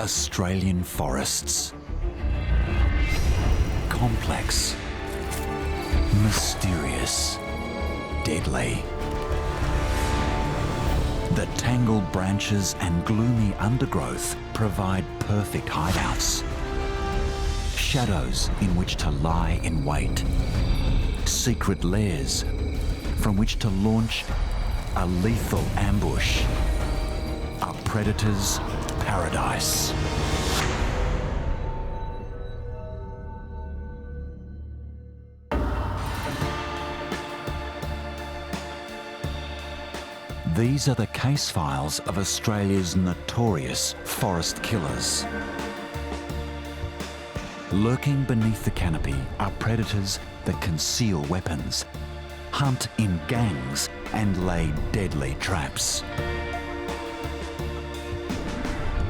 Australian forests. Complex, mysterious, deadly. The tangled branches and gloomy undergrowth provide perfect hideouts. Shadows in which to lie in wait. Secret lairs from which to launch a lethal ambush. A predator's paradise. These are the case files of Australia's notorious forest killers. Lurking beneath the canopy are predators that conceal weapons, hunt in gangs and lay deadly traps.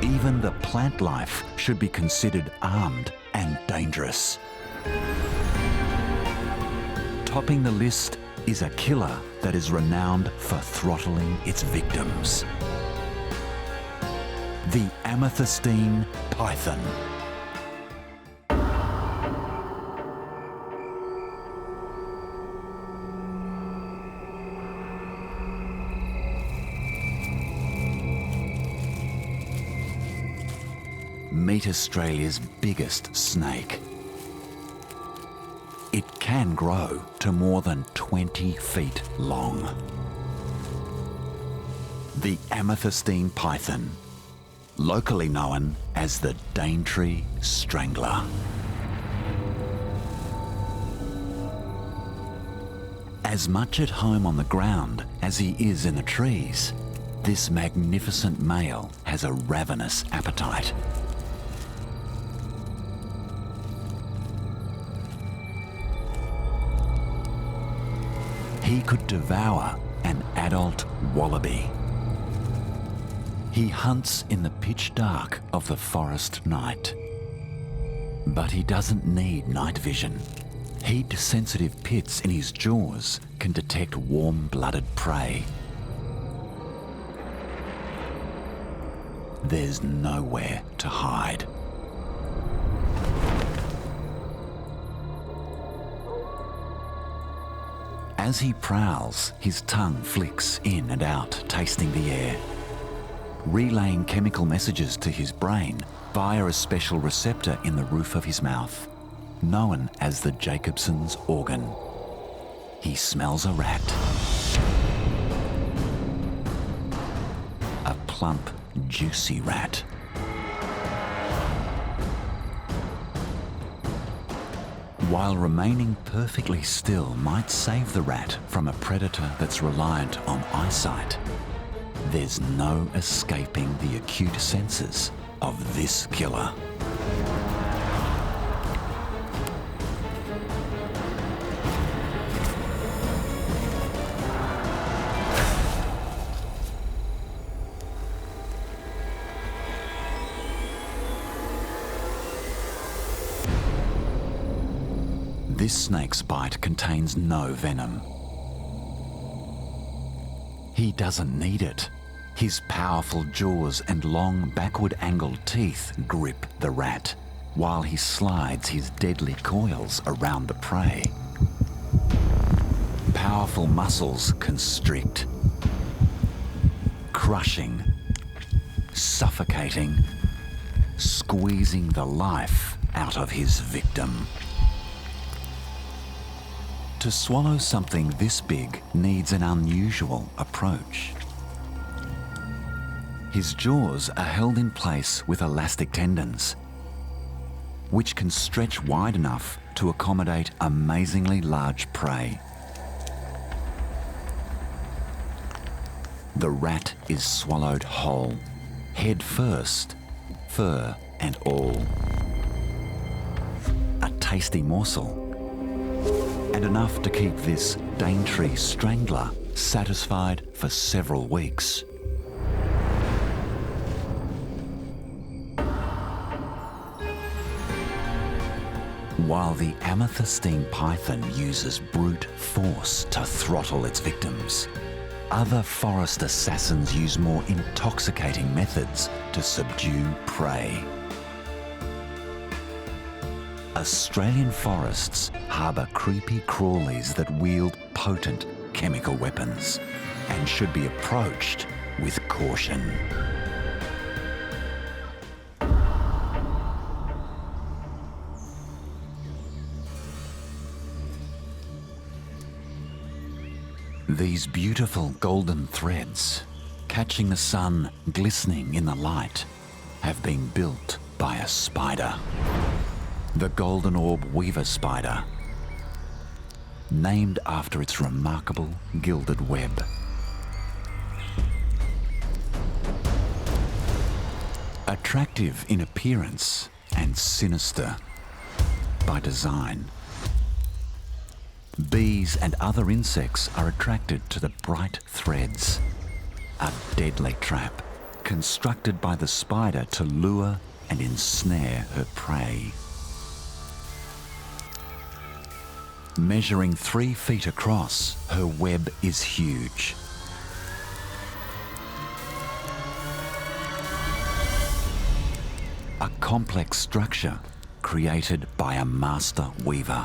Even the plant life should be considered armed and dangerous. Topping the list is a killer that is renowned for throttling its victims. The Amethystine Python. Meet Australia's biggest snake. It can grow to more than 20 feet long. The Amethystine Python, locally known as the Daintree Strangler. As much at home on the ground as he is in the trees, this magnificent male has a ravenous appetite. He could devour an adult wallaby. He hunts in the pitch dark of the forest night. But he doesn't need night vision. Heat-sensitive pits in his jaws can detect warm-blooded prey. There's nowhere to hide. As he prowls, his tongue flicks in and out, tasting the air, relaying chemical messages to his brain via a special receptor in the roof of his mouth, known as the Jacobson's organ. He smells a rat. A plump, juicy rat. While remaining perfectly still might save the rat from a predator that's reliant on eyesight, there's no escaping the acute senses of this killer. This snake's bite contains no venom. He doesn't need it. His powerful jaws and long backward-angled teeth grip the rat, while he slides his deadly coils around the prey. Powerful muscles constrict, crushing, suffocating, squeezing the life out of his victim. To swallow something this big needs an unusual approach. His jaws are held in place with elastic tendons, which can stretch wide enough to accommodate amazingly large prey. The rat is swallowed whole, head first, fur and all. A tasty morsel, and enough to keep this Daintree Strangler satisfied for several weeks. While the Amethystine Python uses brute force to throttle its victims, Other forest assassins use more intoxicating methods to subdue prey. Australian forests harbour creepy crawlies that wield potent chemical weapons and should be approached with caution. These beautiful golden threads, catching the sun glistening in the light, have been built by a spider. The golden orb weaver spider, named after its remarkable gilded web. Attractive in appearance and sinister by design, bees and other insects are attracted to the bright threads, a deadly trap constructed by the spider to lure and ensnare her prey. Measuring 3 feet across, her web is huge. A complex structure created by a master weaver.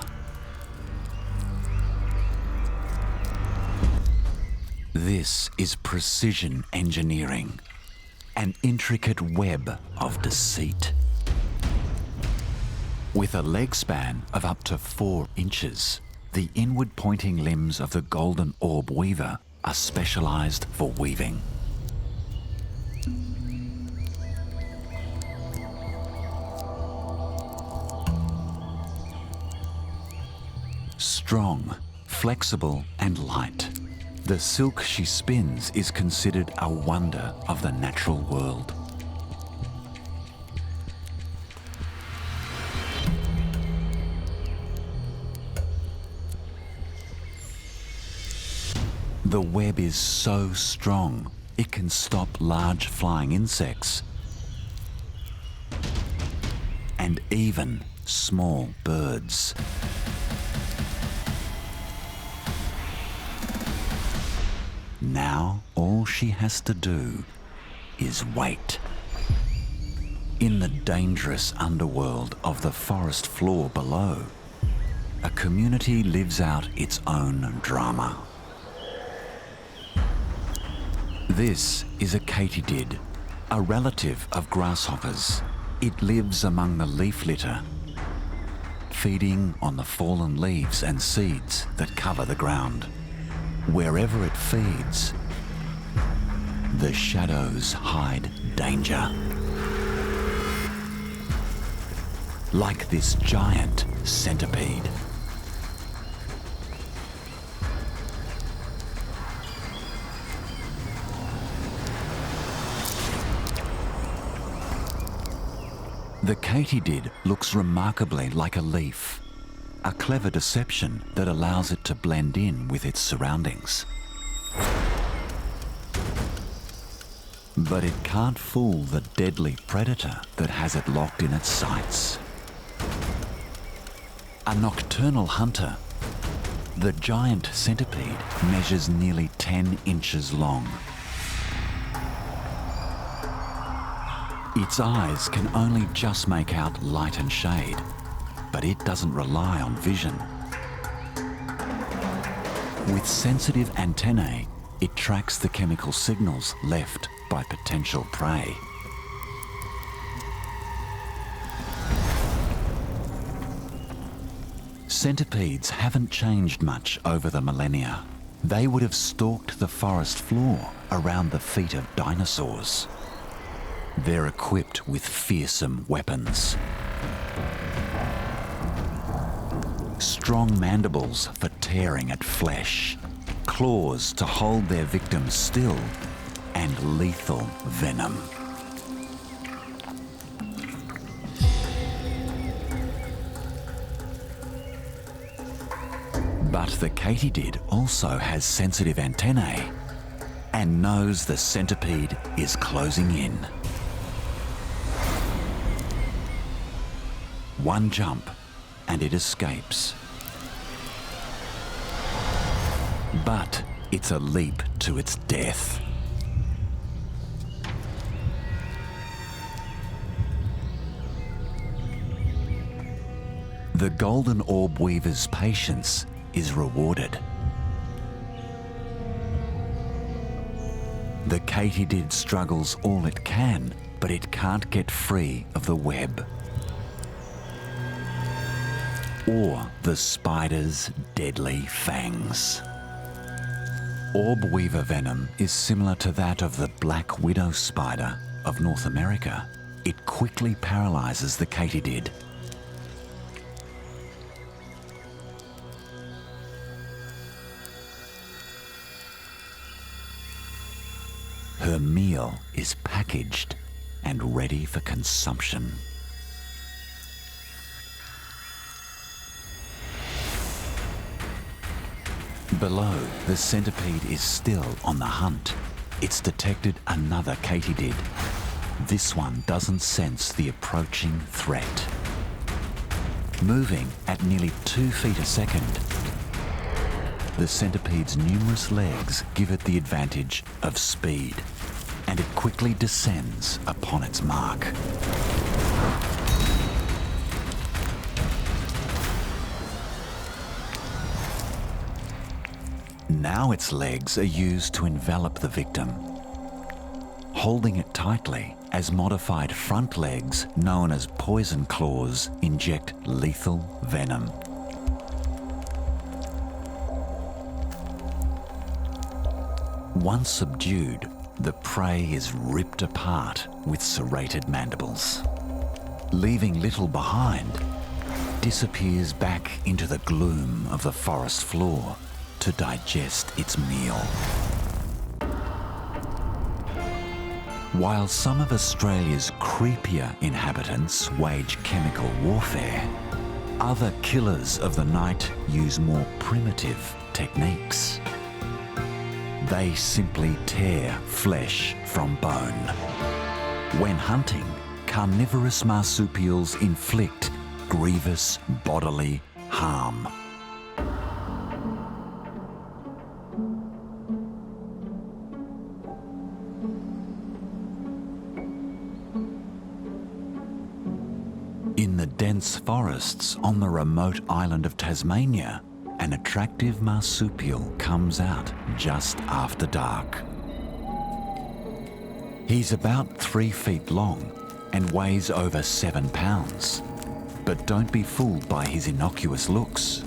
This is precision engineering, an intricate web of deceit. With a leg span of up to 4 inches, the inward-pointing limbs of the golden orb weaver are specialised for weaving. Strong, flexible and light, the silk she spins is considered a wonder of the natural world. The web is so strong, it can stop large flying insects and even small birds. Now all she has to do is wait. In the dangerous underworld of the forest floor below, a community lives out its own drama. This is a katydid, a relative of grasshoppers. It lives among the leaf litter, feeding on the fallen leaves and seeds that cover the ground. Wherever it feeds, the shadows hide danger. Like this giant centipede. The katydid looks remarkably like a leaf, a clever deception that allows it to blend in with its surroundings. But it can't fool the deadly predator that has it locked in its sights. A nocturnal hunter, the giant centipede measures nearly 10 inches long. Its eyes can only just make out light and shade, but it doesn't rely on vision. With sensitive antennae, it tracks the chemical signals left by potential prey. Centipedes haven't changed much over the millennia. They would have stalked the forest floor around the feet of dinosaurs. They're equipped with fearsome weapons. Strong mandibles for tearing at flesh, claws to hold their victims still, and lethal venom. But the katydid also has sensitive antennae and knows the centipede is closing in. One jump and it escapes. But It's a leap to its death. The golden orb weaver's patience is rewarded. The katydid struggles all it can, but it can't get free of the web. Or the spider's deadly fangs. Orb weaver venom is similar to that of the black widow spider of North America. It quickly paralyzes the katydid. Her meal is packaged and ready for consumption. Below, the centipede is still on the hunt. It's detected another katydid. This one doesn't sense the approaching threat. Moving at nearly 2 feet a second, the centipede's numerous legs give it the advantage of speed, and it quickly descends upon its mark. Now its legs are used to envelop the victim, holding it tightly as modified front legs, known as poison claws, inject lethal venom. Once subdued, the prey is ripped apart with serrated mandibles. Leaving little behind, disappears back into the gloom of the forest floor to digest its meal. While some of Australia's creepier inhabitants wage chemical warfare, other killers of the night use more primitive techniques. They simply tear flesh from bone. When hunting, carnivorous marsupials inflict grievous bodily harm. In the dense forests on the remote island of Tasmania, an attractive marsupial comes out just after dark. He's about 3 feet long and weighs over 7 pounds. But don't be fooled by his innocuous looks.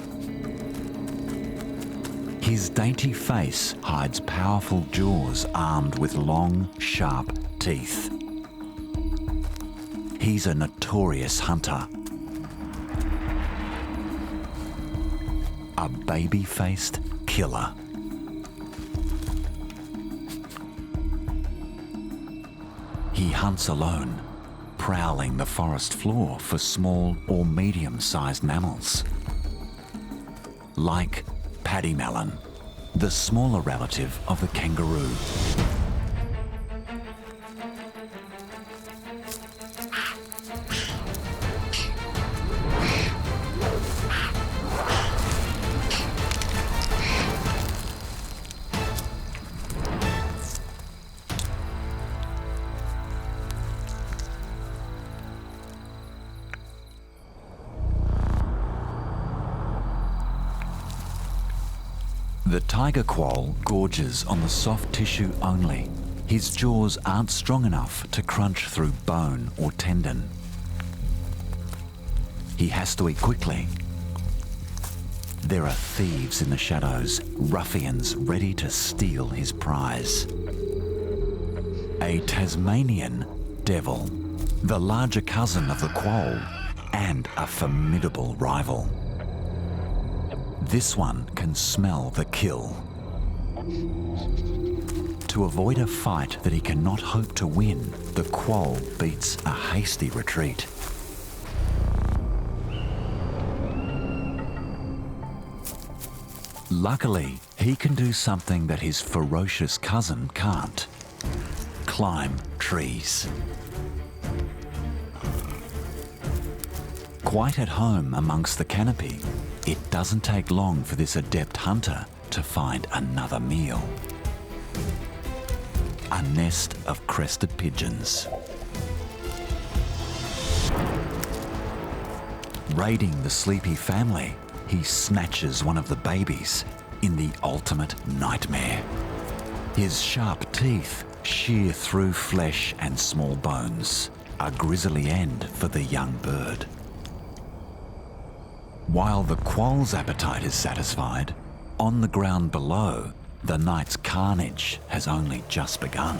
His dainty face hides powerful jaws armed with long, sharp teeth. He's a notorious hunter. A baby-faced killer. He hunts alone, prowling the forest floor for small or medium-sized mammals. Like paddymelon, the smaller relative of the kangaroo. The tiger quoll gorges on the soft tissue only. His jaws aren't strong enough to crunch through bone or tendon. He has to eat quickly. There are thieves in the shadows, ruffians ready to steal his prize. A Tasmanian devil, the larger cousin of the quoll, and a formidable rival. This one can smell the kill. To avoid a fight that he cannot hope to win, the quoll beats a hasty retreat. Luckily, he can do something that his ferocious cousin can't: climb trees. Quite at home amongst the canopy, it doesn't take long for this adept hunter to find another meal. A nest of crested pigeons. Raiding the sleepy family, he snatches one of the babies in the ultimate nightmare. His sharp teeth shear through flesh and small bones, a grisly end for the young bird. While the Quolls' appetite is satisfied, on the ground below, the night's carnage has only just begun.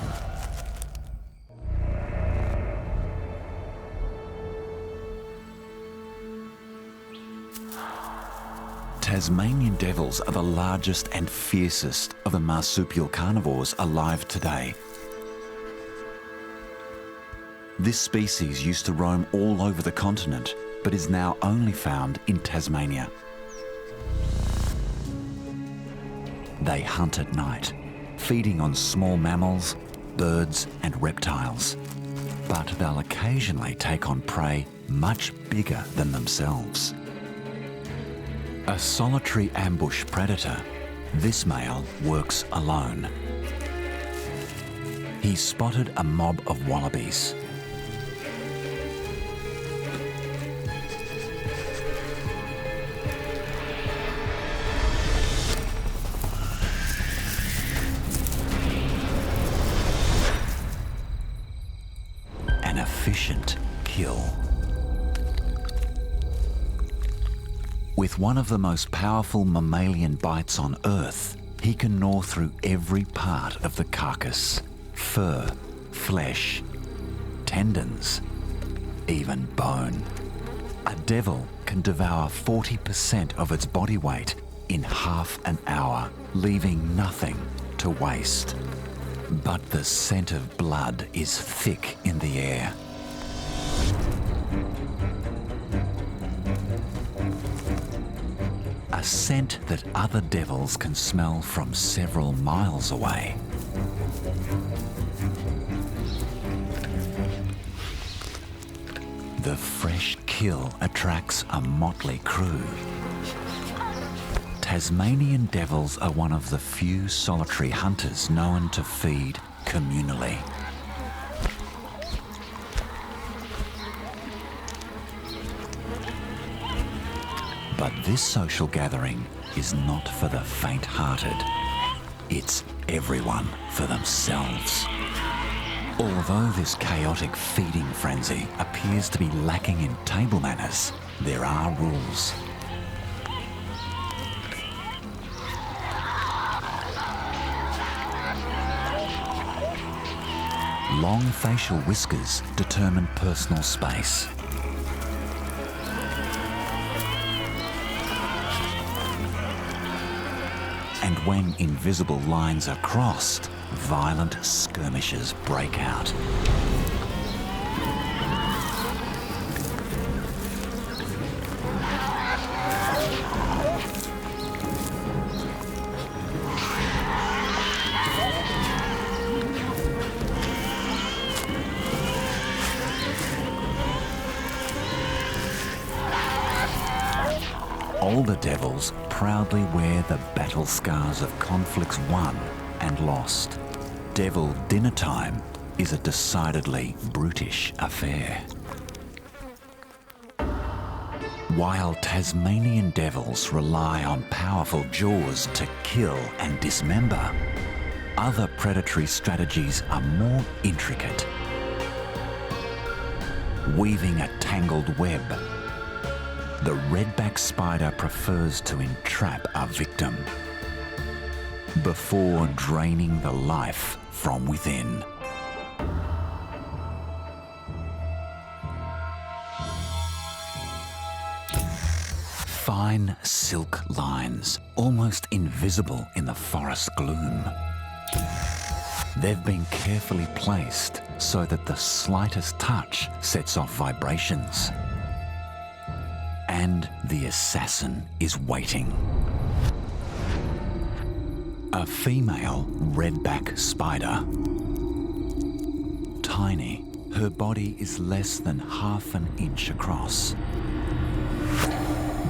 Tasmanian devils are the largest and fiercest of the marsupial carnivores alive today. This species used to roam all over the continent, but is now only found in Tasmania. They hunt at night, feeding on small mammals, birds and reptiles. But they'll occasionally take on prey much bigger than themselves. A solitary ambush predator, this male works alone. He spotted a mob of wallabies. An efficient kill. With one of the most powerful mammalian bites on Earth, he can gnaw through every part of the carcass. Fur, flesh, tendons, even bone. A devil can devour 40% of its body weight in half an hour, leaving nothing to waste. But the scent of blood is thick in the air. A scent that other devils can smell from several miles away. The fresh kill attracts a motley crew. Tasmanian devils are one of the few solitary hunters known to feed communally. But this social gathering is not for the faint-hearted. It's everyone for themselves. Although this chaotic feeding frenzy appears to be lacking in table manners, there are rules. Long facial whiskers determine personal space. And when invisible lines are crossed, violent skirmishes break out. Older devils proudly wear the battle scars of conflicts won and lost. Devil dinner time is a decidedly brutish affair. While Tasmanian devils rely on powerful jaws to kill and dismember, other predatory strategies are more intricate. Weaving a tangled web, the redback spider prefers to entrap a victim before draining the life from within. Fine silk lines, almost invisible in the forest gloom. They've been carefully placed so that the slightest touch sets off vibrations. And the assassin is waiting. A female redback spider. Tiny, her body is less than half an inch across.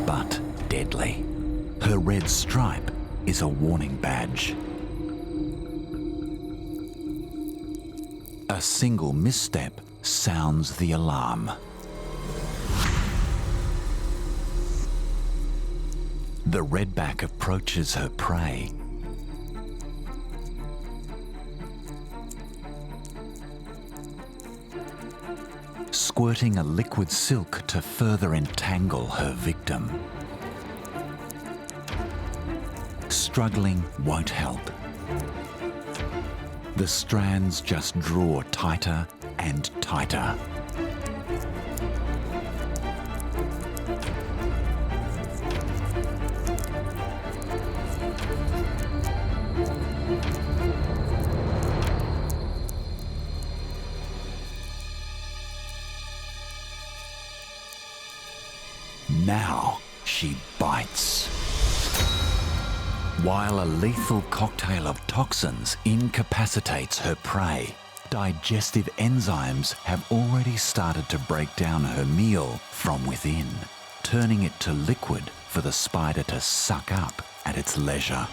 But deadly. Her red stripe is a warning badge. A single misstep sounds the alarm. The redback approaches her prey. Squirting a liquid silk to further entangle her victim. Struggling won't help. The strands just draw tighter and tighter. Now she bites. While a lethal cocktail of toxins incapacitates her prey, digestive enzymes have already started to break down her meal from within, turning it to liquid for the spider to suck up at its leisure.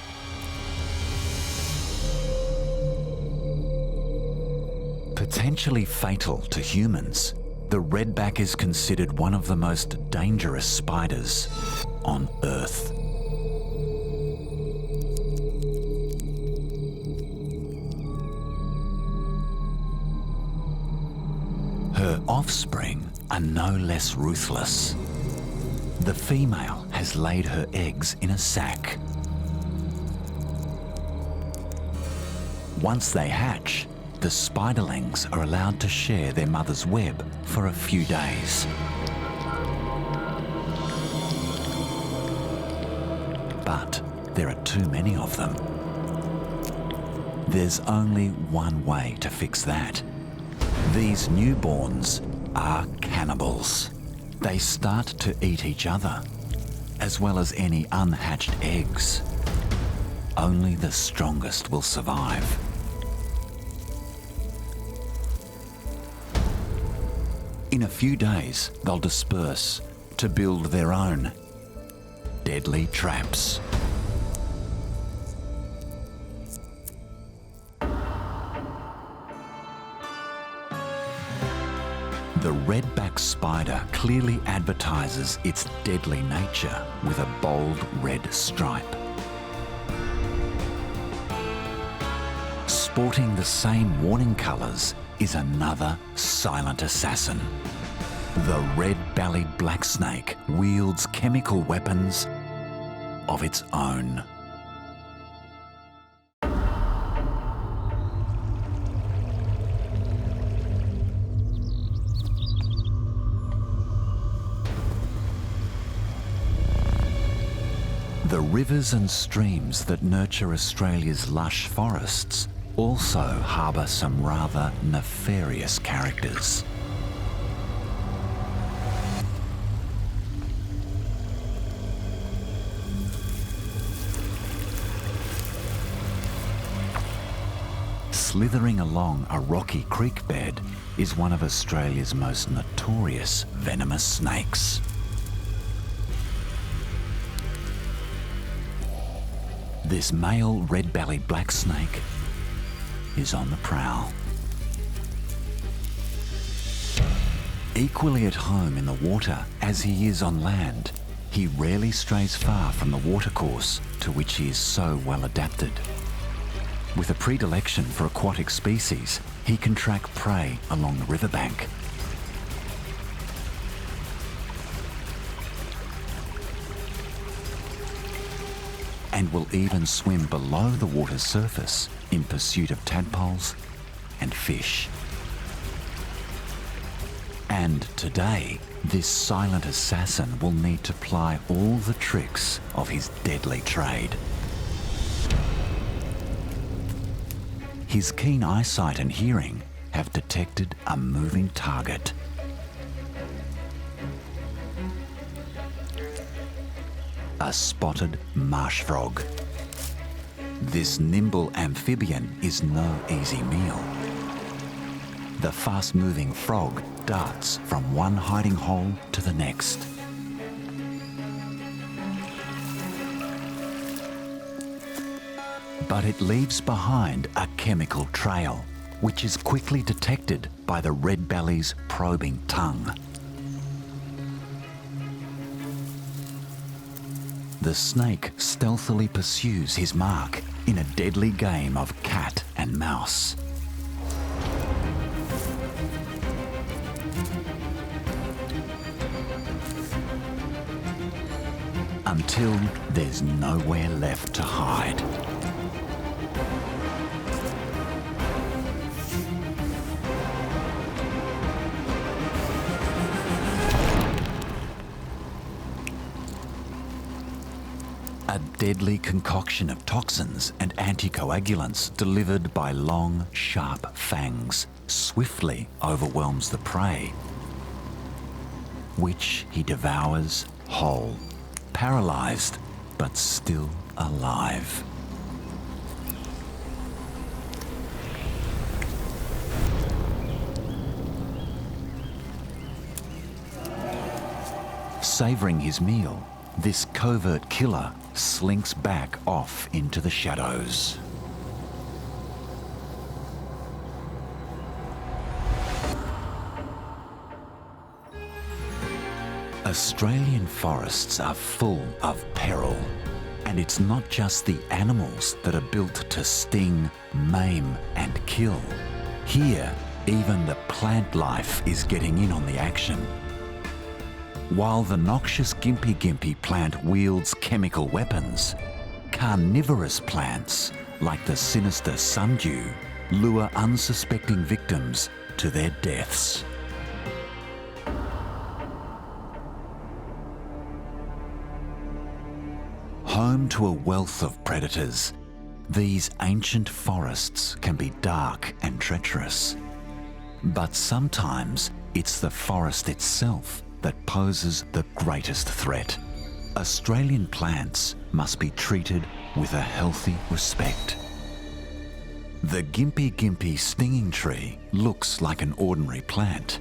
Potentially fatal to humans, the redback is considered one of the most dangerous spiders on Earth. Her offspring are no less ruthless. The female has laid her eggs in a sack. Once they hatch, the spiderlings are allowed to share their mother's web for a few days. But there are too many of them. There's only one way to fix that. These newborns are cannibals. They start to eat each other, as well as any unhatched eggs. Only the strongest will survive. In a few days, they'll disperse to build their own deadly traps. The redback spider clearly advertises its deadly nature with a bold red stripe. Sporting the same warning colours is another silent assassin. The red-bellied blacksnake wields chemical weapons of its own. The rivers and streams that nurture Australia's lush forests also harbour some rather nefarious characters. Slithering along a rocky creek bed is one of Australia's most notorious venomous snakes. This male red-bellied black snake is on the prowl. Equally at home in the water as he is on land, he rarely strays far from the watercourse to which he is so well adapted. With a predilection for aquatic species, he can track prey along the riverbank. And will even swim below the water's surface in pursuit of tadpoles and fish. And today, this silent assassin will need to ply all the tricks of his deadly trade. His keen eyesight and hearing have detected a moving target. A spotted marsh frog. This nimble amphibian is no easy meal. The fast-moving frog darts from one hiding hole to the next. But it leaves behind a chemical trail, which is quickly detected by the red-belly's probing tongue. The snake stealthily pursues his mark in a deadly game of cat and mouse. Until there's nowhere left to hide. A deadly concoction of toxins and anticoagulants delivered by long, sharp fangs swiftly overwhelms the prey, which he devours whole, paralysed but still alive. Savouring his meal, this covert killer slinks back off into the shadows. Australian forests are full of peril, and it's not just the animals that are built to sting, maim and kill. Here, even the plant life is getting in on the action. While the noxious Gympie plant wields chemical weapons, carnivorous plants, like the sinister sundew, lure unsuspecting victims to their deaths. Home to a wealth of predators, these ancient forests can be dark and treacherous. But sometimes it's the forest itself that poses the greatest threat. Australian plants must be treated with a healthy respect. The Gympie stinging tree looks like an ordinary plant,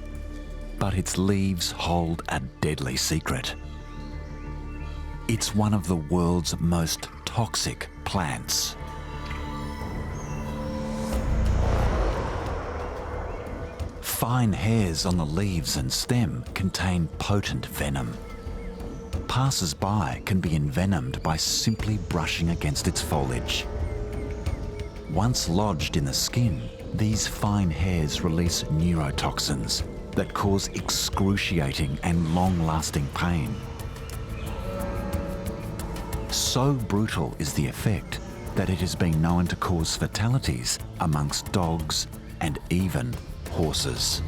but its leaves hold a deadly secret. It's one of the world's most toxic plants. Fine hairs on the leaves and stem contain potent venom. Passers-by can be envenomed by simply brushing against its foliage. Once lodged in the skin, these fine hairs release neurotoxins that cause excruciating and long-lasting pain. So brutal is the effect that it has been known to cause fatalities amongst dogs and even horses.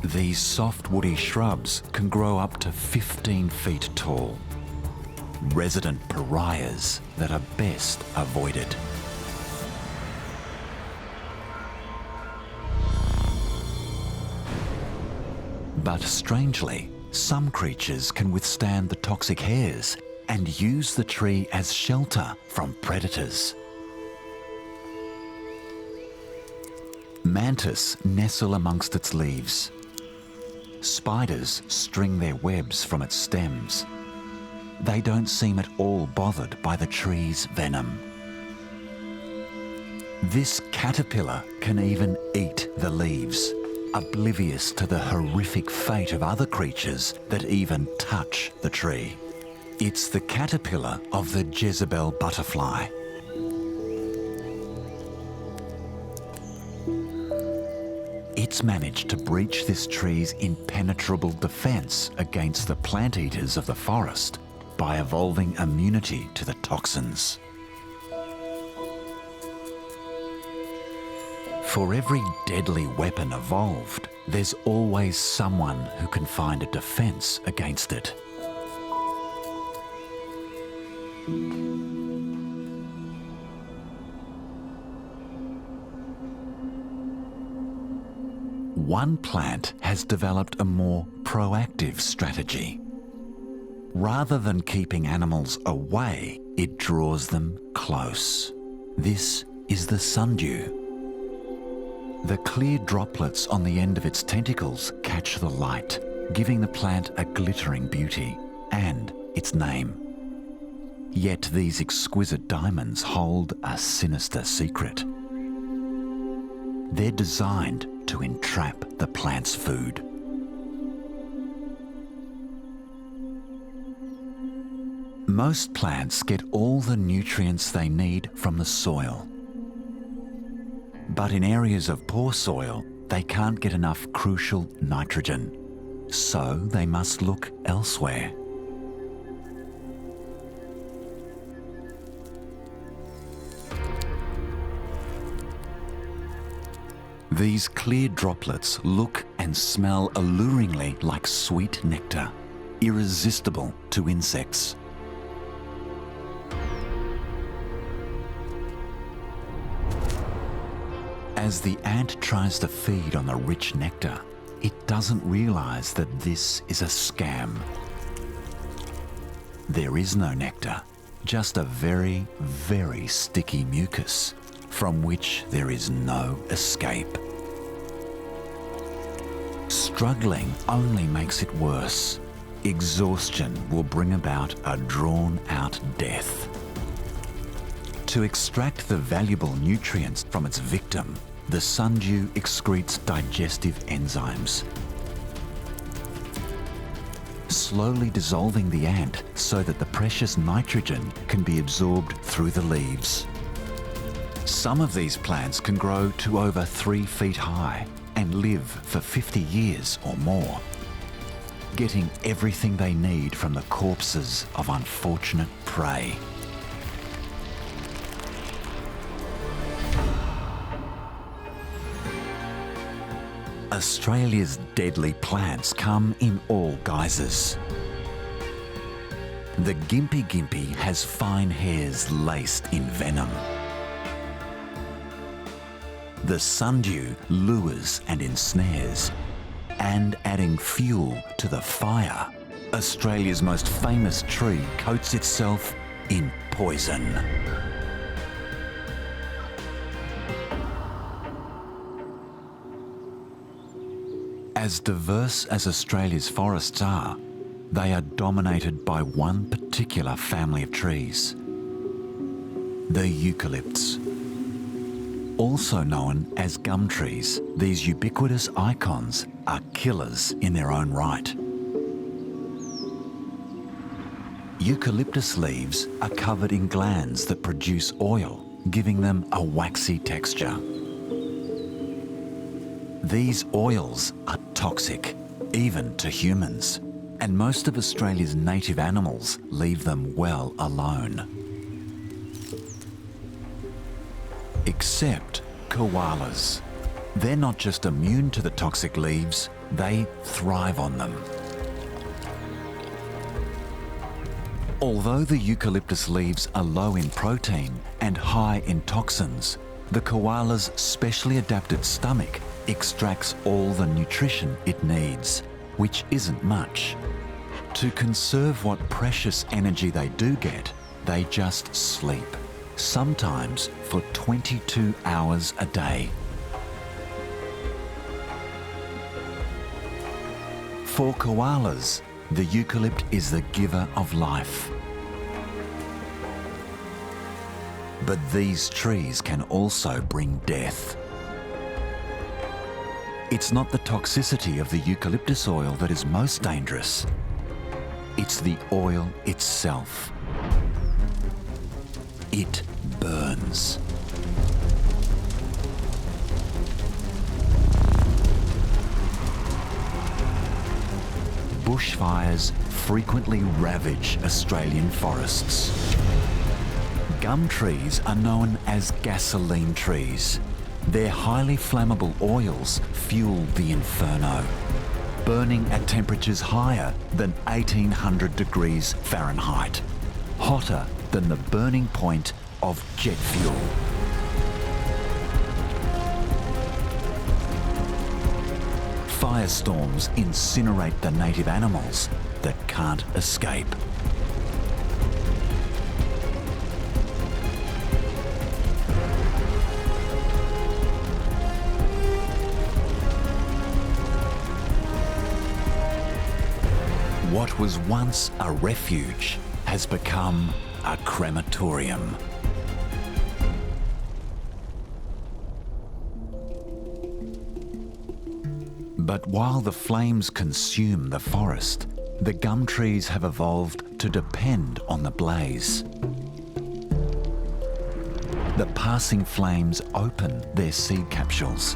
These soft woody shrubs can grow up to 15 feet tall. Resident pariahs that are best avoided. But strangely, some creatures can withstand the toxic hairs and use the tree as shelter from predators. Mantis nestle amongst its leaves. Spiders string their webs from its stems. They don't seem at all bothered by the tree's venom. This caterpillar can even eat the leaves, oblivious to the horrific fate of other creatures that even touch the tree. It's the caterpillar of the Jezebel butterfly. It's managed to breach this tree's impenetrable defense against the plant eaters of the forest by evolving immunity to the toxins. For every deadly weapon evolved, there's always someone who can find a defense against it. One plant has developed a more proactive strategy. Rather than keeping animals away, it draws them close. This is the sundew. The clear droplets on the end of its tentacles catch the light, giving the plant a glittering beauty and its name. Yet these exquisite diamonds hold a sinister secret. They're designed to entrap the plant's food. Most plants get all the nutrients they need from the soil. But in areas of poor soil, they can't get enough crucial nitrogen, so they must look elsewhere. These clear droplets look and smell alluringly like sweet nectar, irresistible to insects. As the ant tries to feed on the rich nectar, it doesn't realise that this is a scam. There is no nectar, just a very, very sticky mucus from which there is no escape. Struggling only makes it worse. Exhaustion will bring about a drawn-out death. To extract the valuable nutrients from its victim, the sundew excretes digestive enzymes, slowly dissolving the ant so that the precious nitrogen can be absorbed through the leaves. Some of these plants can grow to over 3 feet high and live for 50 years or more, getting everything they need from the corpses of unfortunate prey. Australia's deadly plants come in all guises. The gympie has fine hairs laced in venom. The sundew lures and ensnares, and adding fuel to the fire, Australia's most famous tree coats itself in poison. As diverse as Australia's forests are, they are dominated by one particular family of trees, the eucalypts. Also known as gum trees, these ubiquitous icons are killers in their own right. Eucalyptus leaves are covered in glands that produce oil, giving them a waxy texture. These oils are toxic, even to humans, and most of Australia's native animals leave them well alone. Except koalas. They're not just immune to the toxic leaves, they thrive on them. Although the eucalyptus leaves are low in protein and high in toxins, the koala's specially adapted stomach extracts all the nutrition it needs, which isn't much. To conserve what precious energy they do get, they just sleep, sometimes for 22 hours a day. For koalas, the eucalypt is the giver of life. But these trees can also bring death. It's not the toxicity of the eucalyptus oil that is most dangerous. It's the oil itself. It burns. Bushfires frequently ravage Australian forests. Gum trees are known as gasoline trees. Their highly flammable oils fuel the inferno, burning at temperatures higher than 1800 degrees Fahrenheit, hotter than the burning point of jet fuel. Firestorms incinerate the native animals that can't escape. What was once a refuge has become a crematorium. But while the flames consume the forest, the gum trees have evolved to depend on the blaze. The passing flames open their seed capsules.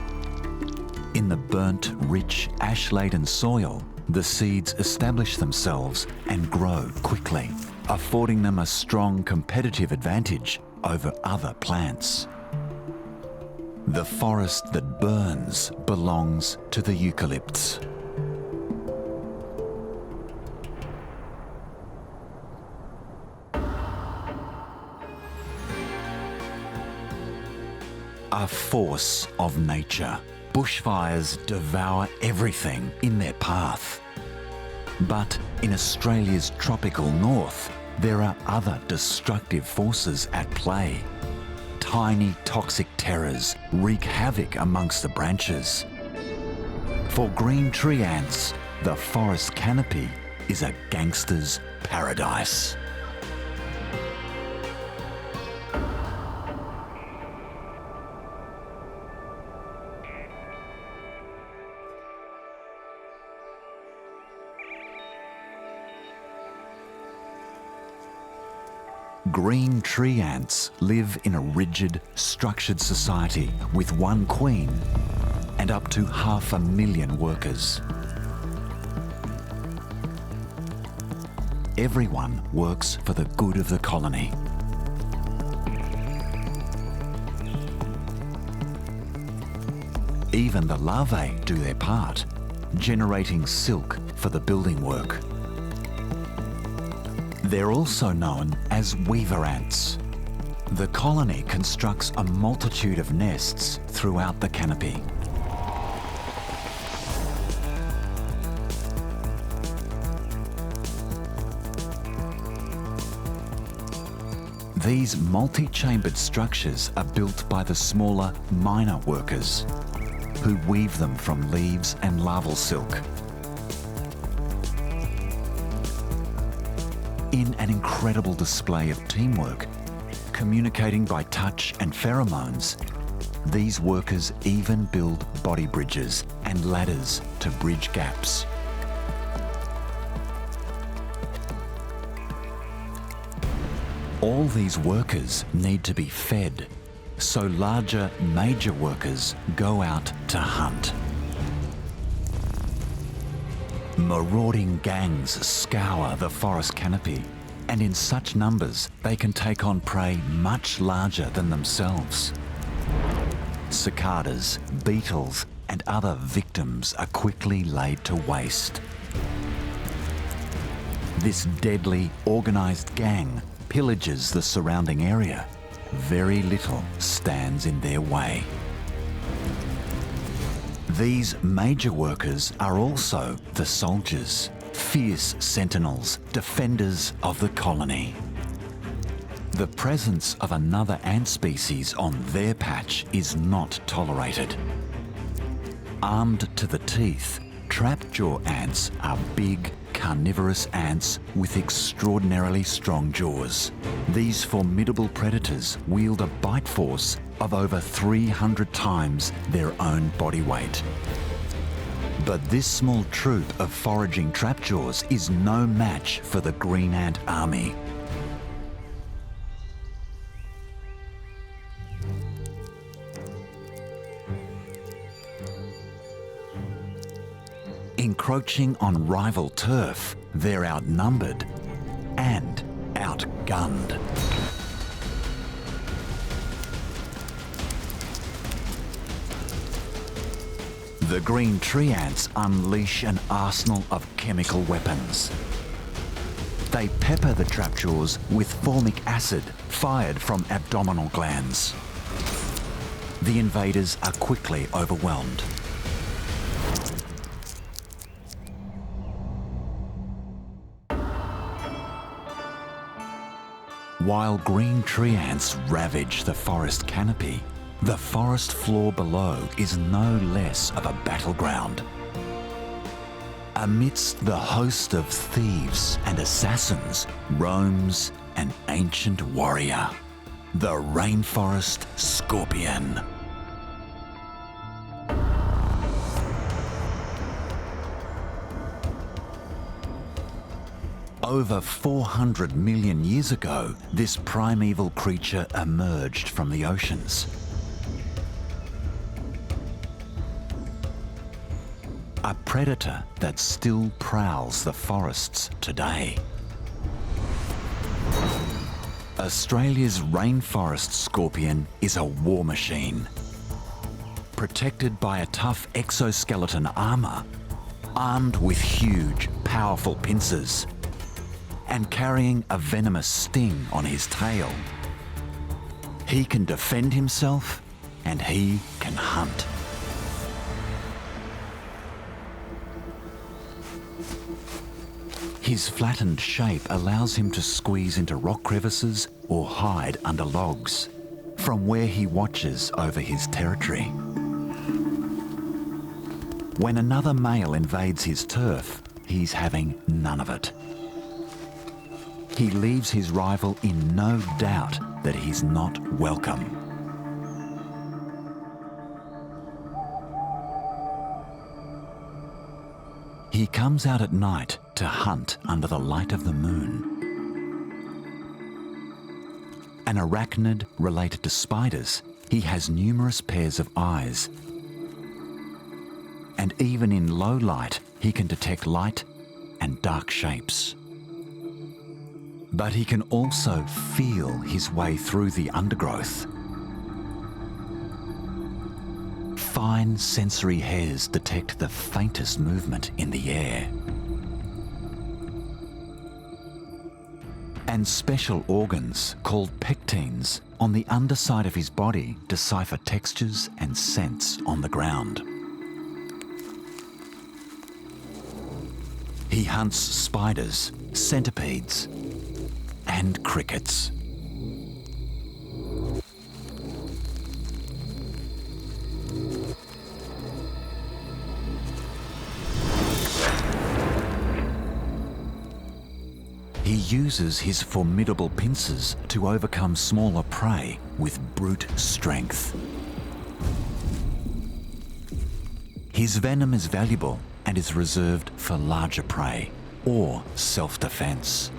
In the burnt, rich, ash-laden soil, the seeds establish themselves and grow quickly, affording them a strong competitive advantage over other plants. The forest that burns belongs to the eucalypts. A force of nature. Bushfires devour everything in their path. But in Australia's tropical north, there are other destructive forces at play. Tiny toxic terrors wreak havoc amongst the branches. For green tree ants, the forest canopy is a gangster's paradise. Green tree ants live in a rigid, structured society with one queen and up to 500,000 workers. Everyone works for the good of the colony. Even the larvae do their part, generating silk for the building work. They're also known as weaver ants. The colony constructs a multitude of nests throughout the canopy. These multi-chambered structures are built by the smaller, minor workers, who weave them from leaves and larval silk. In an incredible display of teamwork, communicating by touch and pheromones, these workers even build body bridges and ladders to bridge gaps. All these workers need to be fed, so larger major workers go out to hunt. Marauding gangs scour the forest canopy, and in such numbers they can take on prey much larger than themselves. Cicadas, beetles, and other victims are quickly laid to waste. This deadly, organised gang pillages the surrounding area. Very little stands in their way. These major workers are also the soldiers, fierce sentinels, defenders of the colony. The presence of another ant species on their patch is not tolerated. Armed to the teeth, trapjaw ants are big, carnivorous ants with extraordinarily strong jaws. These formidable predators wield a bite force of over 300 times their own body weight. But this small troop of foraging trapjaws is no match for the green ant army. Encroaching on rival turf, they're outnumbered and outgunned. The green tree ants unleash an arsenal of chemical weapons. They pepper the trapjaws with formic acid fired from abdominal glands. The invaders are quickly overwhelmed. While green tree ants ravage the forest canopy, the forest floor below is no less of a battleground. Amidst the host of thieves and assassins roams an ancient warrior, the rainforest scorpion. Over 400 million years ago, this primeval creature emerged from the oceans. A predator that still prowls the forests today. Australia's rainforest scorpion is a war machine. Protected by a tough exoskeleton armour, armed with huge, powerful pincers, and carrying a venomous sting on his tail. He can defend himself and he can hunt. His flattened shape allows him to squeeze into rock crevices or hide under logs, from where he watches over his territory. When another male invades his turf, he's having none of it. He leaves his rival in no doubt that he's not welcome. He comes out at night to hunt under the light of the moon. An arachnid related to spiders, he has numerous pairs of eyes. And even in low light, he can detect light and dark shapes. But he can also feel his way through the undergrowth. Fine sensory hairs detect the faintest movement in the air. And special organs, called pectines, on the underside of his body decipher textures and scents on the ground. He hunts spiders, centipedes, and crickets. He uses his formidable pincers to overcome smaller prey with brute strength. His venom is valuable and is reserved for larger prey or self-defense.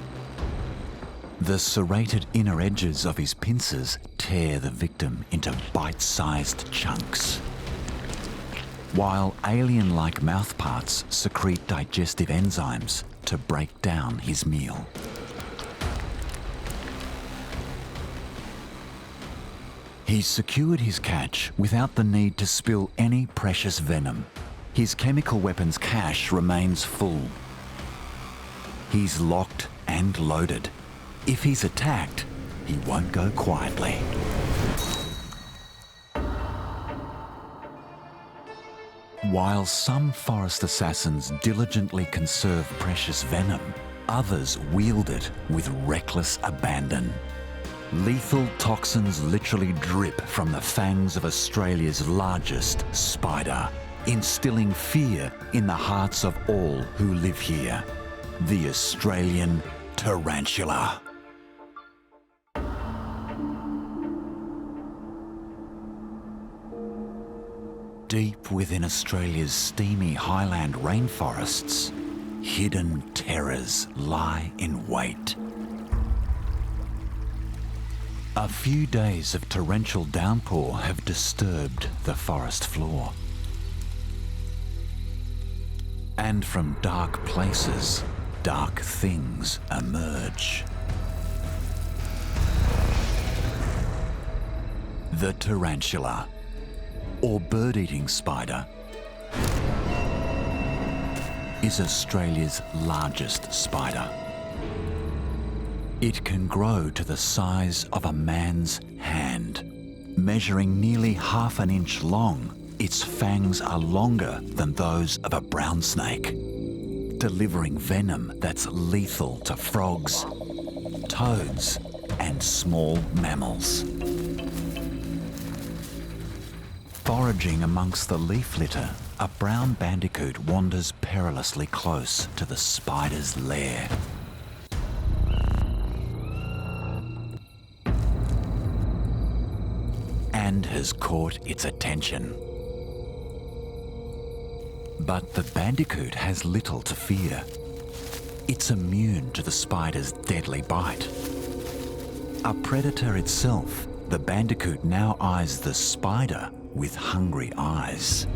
The serrated inner edges of his pincers tear the victim into bite-sized chunks, while alien-like mouthparts secrete digestive enzymes to break down his meal. He's secured his catch without the need to spill any precious venom. His chemical weapons cache remains full. He's locked and loaded. If he's attacked, he won't go quietly. While some forest assassins diligently conserve precious venom, others wield it with reckless abandon. Lethal toxins literally drip from the fangs of Australia's largest spider, instilling fear in the hearts of all who live here. The Australian tarantula. Deep within Australia's steamy highland rainforests, hidden terrors lie in wait. A few days of torrential downpour have disturbed the forest floor. And from dark places, dark things emerge. The tarantula, or bird-eating spider, is Australia's largest spider. It can grow to the size of a man's hand. Measuring nearly half an inch long, its fangs are longer than those of a brown snake, delivering venom that's lethal to frogs, toads, and small mammals. Foraging amongst the leaf litter, a brown bandicoot wanders perilously close to the spider's lair. has caught its attention. But the bandicoot has little to fear. It's immune to the spider's deadly bite. A predator itself, the bandicoot now eyes the spider with hungry eyes.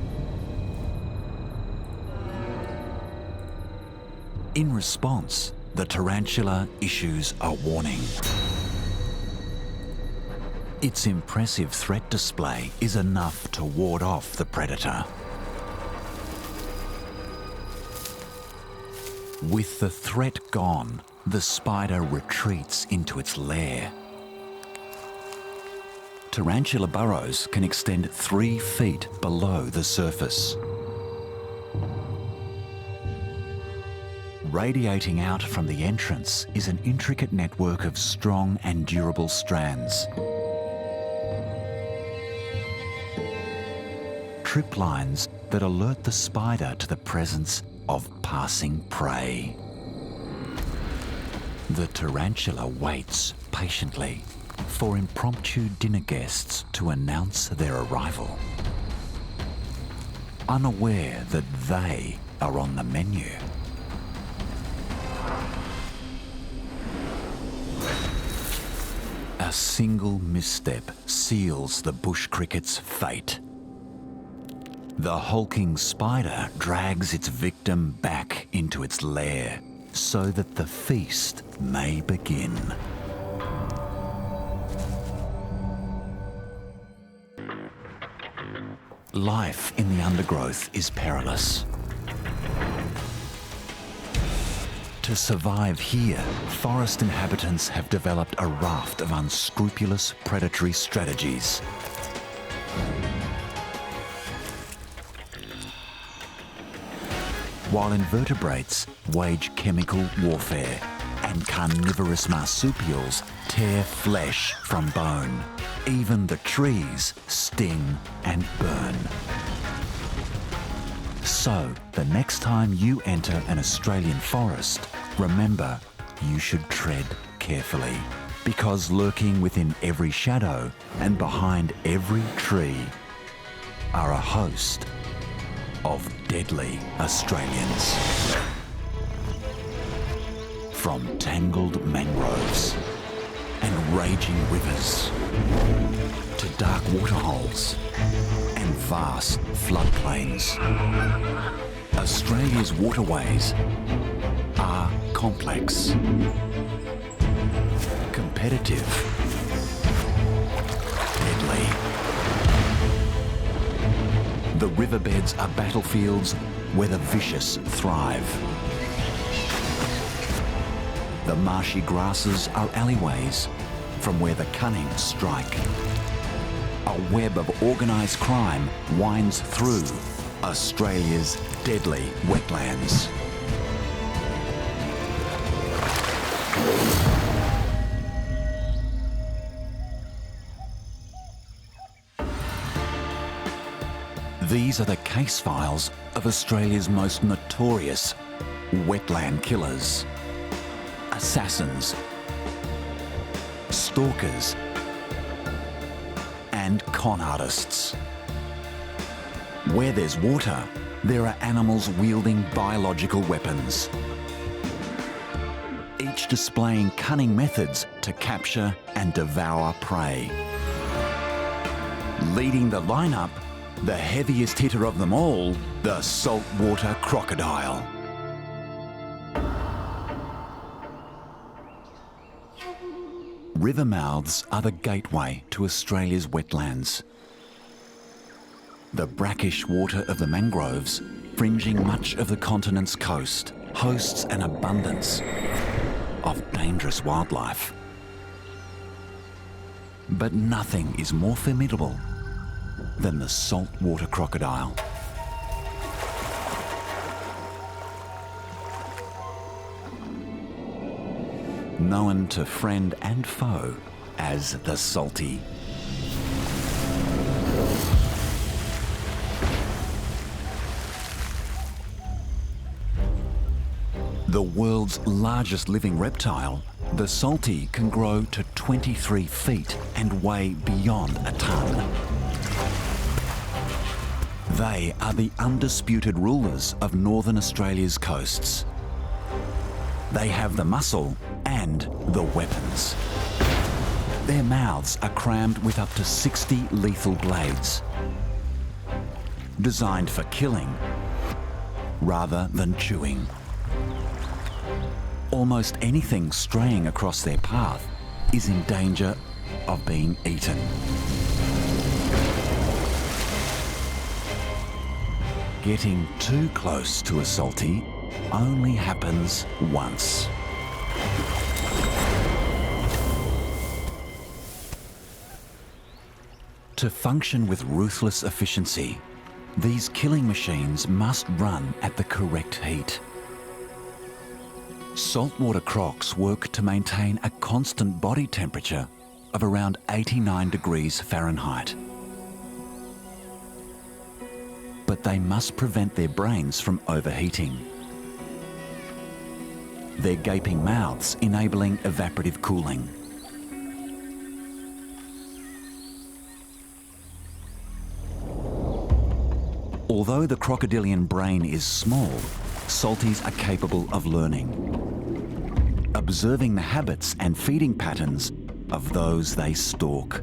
In response, the tarantula issues a warning. Its impressive threat display is enough to ward off the predator. With the threat gone, the spider retreats into its lair. Tarantula burrows can extend 3 feet below the surface. Radiating out from the entrance is an intricate network of strong and durable strands. Trip lines that alert the spider to the presence of passing prey. The tarantula waits patiently for impromptu dinner guests to announce their arrival, unaware that they are on the menu. A single misstep seals the bush cricket's fate. The hulking spider drags its victim back into its lair so that the feast may begin. Life in the undergrowth is perilous. To survive here, forest inhabitants have developed a raft of unscrupulous predatory strategies. While invertebrates wage chemical warfare and carnivorous marsupials tear flesh from bone, even the trees sting and burn. So, the next time you enter an Australian forest, remember you should tread carefully, because lurking within every shadow and behind every tree are a host of deadly Australians. From tangled mangroves and raging rivers to dark waterholes and vast floodplains, Australia's waterways are complex, competitive, deadly. The riverbeds are battlefields where the vicious thrive. The marshy grasses are alleyways from where the cunning strike. A web of organised crime winds through Australia's deadly wetlands. These are the case files of Australia's most notorious wetland killers, assassins, stalkers, and con artists. Where there's water, there are animals wielding biological weapons, each displaying cunning methods to capture and devour prey. Leading the lineup, the heaviest hitter of them all, the saltwater crocodile. River mouths are the gateway to Australia's wetlands. The brackish water of the mangroves, fringing much of the continent's coast, hosts an abundance of dangerous wildlife. But nothing is more formidable than the saltwater crocodile. Known to friend and foe as the salty. The world's largest living reptile, the salty can grow to 23 feet and weigh beyond a ton. They are the undisputed rulers of northern Australia's coasts. They have the muscle and the weapons. Their mouths are crammed with up to 60 lethal blades, designed for killing rather than chewing. Almost anything straying across their path is in danger of being eaten. Getting too close to a salty only happens once. To function with ruthless efficiency, these killing machines must run at the correct heat. Saltwater crocs work to maintain a constant body temperature of around 89 degrees Fahrenheit. But they must prevent their brains from overheating. Their gaping mouths enabling evaporative cooling. Although the crocodilian brain is small, salties are capable of learning, observing the habits and feeding patterns of those they stalk.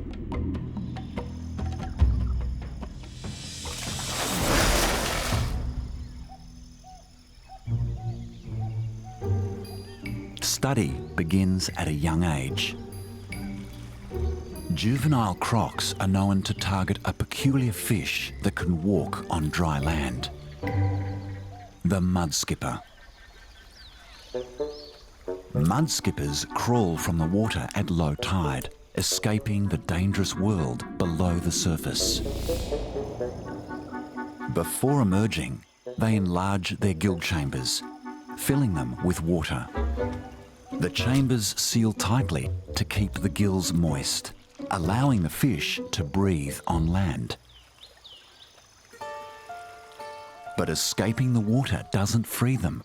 Study begins at a young age. Juvenile crocs are known to target a peculiar fish that can walk on dry land, the mudskipper. Mudskippers crawl from the water at low tide, escaping the dangerous world below the surface. Before emerging, they enlarge their gill chambers, filling them with water. The chambers seal tightly to keep the gills moist, allowing the fish to breathe on land. But escaping the water doesn't free them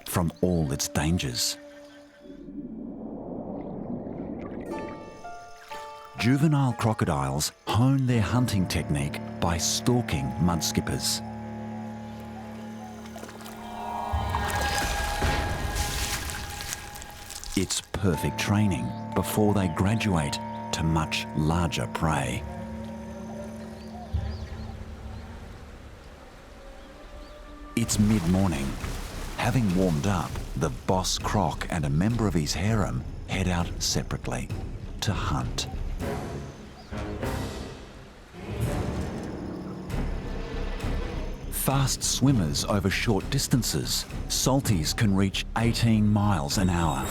from all its dangers. Juvenile crocodiles hone their hunting technique by stalking mudskippers. It's perfect training before they graduate to much larger prey. It's mid-morning. Having warmed up, the boss croc and a member of his harem head out separately to hunt. Fast swimmers over short distances, salties can reach 18 miles an hour.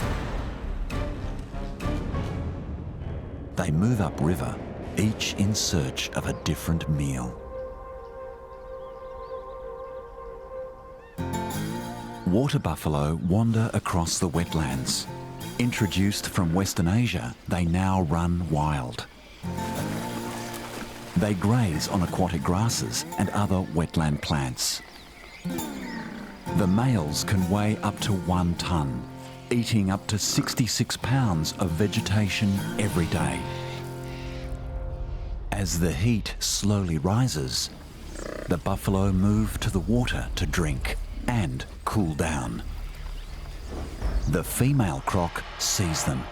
They move upriver, each in search of a different meal. Water buffalo wander across the wetlands. Introduced from Western Asia, they now run wild. They graze on aquatic grasses and other wetland plants. The males can weigh up to 1 ton, eating up to 66 pounds of vegetation every day. As the heat slowly rises, the buffalo move to the water to drink and cool down. The female croc sees them.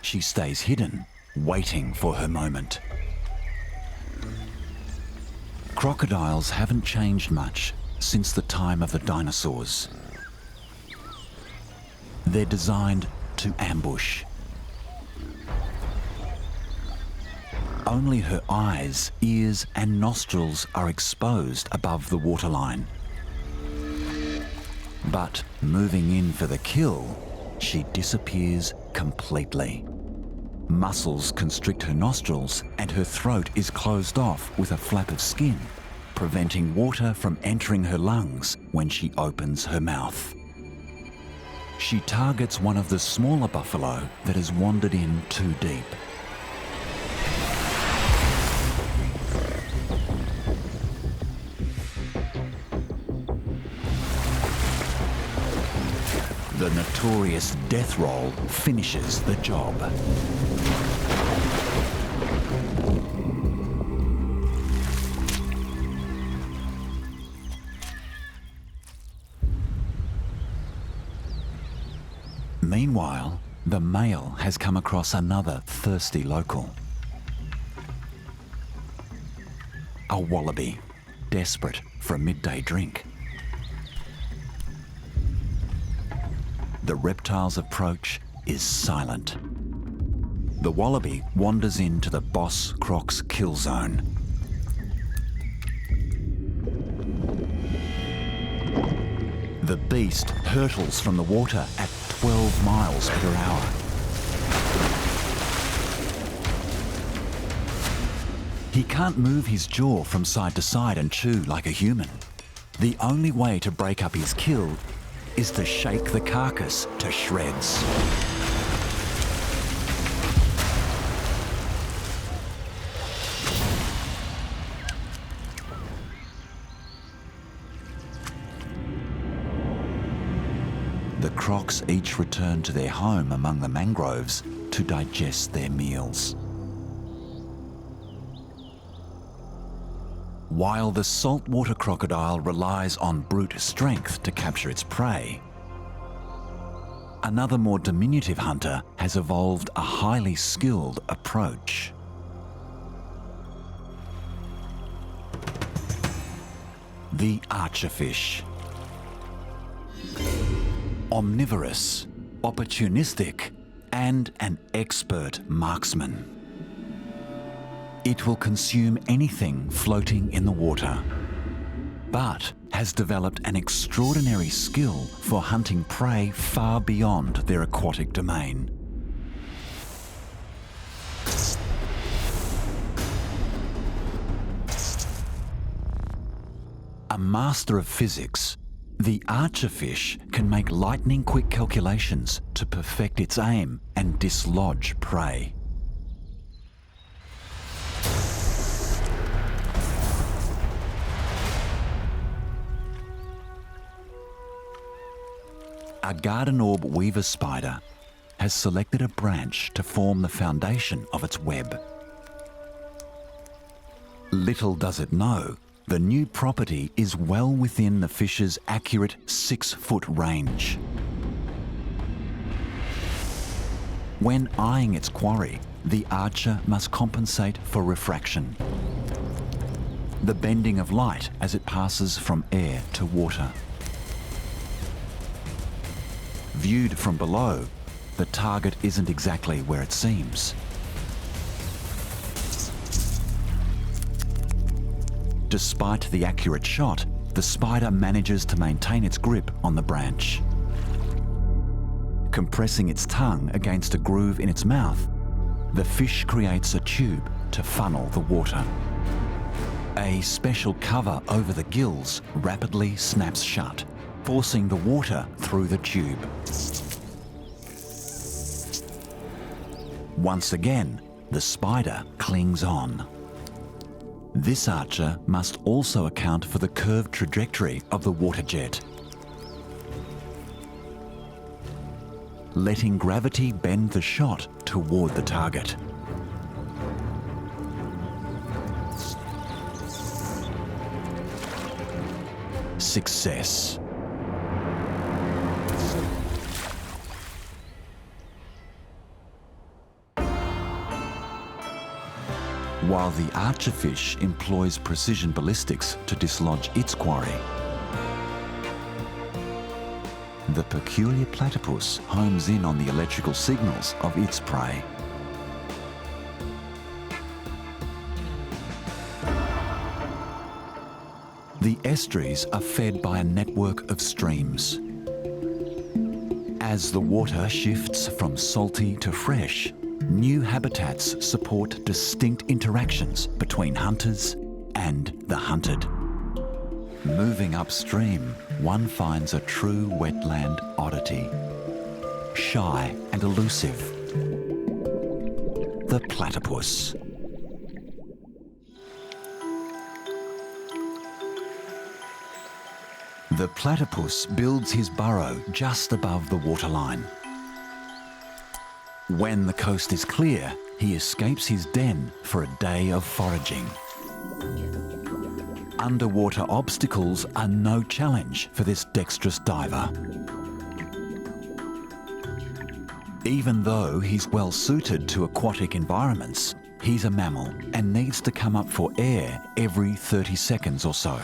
She stays hidden, waiting for her moment. Crocodiles haven't changed much since the time of the dinosaurs. They're designed to ambush. Only her eyes, ears and nostrils are exposed above the waterline. But moving in for the kill, she disappears completely. Muscles constrict her nostrils and her throat is closed off with a flap of skin, preventing water from entering her lungs when she opens her mouth. She targets one of the smaller buffalo that has wandered in too deep. The notorious death roll finishes the job. Meanwhile, the male has come across another thirsty local. A wallaby, desperate for a midday drink. The reptile's approach is silent. The wallaby wanders into the boss croc's kill zone. The beast hurtles from the water at 12 miles per hour. He can't move his jaw from side to side and chew like a human. The only way to break up his kill is to shake the carcass to shreds. The crocs each return to their home among the mangroves to digest their meals. While the saltwater crocodile relies on brute strength to capture its prey, another more diminutive hunter has evolved a highly skilled approach. The archerfish. Omnivorous, opportunistic, and an expert marksman. It will consume anything floating in the water, but has developed an extraordinary skill for hunting prey far beyond their aquatic domain. A master of physics, the archerfish can make lightning-quick calculations to perfect its aim and dislodge prey. A garden orb weaver spider has selected a branch to form the foundation of its web. Little does it know, the new property is well within the fish's accurate 6-foot range. When eyeing its quarry, the archer must compensate for refraction, the bending of light as it passes from air to water. Viewed from below, the target isn't exactly where it seems. Despite the accurate shot, the spider manages to maintain its grip on the branch. Compressing its tongue against a groove in its mouth, the fish creates a tube to funnel the water. A special cover over the gills rapidly snaps shut, forcing the water through the tube. Once again, the spider clings on. This archer must also account for the curved trajectory of the water jet. Letting gravity bend the shot toward the target. Success. While the archerfish employs precision ballistics to dislodge its quarry, the peculiar platypus homes in on the electrical signals of its prey. The estuaries are fed by a network of streams. As the water shifts from salty to fresh, new habitats support distinct interactions between hunters and the hunted. Moving upstream, one finds a true wetland oddity. Shy and elusive. The platypus. The platypus builds his burrow just above the waterline. When the coast is clear, he escapes his den for a day of foraging. Underwater obstacles are no challenge for this dexterous diver. Even though he's well suited to aquatic environments, he's a mammal and needs to come up for air every 30 seconds or so.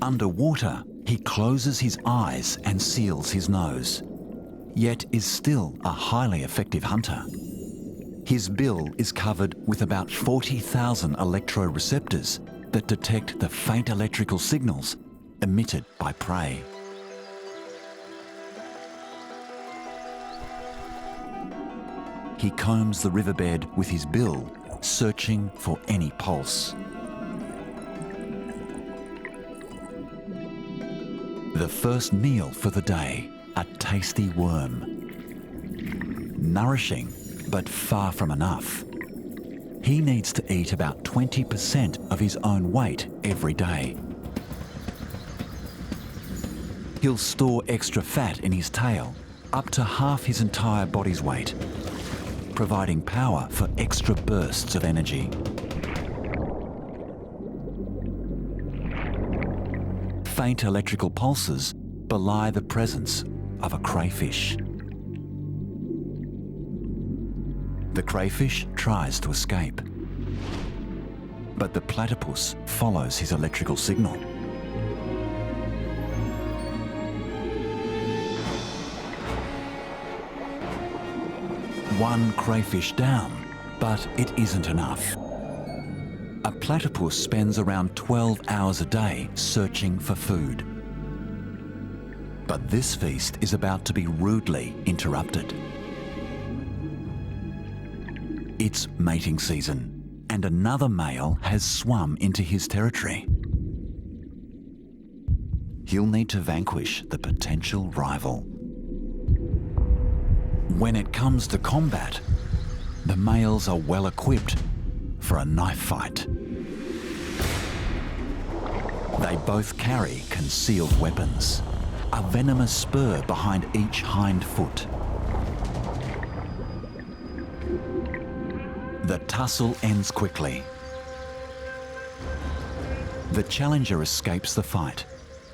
Underwater, he closes his eyes and seals his nose, yet is still a highly effective hunter. His bill is covered with about 40,000 electroreceptors that detect the faint electrical signals emitted by prey. He combs the riverbed with his bill, searching for any pulse. The first meal for the day, a tasty worm. Nourishing, but far from enough. He needs to eat about 20% of his own weight every day. He'll store extra fat in his tail, up to half his entire body's weight, providing power for extra bursts of energy. Faint electrical pulses belie the presence of a crayfish. The crayfish tries to escape, but the platypus follows his electrical signal. One crayfish down, but it isn't enough. A platypus spends around 12 hours a day searching for food. But this feast is about to be rudely interrupted. It's mating season, and another male has swum into his territory. He'll need to vanquish the potential rival. When it comes to combat, the males are well equipped for a knife fight. They both carry concealed weapons, a venomous spur behind each hind foot. The tussle ends quickly. The challenger escapes the fight,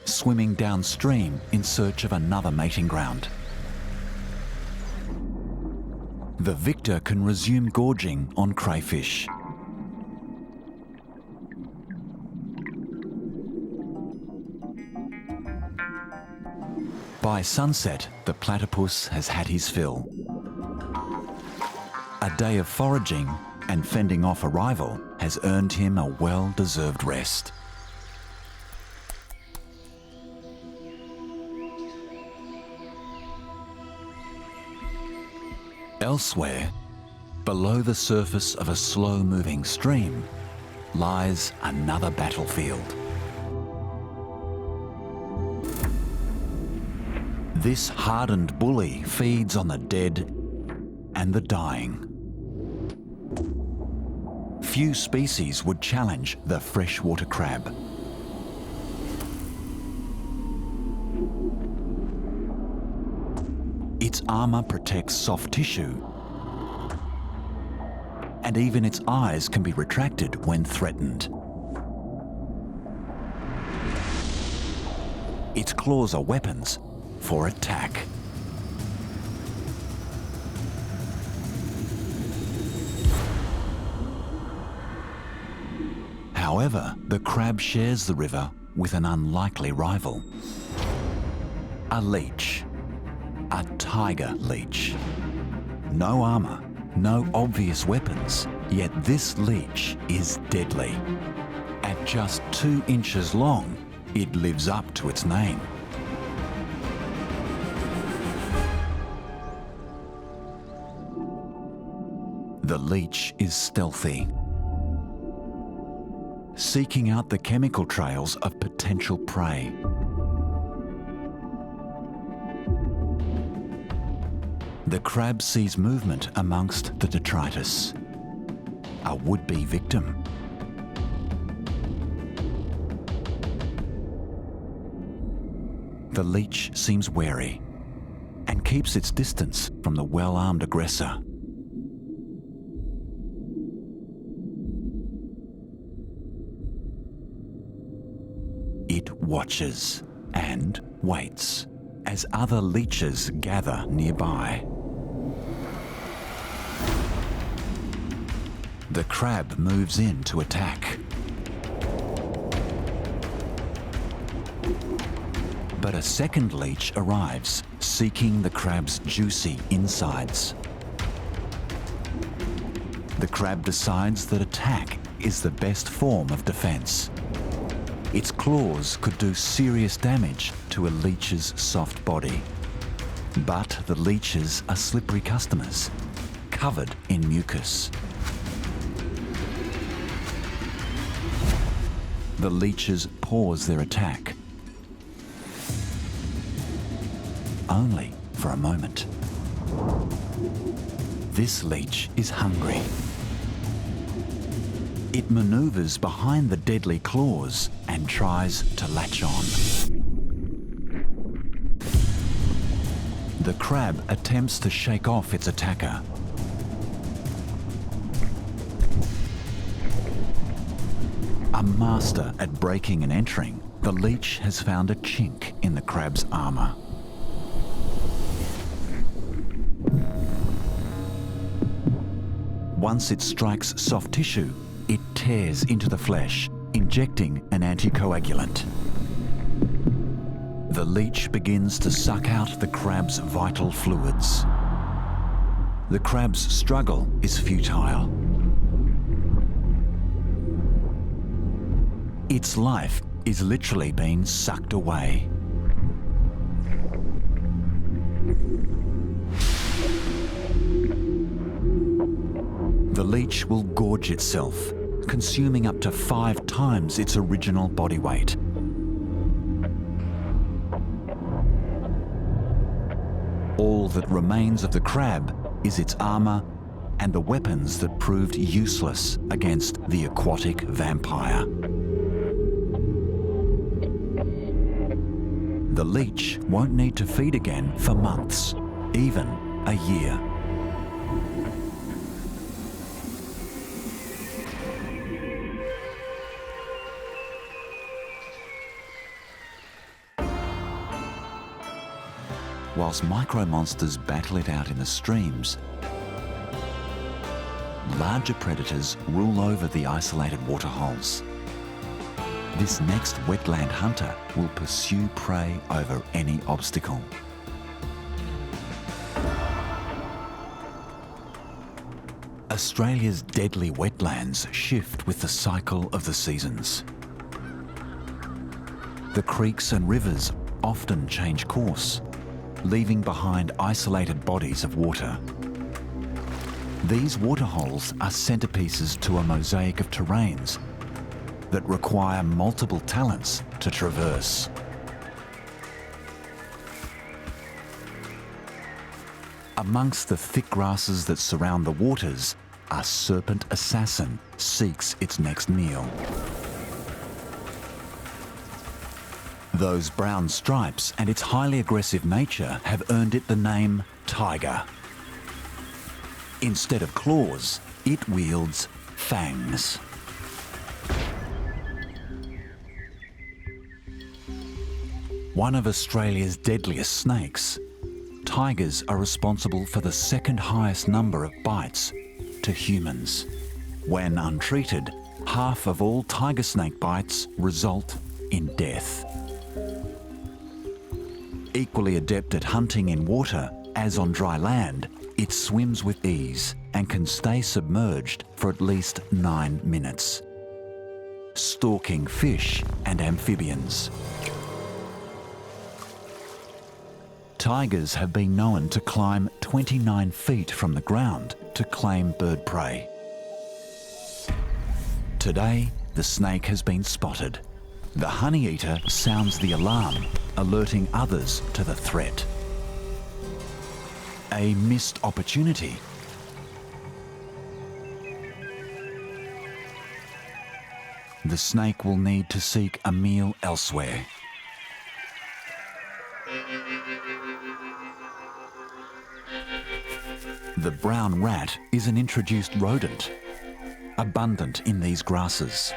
swimming downstream in search of another mating ground. The victor can resume gorging on crayfish. By sunset, the platypus has had his fill. A day of foraging and fending off a rival has earned him a well-deserved rest. Elsewhere, below the surface of a slow-moving stream, lies another battlefield. This hardened bully feeds on the dead and the dying. Few species would challenge the freshwater crab. Its armour protects soft tissue, and even its eyes can be retracted when threatened. Its claws are weapons for attack. However, the crab shares the river with an unlikely rival. A leech. A tiger leech. No armour, no obvious weapons, yet this leech is deadly. At just 2 inches long, it lives up to its name. The leech is stealthy, seeking out the chemical trails of potential prey. The crab sees movement amongst the detritus, a would-be victim. The leech seems wary and keeps its distance from the well-armed aggressor. It watches and waits as other leeches gather nearby. The crab moves in to attack. But a second leech arrives, seeking the crab's juicy insides. The crab decides that attack is the best form of defence. Its claws could do serious damage to a leech's soft body. But the leeches are slippery customers, covered in mucus. The leeches pause their attack, only for a moment. This leech is hungry. It manoeuvres behind the deadly claws and tries to latch on. The crab attempts to shake off its attacker. A master at breaking and entering, the leech has found a chink in the crab's armour. Once it strikes soft tissue, it tears into the flesh, injecting an anticoagulant. The leech begins to suck out the crab's vital fluids. The crab's struggle is futile. Its life is literally being sucked away. The leech will gorge itself, consuming up to 5 times its original body weight. All that remains of the crab is its armour and the weapons that proved useless against the aquatic vampire. The leech won't need to feed again for months, even a year. Whilst micro-monsters battle it out in the streams, larger predators rule over the isolated waterholes. This next wetland hunter will pursue prey over any obstacle. Australia's deadly wetlands shift with the cycle of the seasons. The creeks and rivers often change course, leaving behind isolated bodies of water. These waterholes are centerpieces to a mosaic of terrains that require multiple talents to traverse. Amongst the thick grasses that surround the waters, a serpent assassin seeks its next meal. Those brown stripes and its highly aggressive nature have earned it the name tiger. Instead of claws, it wields fangs. One of Australia's deadliest snakes, tigers are responsible for the second highest number of bites to humans. When untreated, half of all tiger snake bites result in death. Equally adept at hunting in water as on dry land, it swims with ease and can stay submerged for at least 9 minutes, stalking fish and amphibians. Tigers have been known to climb 29 feet from the ground to claim bird prey. Today, the snake has been spotted. The honeyeater sounds the alarm, alerting others to the threat. A missed opportunity. The snake will need to seek a meal elsewhere. The brown rat is an introduced rodent, abundant in these grasses.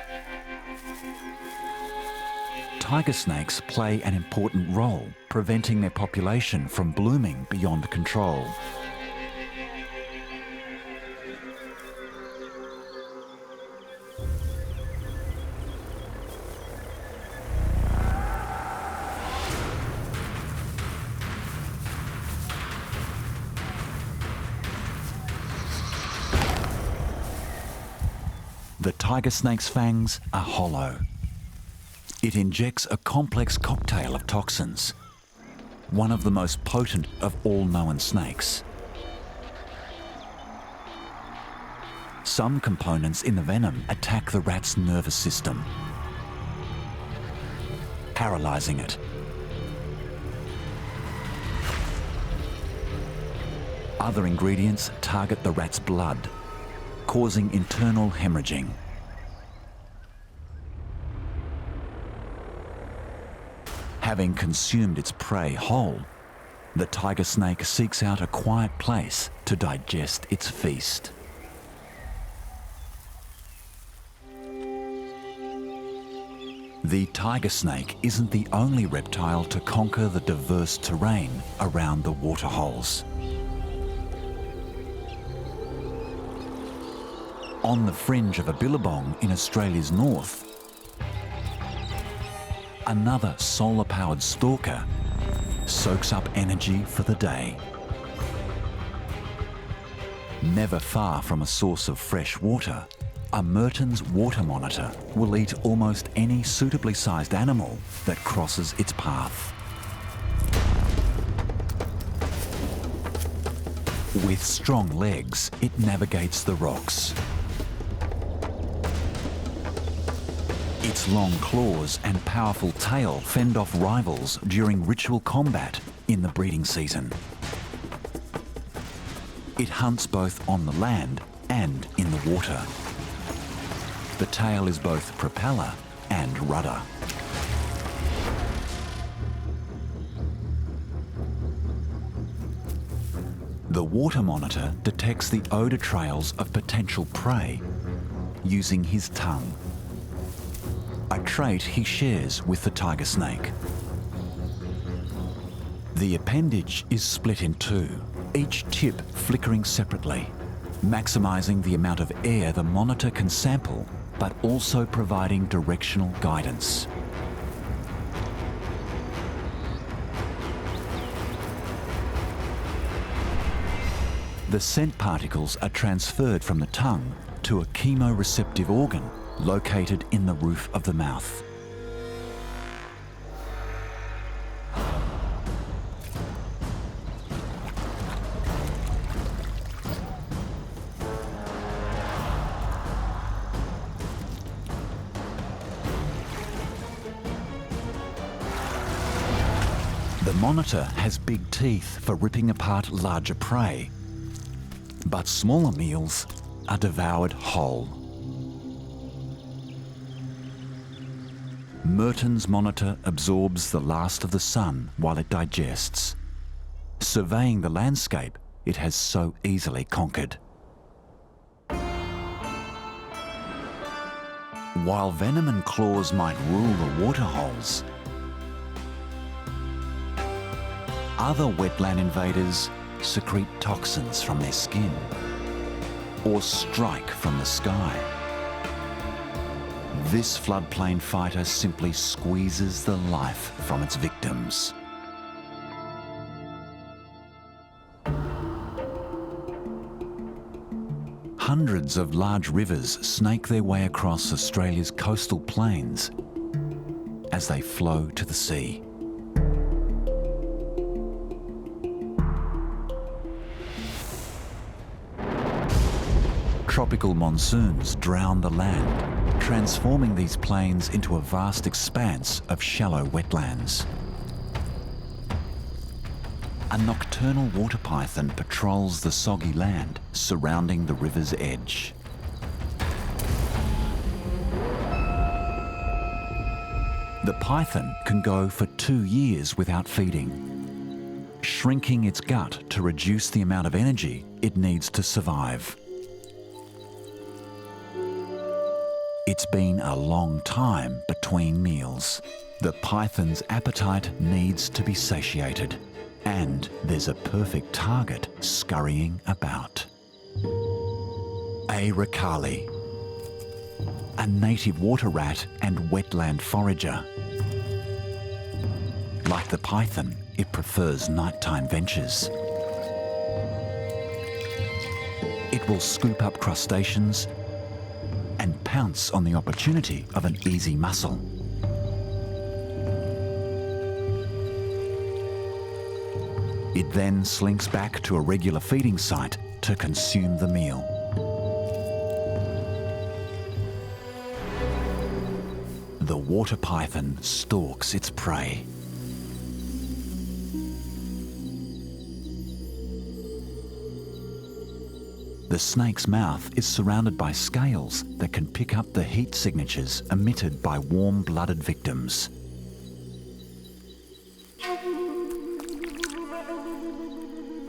tiger snakes play an important role, preventing their population from blooming beyond control. The tiger snake's fangs are hollow. It injects a complex cocktail of toxins, one of the most potent of all known snakes. Some components in the venom attack the rat's nervous system, paralysing it. Other ingredients target the rat's blood, causing internal hemorrhaging. Having consumed its prey whole, the tiger snake seeks out a quiet place to digest its feast. The tiger snake isn't the only reptile to conquer the diverse terrain around the waterholes. On the fringe of a billabong in Australia's north, another solar-powered stalker soaks up energy for the day. Never far from a source of fresh water, a Merton's water monitor will eat almost any suitably sized animal that crosses its path. With strong legs, it navigates the rocks. Its long claws and powerful tail fend off rivals during ritual combat in the breeding season. It hunts both on the land and in the water. The tail is both propeller and rudder. The water monitor detects the odour trails of potential prey using his tongue, a trait he shares with the tiger snake. The appendage is split in two, each tip flickering separately, maximising the amount of air the monitor can sample, but also providing directional guidance. The scent particles are transferred from the tongue to a chemoreceptive organ located in the roof of the mouth. The monitor has big teeth for ripping apart larger prey, but smaller meals are devoured whole. Merton's monitor absorbs the last of the sun while it digests, surveying the landscape it has so easily conquered. While venom and claws might rule the waterholes, other wetland invaders secrete toxins from their skin or strike from the sky. This floodplain fighter simply squeezes the life from its victims. Hundreds of large rivers snake their way across Australia's coastal plains as they flow to the sea. Tropical monsoons drown the land, transforming these plains into a vast expanse of shallow wetlands. A nocturnal water python patrols the soggy land surrounding the river's edge. The python can go for 2 years without feeding, shrinking its gut to reduce the amount of energy it needs to survive. It's been a long time between meals. The python's appetite needs to be satiated, and there's a perfect target scurrying about. A Eucalypt, a native water rat and wetland forager. Like the python, it prefers nighttime ventures. It will scoop up crustaceans and pounce on the opportunity of an easy mussel. It then slinks back to a regular feeding site to consume the meal. The water python stalks its prey. The snake's mouth is surrounded by scales that can pick up the heat signatures emitted by warm-blooded victims.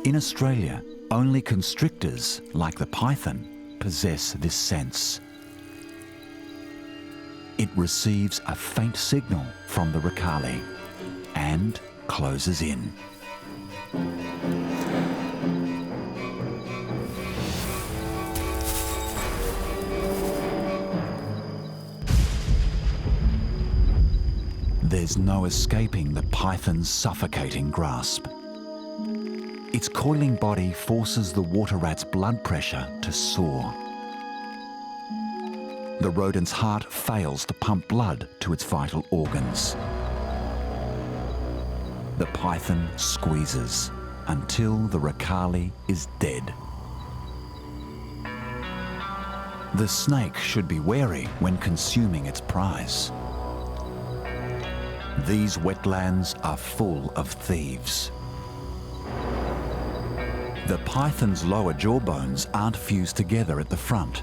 In Australia, only constrictors, like the python, possess this sense. It receives a faint signal from the Eucalypt and closes in. There's no escaping the python's suffocating grasp. Its coiling body forces the water rat's blood pressure to soar. The rodent's heart fails to pump blood to its vital organs. The python squeezes until the Eucalypt is dead. The snake should be wary when consuming its prize. These wetlands are full of thieves. The python's lower jawbones aren't fused together at the front.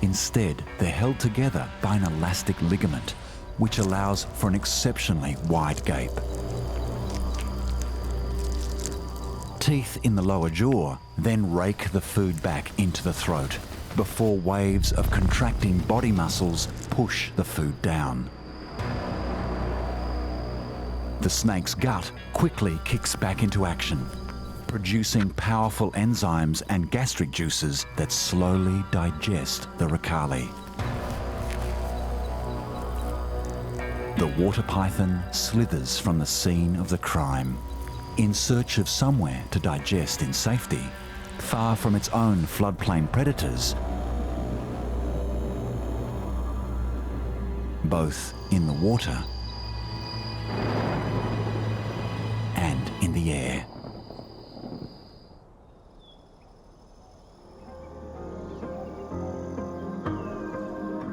Instead, they're held together by an elastic ligament, which allows for an exceptionally wide gape. Teeth in the lower jaw then rake the food back into the throat before waves of contracting body muscles push the food down. The snake's gut quickly kicks back into action, producing powerful enzymes and gastric juices that slowly digest the Eucalypt. The water python slithers from the scene of the crime, in search of somewhere to digest in safety, far from its own floodplain predators, both in the water and in the air.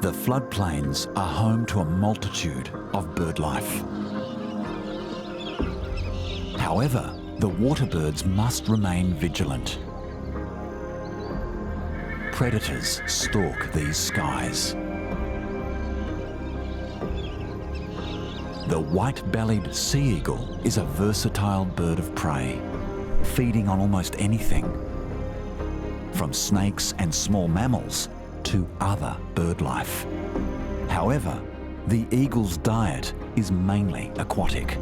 The floodplains are home to a multitude of bird life. However, the water birds must remain vigilant. Predators stalk these skies. The white-bellied sea eagle is a versatile bird of prey, feeding on almost anything, from snakes and small mammals to other bird life. However, the eagle's diet is mainly aquatic.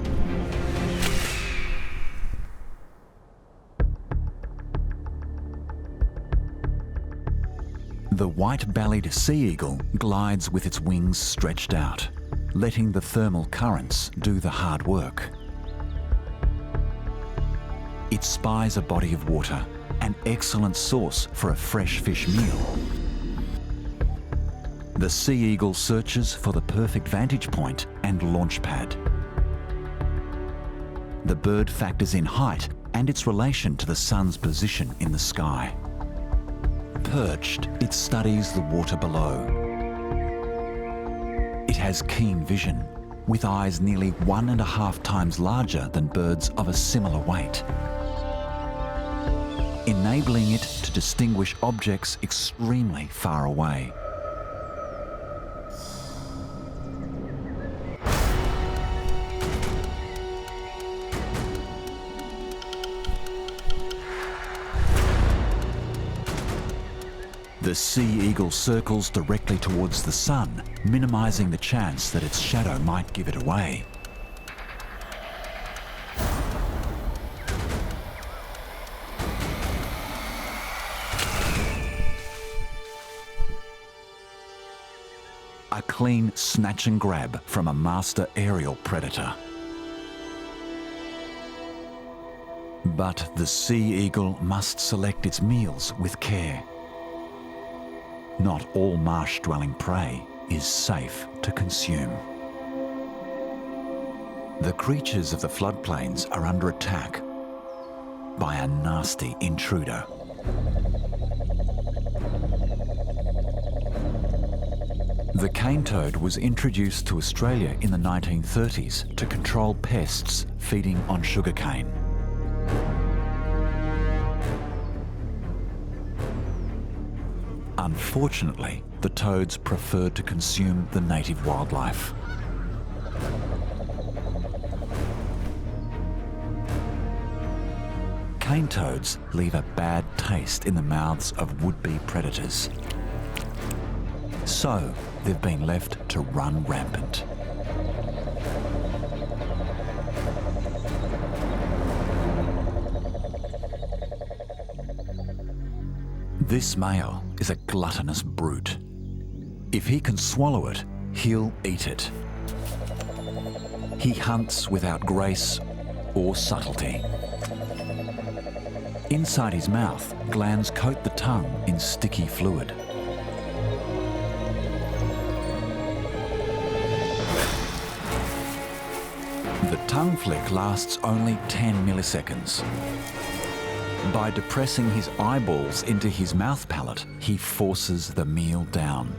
The white-bellied sea eagle glides with its wings stretched out, letting the thermal currents do the hard work. It spies a body of water, an excellent source for a fresh fish meal. The sea eagle searches for the perfect vantage point and launch pad. The bird factors in height and its relation to the sun's position in the sky. Perched, it studies the water below. It has keen vision, with eyes nearly 1.5 times larger than birds of a similar weight, enabling it to distinguish objects extremely far away. The sea eagle circles directly towards the sun, minimising the chance that its shadow might give it away. A clean snatch and grab from a master aerial predator. But the sea eagle must select its meals with care. Not all marsh-dwelling prey is safe to consume. The creatures of the floodplains are under attack by a nasty intruder. The cane toad was introduced to Australia in the 1930s to control pests feeding on sugarcane. Unfortunately, the toads preferred to consume the native wildlife. Cane toads leave a bad taste in the mouths of would-be predators. So, they've been left to run rampant. This male is a gluttonous brute. If he can swallow it, he'll eat it. He hunts without grace or subtlety. Inside his mouth, glands coat the tongue in sticky fluid. The tongue flick lasts only 10 milliseconds. By depressing his eyeballs into his mouth palate, he forces the meal down.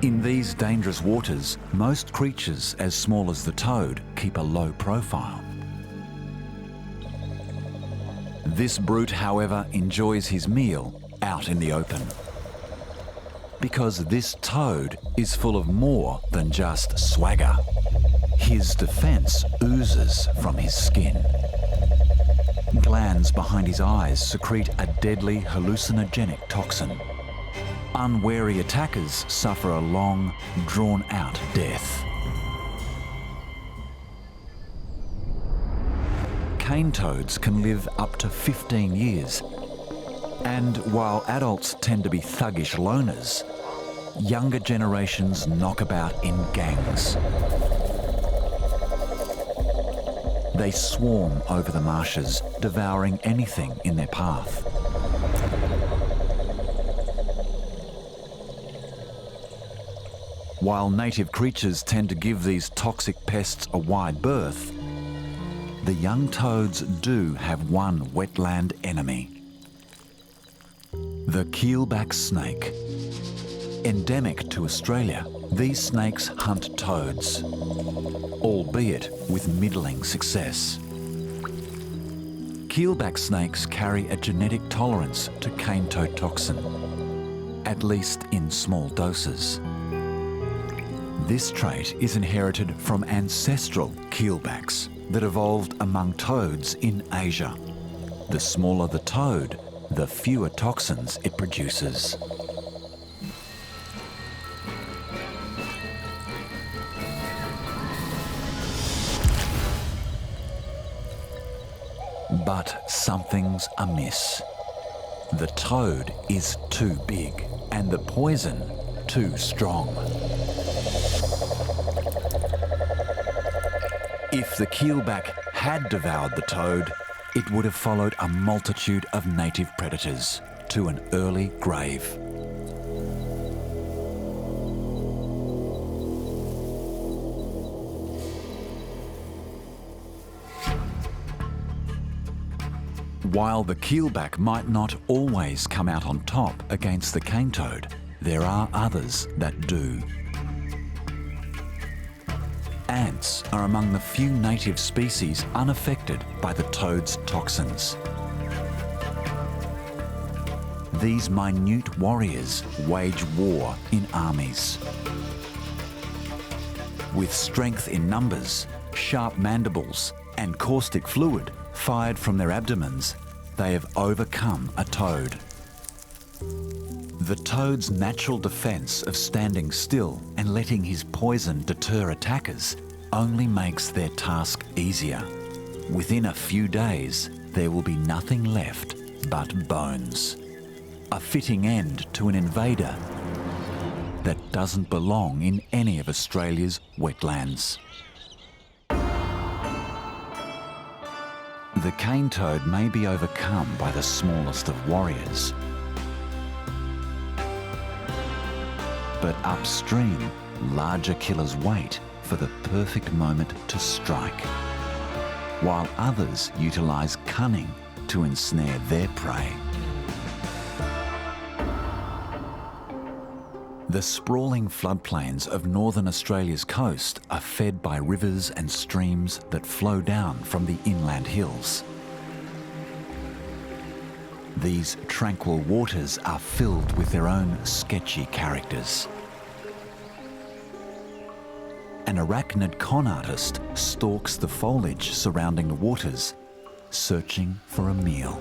In these dangerous waters, most creatures as small as the toad keep a low profile. This brute, however, enjoys his meal out in the open. Because this toad is full of more than just swagger. His defence oozes from his skin. Glands behind his eyes secrete a deadly hallucinogenic toxin. Unwary attackers suffer a long, drawn-out death. Cane toads can live up to 15 years, and while adults tend to be thuggish loners, younger generations knock about in gangs. They swarm over the marshes, devouring anything in their path. While native creatures tend to give these toxic pests a wide berth, the young toads do have one wetland enemy. The keelback snake. Endemic to Australia, these snakes hunt toads, albeit with middling success. Keelback snakes carry a genetic tolerance to cane toad toxin, at least in small doses. This trait is inherited from ancestral keelbacks that evolved among toads in Asia. The smaller the toad, the fewer toxins it produces. But something's amiss. The toad is too big and the poison too strong. If the keelback had devoured the toad, it would have followed a multitude of native predators to an early grave. While the keelback might not always come out on top against the cane toad, there are others that do. Ants are among the few native species unaffected by the toad's toxins. These minute warriors wage war in armies. With strength in numbers, sharp mandibles, and caustic fluid fired from their abdomens, they have overcome a toad. The toad's natural defence of standing still and letting his poison deter attackers only makes their task easier. Within a few days, there will be nothing left but bones. A fitting end to an invader that doesn't belong in any of Australia's wetlands. The cane toad may be overcome by the smallest of warriors, but upstream, larger killers wait for the perfect moment to strike, while others utilise cunning to ensnare their prey. The sprawling floodplains of northern Australia's coast are fed by rivers and streams that flow down from the inland hills. These tranquil waters are filled with their own sketchy characters. An arachnid con artist stalks the foliage surrounding the waters, searching for a meal.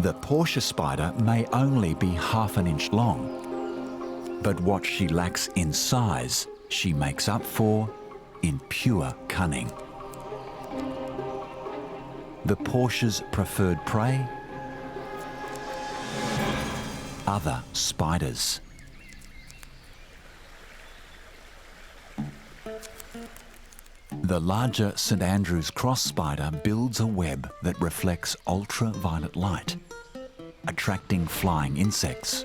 The Porsche spider may only be half an inch long, but what she lacks in size, she makes up for in pure cunning. The Porsche's preferred prey? Other spiders. The larger St Andrew's cross spider builds a web that reflects ultraviolet light, attracting flying insects.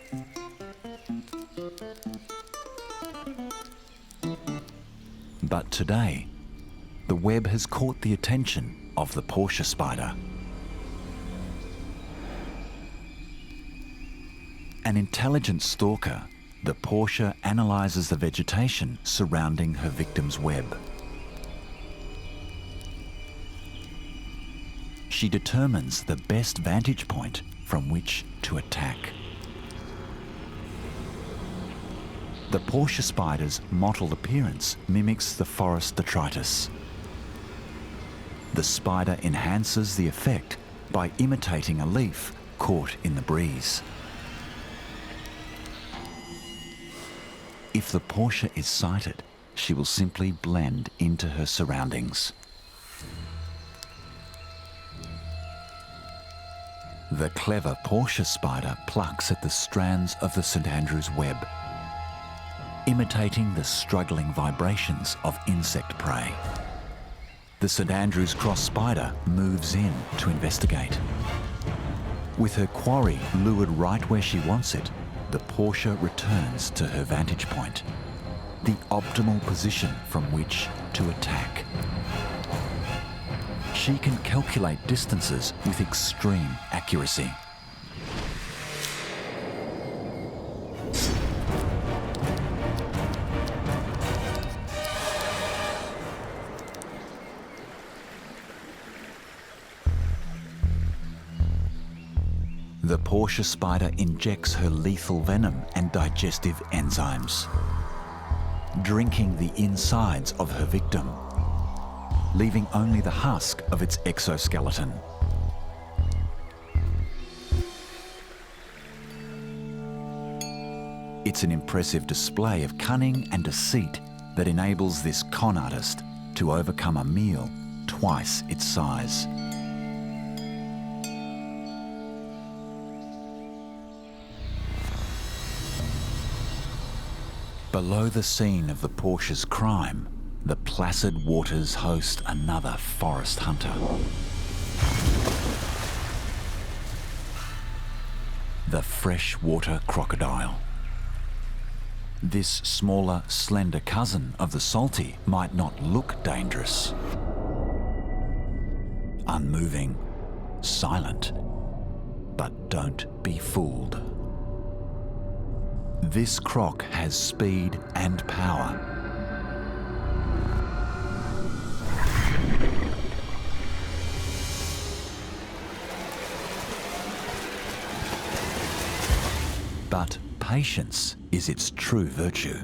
But today, the web has caught the attention of the Porsche spider. An intelligent stalker, the Porsche analyses the vegetation surrounding her victim's web. She determines the best vantage point from which to attack. The Porsche spider's mottled appearance mimics the forest detritus. The spider enhances the effect by imitating a leaf caught in the breeze. If the Porsche is sighted, she will simply blend into her surroundings. The clever Porsche spider plucks at the strands of the St Andrew's web, imitating the struggling vibrations of insect prey. The St Andrew's cross spider moves in to investigate. With her quarry lured right where she wants it, the Porsche returns to her vantage point, the optimal position from which to attack. She can calculate distances with extreme accuracy. The Porsche spider injects her lethal venom and digestive enzymes, drinking the insides of her victim, leaving only the husk of its exoskeleton. It's an impressive display of cunning and deceit that enables this con artist to overcome a meal twice its size. Below the scene of the Porsche's crime, the placid waters host another forest hunter. The freshwater crocodile. This smaller, slender cousin of the salty might not look dangerous. Unmoving, silent, but don't be fooled. This croc has speed and power. But patience is its true virtue.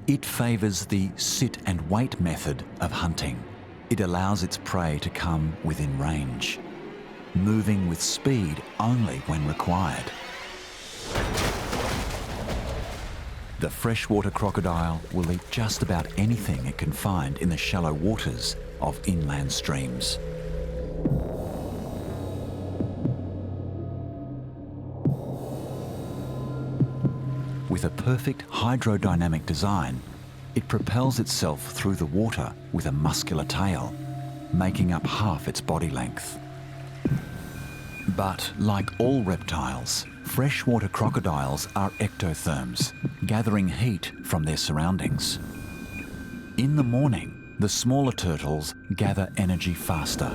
It favours the sit and wait method of hunting. It allows its prey to come within range, moving with speed only when required. The freshwater crocodile will eat just about anything it can find in the shallow waters of inland streams. With a perfect hydrodynamic design, it propels itself through the water with a muscular tail, making up half its body length. But like all reptiles, freshwater crocodiles are ectotherms, gathering heat from their surroundings. In the morning, the smaller turtles gather energy faster.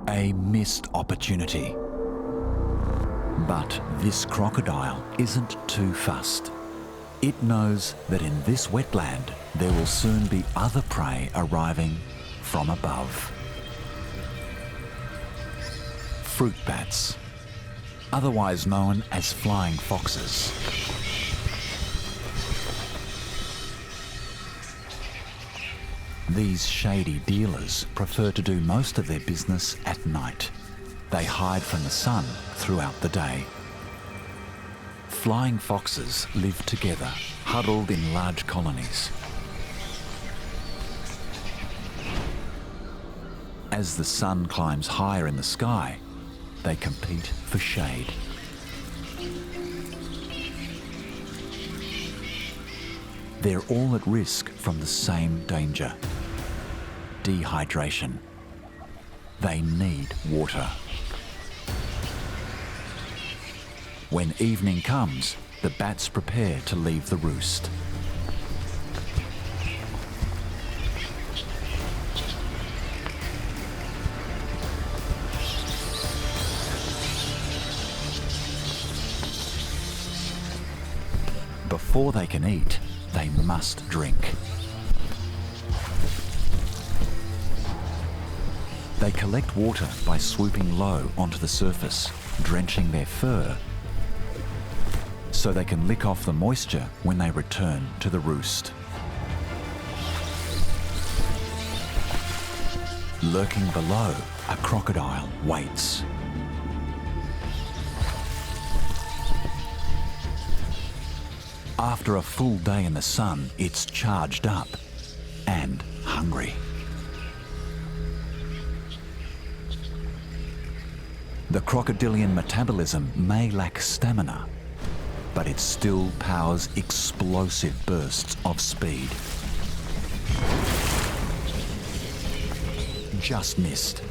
A missed opportunity. But this crocodile isn't too fussed. It knows that in this wetland there will soon be other prey arriving from above. Fruit bats, otherwise known as flying foxes. These shady dealers prefer to do most of their business at night. They hide from the sun throughout the day. Flying foxes live together, huddled in large colonies. As the sun climbs higher in the sky, they compete for shade. They're all at risk from the same danger: dehydration. They need water. When evening comes, the bats prepare to leave the roost. Before they can eat, they must drink. They collect water by swooping low onto the surface, drenching their fur, so they can lick off the moisture when they return to the roost. Lurking below, a crocodile waits. After a full day in the sun, it's charged up and hungry. The crocodilian metabolism may lack stamina, but it still powers explosive bursts of speed. Just missed.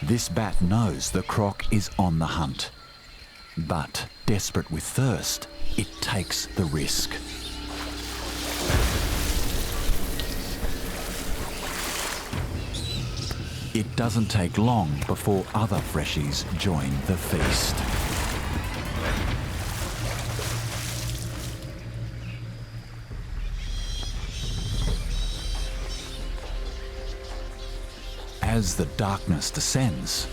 This bat knows the croc is on the hunt, but desperate with thirst, it takes the risk. It doesn't take long before other freshies join the feast. As the darkness descends,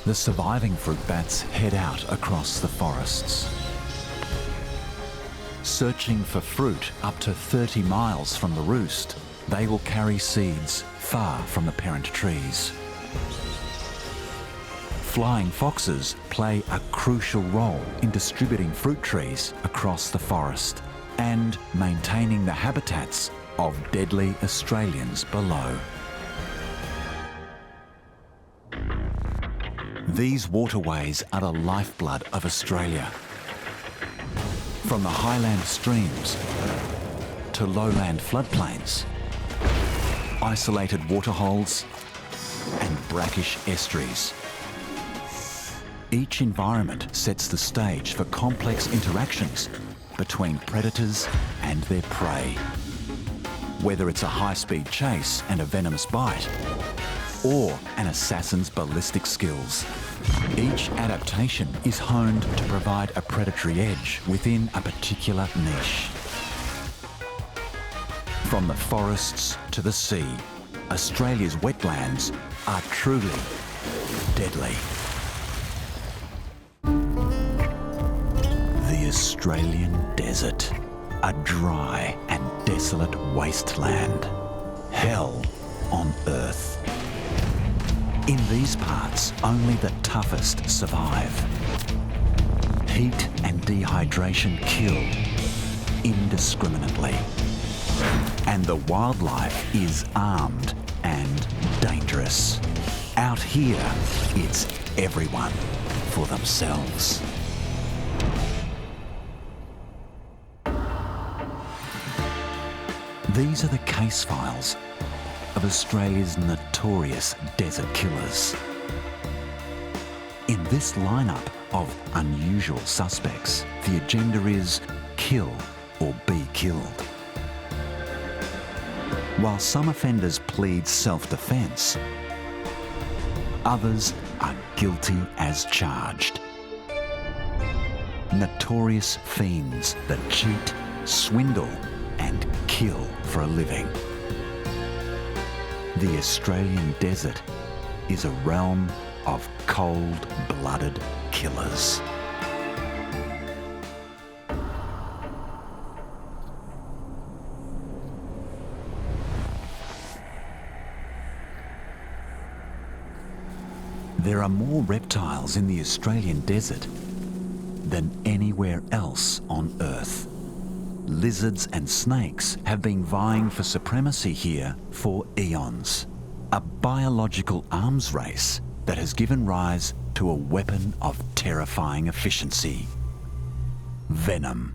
the surviving fruit bats head out across the forests. Searching for fruit up to 30 miles from the roost, they will carry seeds far from the parent trees. Flying foxes play a crucial role in distributing fruit trees across the forest and maintaining the habitats of deadly Australians below. These waterways are the lifeblood of Australia. From the highland streams to lowland floodplains, isolated waterholes and brackish estuaries. Each environment sets the stage for complex interactions between predators and their prey. Whether it's a high-speed chase and a venomous bite, or an assassin's ballistic skills, each adaptation is honed to provide a predatory edge within a particular niche. From the forests to the sea, Australia's wetlands are truly deadly. The Australian desert, a dry and desolate wasteland, hell on earth. In these parts, only the toughest survive. Heat and dehydration kill indiscriminately. And the wildlife is armed and dangerous. Out here, it's everyone for themselves. These are the case files of Australia's notorious desert killers. In this lineup of unusual suspects, the agenda is kill or be killed. While some offenders plead self-defence, others are guilty as charged. Notorious fiends that cheat, swindle and kill for a living. The Australian desert is a realm of cold-blooded killers. There are more reptiles in the Australian desert than anywhere else on Earth. Lizards and snakes have been vying for supremacy here for eons. A biological arms race that has given rise to a weapon of terrifying efficiency: venom.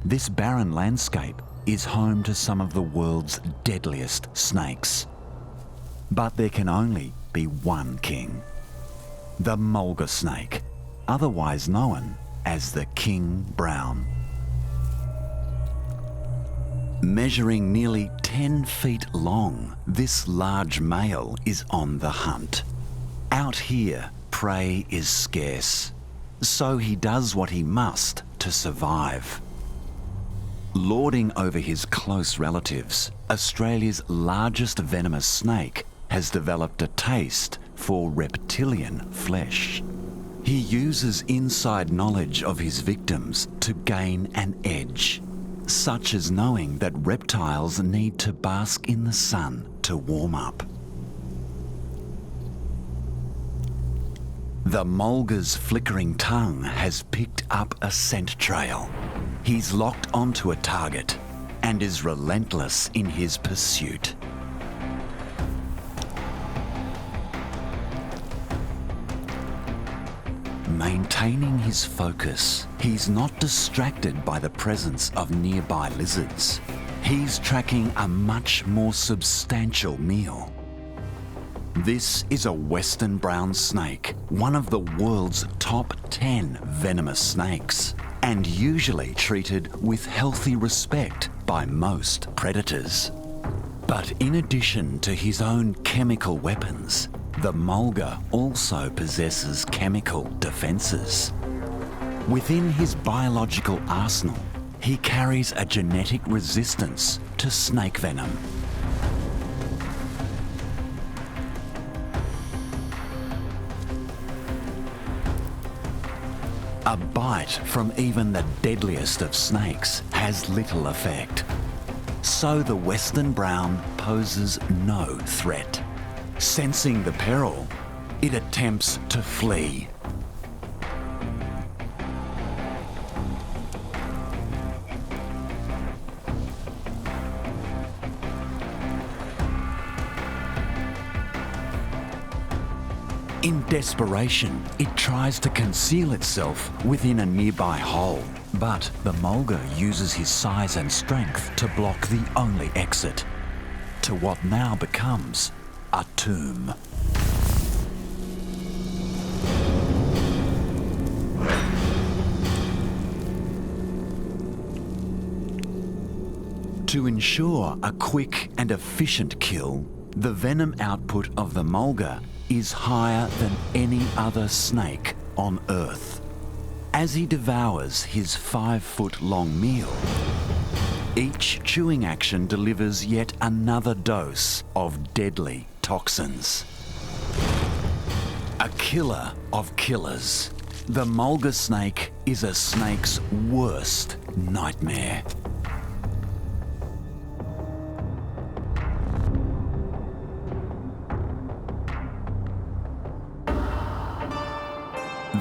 This barren landscape is home to some of the world's deadliest snakes. But there can only be one king: the mulga snake, otherwise known as the king brown. Measuring nearly 10 feet long, this large male is on the hunt. Out here, prey is scarce, so he does what he must to survive. Lording over his close relatives, Australia's largest venomous snake has developed a taste for reptilian flesh. He uses inside knowledge of his victims to gain an edge, such as knowing that reptiles need to bask in the sun to warm up. The mulga's flickering tongue has picked up a scent trail. He's locked onto a target and is relentless in his pursuit. Maintaining his focus, he's not distracted by the presence of nearby lizards. He's tracking a much more substantial meal. This is a western brown snake, one of the world's top 10 venomous snakes, and usually treated with healthy respect by most predators. But in addition to his own chemical weapons, the mulga also possesses chemical defences. Within his biological arsenal, he carries a genetic resistance to snake venom. A bite from even the deadliest of snakes has little effect. So the western brown poses no threat. Sensing the peril, it attempts to flee. In desperation, it tries to conceal itself within a nearby hole, but the mulga uses his size and strength to block the only exit to what now becomes a tomb. To ensure a quick and efficient kill, the venom output of the mulga is higher than any other snake on Earth. As he devours his 5-foot-long meal, Each chewing action delivers yet another dose of deadly toxins. A killer of killers. The mulga snake is a snake's worst nightmare.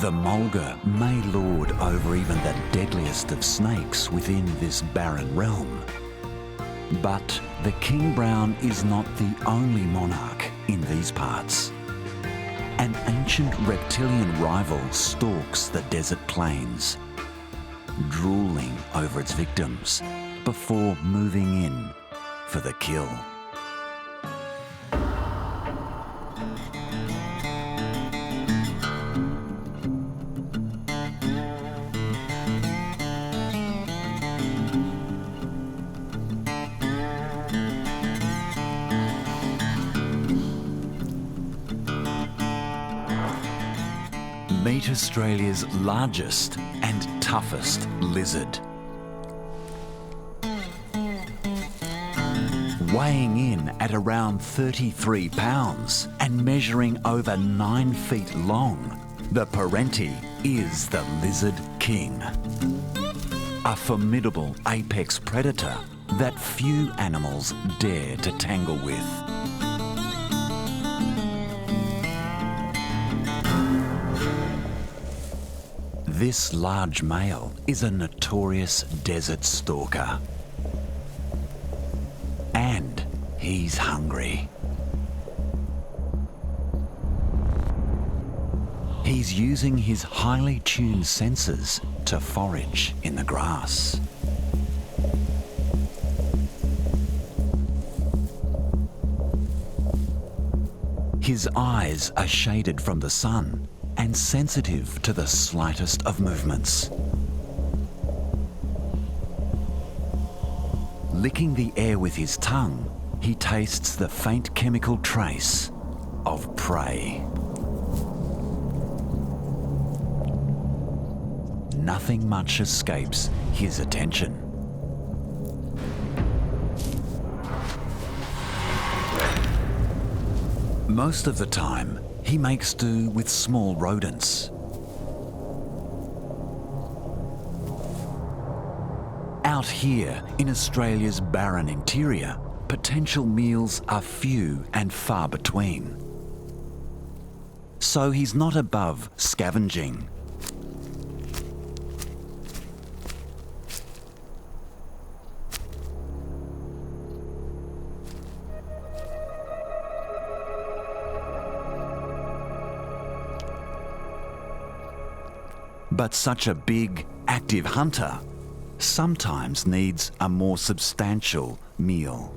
The mulga may lord over even the deadliest of snakes within this barren realm. But the king brown is not the only monarch in these parts. An ancient reptilian rival stalks the desert plains, drooling over its victims before moving in for the kill. Meet Australia's largest and toughest lizard. Weighing in at around 33 pounds and measuring over 9 feet long, the Parenti is the lizard king. A formidable apex predator that few animals dare to tangle with. This large male is a notorious desert stalker. And he's hungry. He's using his highly tuned senses to forage in the grass. His eyes are shaded from the sun and sensitive to the slightest of movements. Licking the air with his tongue, he tastes the faint chemical trace of prey. Nothing much escapes his attention. Most of the time, he makes do with small rodents. Out here in Australia's barren interior, potential meals are few and far between. So he's not above scavenging. But such a big, active hunter sometimes needs a more substantial meal.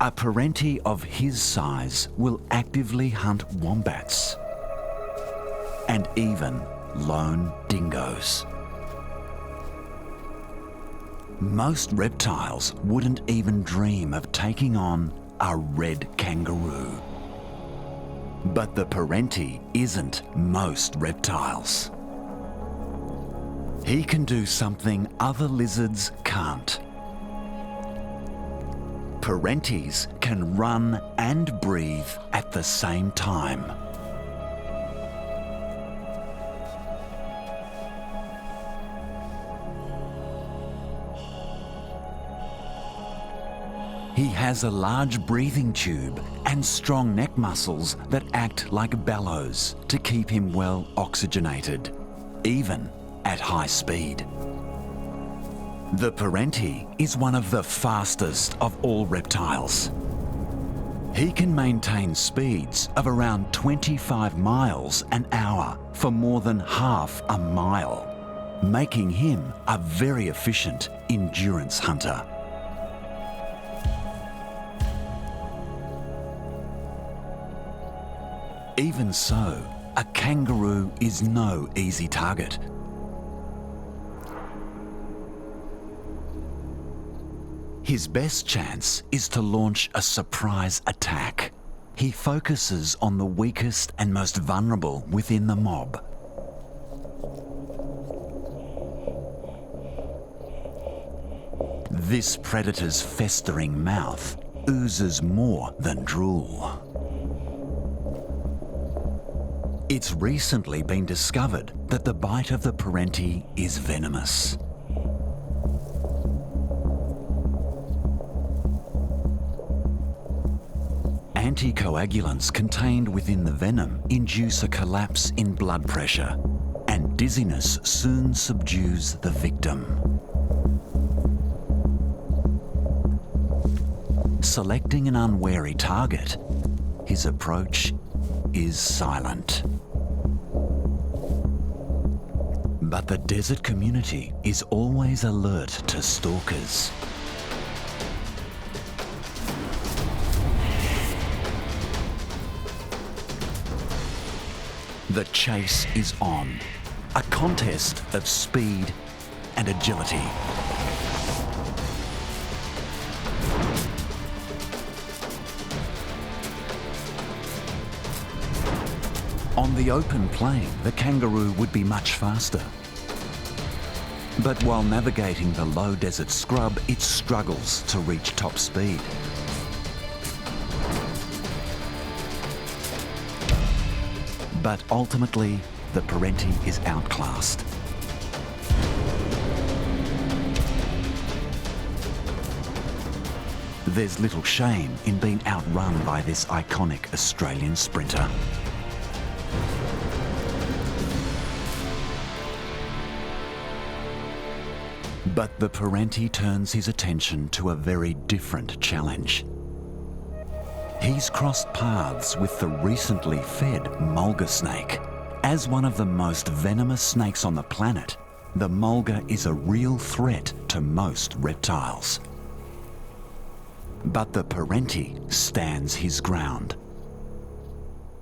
A Parenti of his size will actively hunt wombats and even lone dingoes. Most reptiles wouldn't even dream of taking on a red kangaroo. But the Parenti isn't most reptiles. He can do something other lizards can't. Parentis can run and breathe at the same time. He has a large breathing tube and strong neck muscles that act like bellows to keep him well oxygenated, even at high speed. The Parenti is one of the fastest of all reptiles. He can maintain speeds of around 25 miles an hour for more than half a mile, making him a very efficient endurance hunter. Even so, a kangaroo is no easy target. His best chance is to launch a surprise attack. He focuses on the weakest and most vulnerable within the mob. This predator's festering mouth oozes more than drool. It's recently been discovered that the bite of the Parenti is venomous. Anticoagulants contained within the venom induce a collapse in blood pressure, and dizziness soon subdues the victim. Selecting an unwary target, his approach is silent. But the desert community is always alert to stalkers. The chase is on, a contest of speed and agility. On the open plain, the kangaroo would be much faster. But while navigating the low desert scrub, it struggles to reach top speed. But ultimately, the Parenti is outclassed. There's little shame in being outrun by this iconic Australian sprinter. But the Parenti turns his attention to a very different challenge. He's crossed paths with the recently fed mulga snake. As one of the most venomous snakes on the planet, the mulga is a real threat to most reptiles. But the Parenti stands his ground.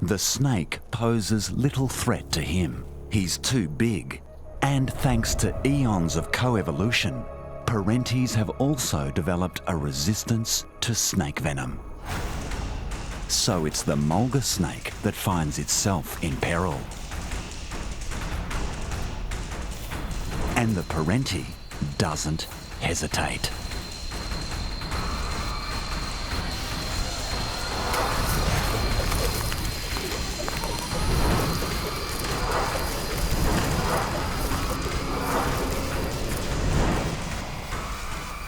The snake poses little threat to him. He's too big. And thanks to eons of coevolution, Parentis have also developed a resistance to snake venom. So it's the mulga snake that finds itself in peril. And the Parenti doesn't hesitate.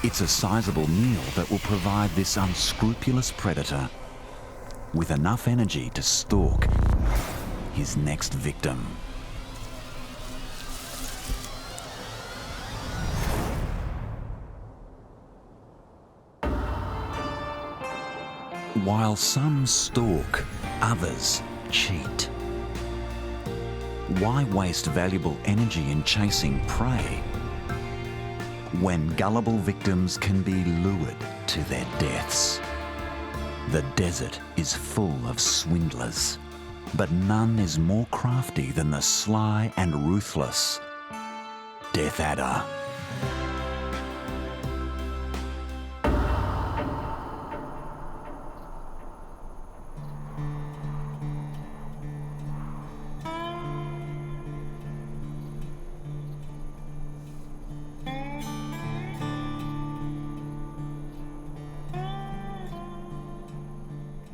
It's a sizable meal that will provide this unscrupulous predator with enough energy to stalk his next victim. While some stalk, others cheat. Why waste valuable energy in chasing prey when gullible victims can be lured to their deaths? The desert is full of swindlers, but none is more crafty than the sly and ruthless death adder.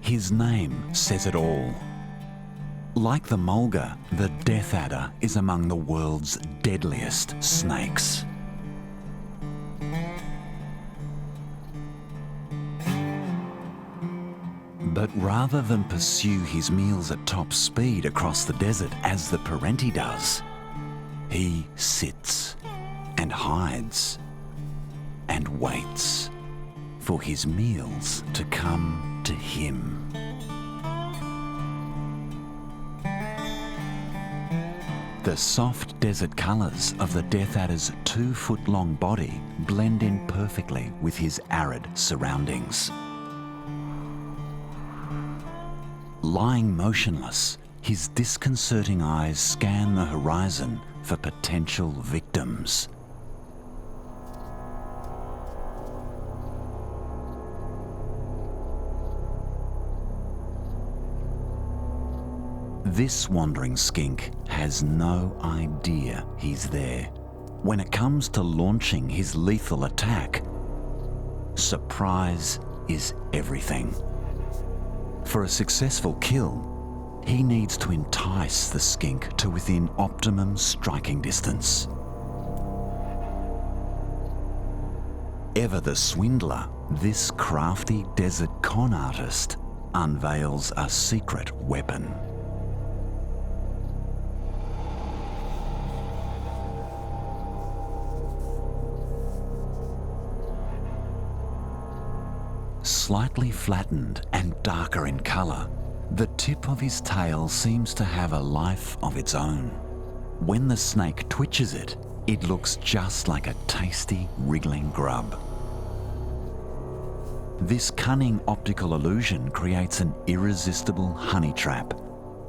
His name says it all. Like the mulga, the death adder is among the world's deadliest snakes. But rather than pursue his meals at top speed across the desert as the Parenti does, he sits and hides and waits for his meals to come to him. The soft desert colours of the death adder's 2-foot-long body blend in perfectly with his arid surroundings. Lying motionless, his disconcerting eyes scan the horizon for potential victims. This wandering skink has no idea he's there. When it comes to launching his lethal attack, surprise is everything. For a successful kill, he needs to entice the skink to within optimum striking distance. Ever the swindler, this crafty desert con artist unveils a secret weapon. Slightly flattened and darker in colour, the tip of his tail seems to have a life of its own. When the snake twitches it, it looks just like a tasty, wriggling grub. This cunning optical illusion creates an irresistible honey trap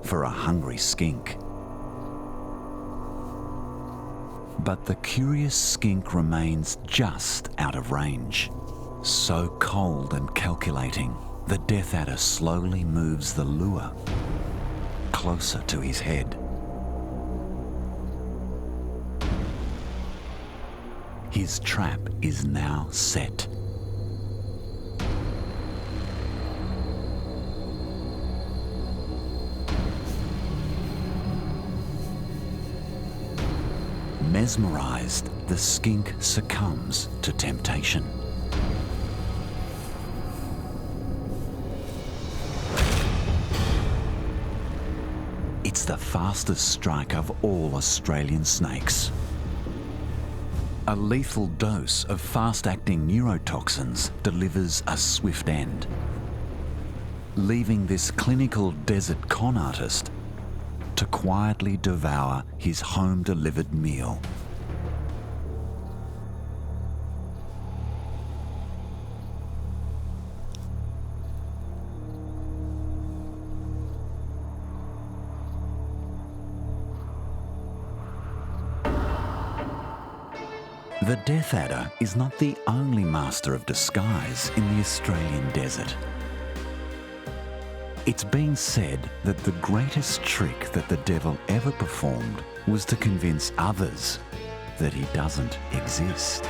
for a hungry skink. But the curious skink remains just out of range. So cold and calculating, the death adder slowly moves the lure closer to his head. His trap is now set. Mesmerized, the skink succumbs to temptation. It's the fastest strike of all Australian snakes. A lethal dose of fast-acting neurotoxins delivers a swift end, leaving this clinical desert con artist to quietly devour his home-delivered meal. The death adder is not the only master of disguise in the Australian desert. It's been said that the greatest trick that the devil ever performed was to convince others that he doesn't exist.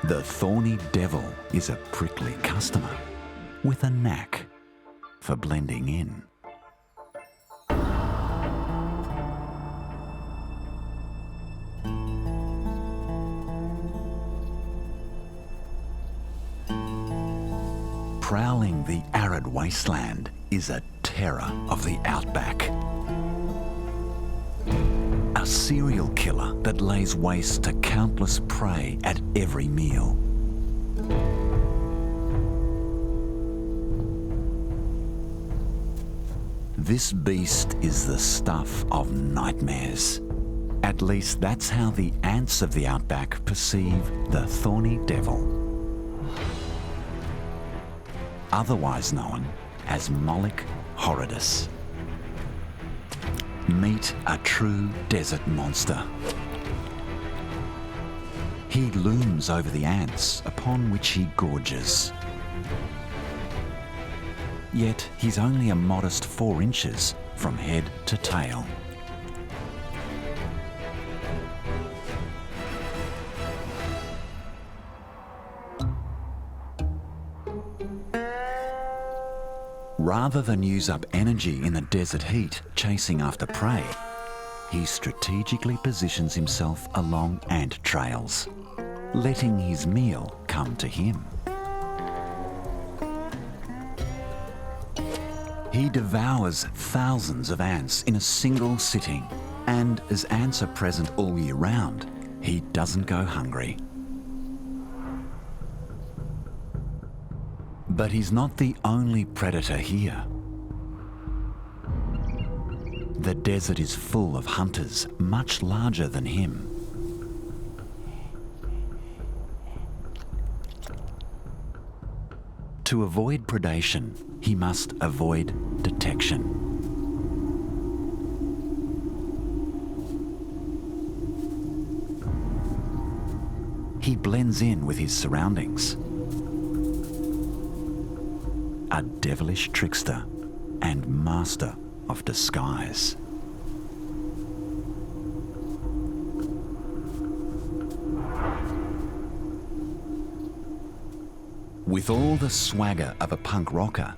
The thorny devil is a prickly customer with a knack for blending in. Prowling the arid wasteland is a terror of the outback. A serial killer that lays waste to countless prey at every meal. This beast is the stuff of nightmares. At least that's how the ants of the outback perceive the thorny devil, otherwise known as Moloch horridus. Meet a true desert monster. He looms over the ants upon which he gorges. Yet he's only a modest 4 inches from head to tail. Rather than use up energy in the desert heat chasing after prey, he strategically positions himself along ant trails, letting his meal come to him. He devours thousands of ants in a single sitting, and as ants are present all year round, he doesn't go hungry. But he's not the only predator here. The desert is full of hunters much larger than him. To avoid predation, he must avoid detection. He blends in with his surroundings. A devilish trickster and master of disguise. With all the swagger of a punk rocker,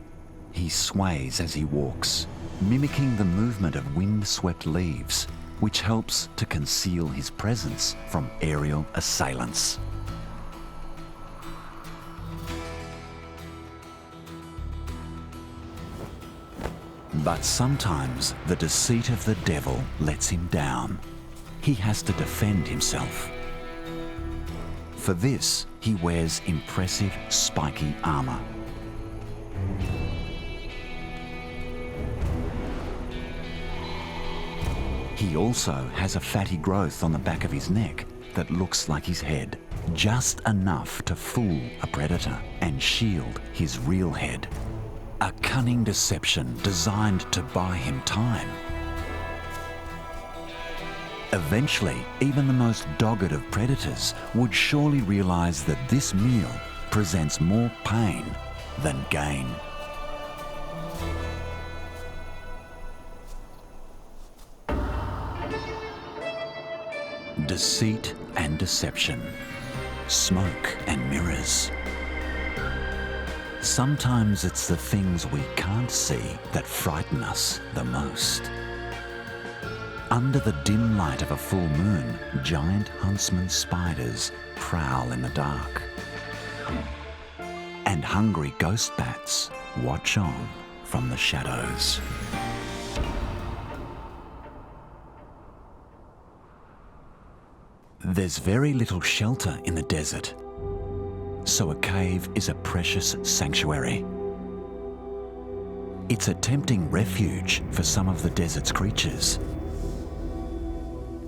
he sways as he walks, mimicking the movement of wind-swept leaves, which helps to conceal his presence from aerial assailants. But sometimes the deceit of the devil lets him down. He has to defend himself. For this, he wears impressive spiky armour. He also has a fatty growth on the back of his neck that looks like his head, just enough to fool a predator and shield his real head. A cunning deception designed to buy him time. Eventually, even the most dogged of predators would surely realise that this meal presents more pain than gain. Deceit and deception, smoke and mirrors. Sometimes it's the things we can't see that frighten us the most. Under the dim light of a full moon, giant huntsman spiders prowl in the dark. And hungry ghost bats watch on from the shadows. There's very little shelter in the desert, so a cave is a precious sanctuary. It's a tempting refuge for some of the desert's creatures,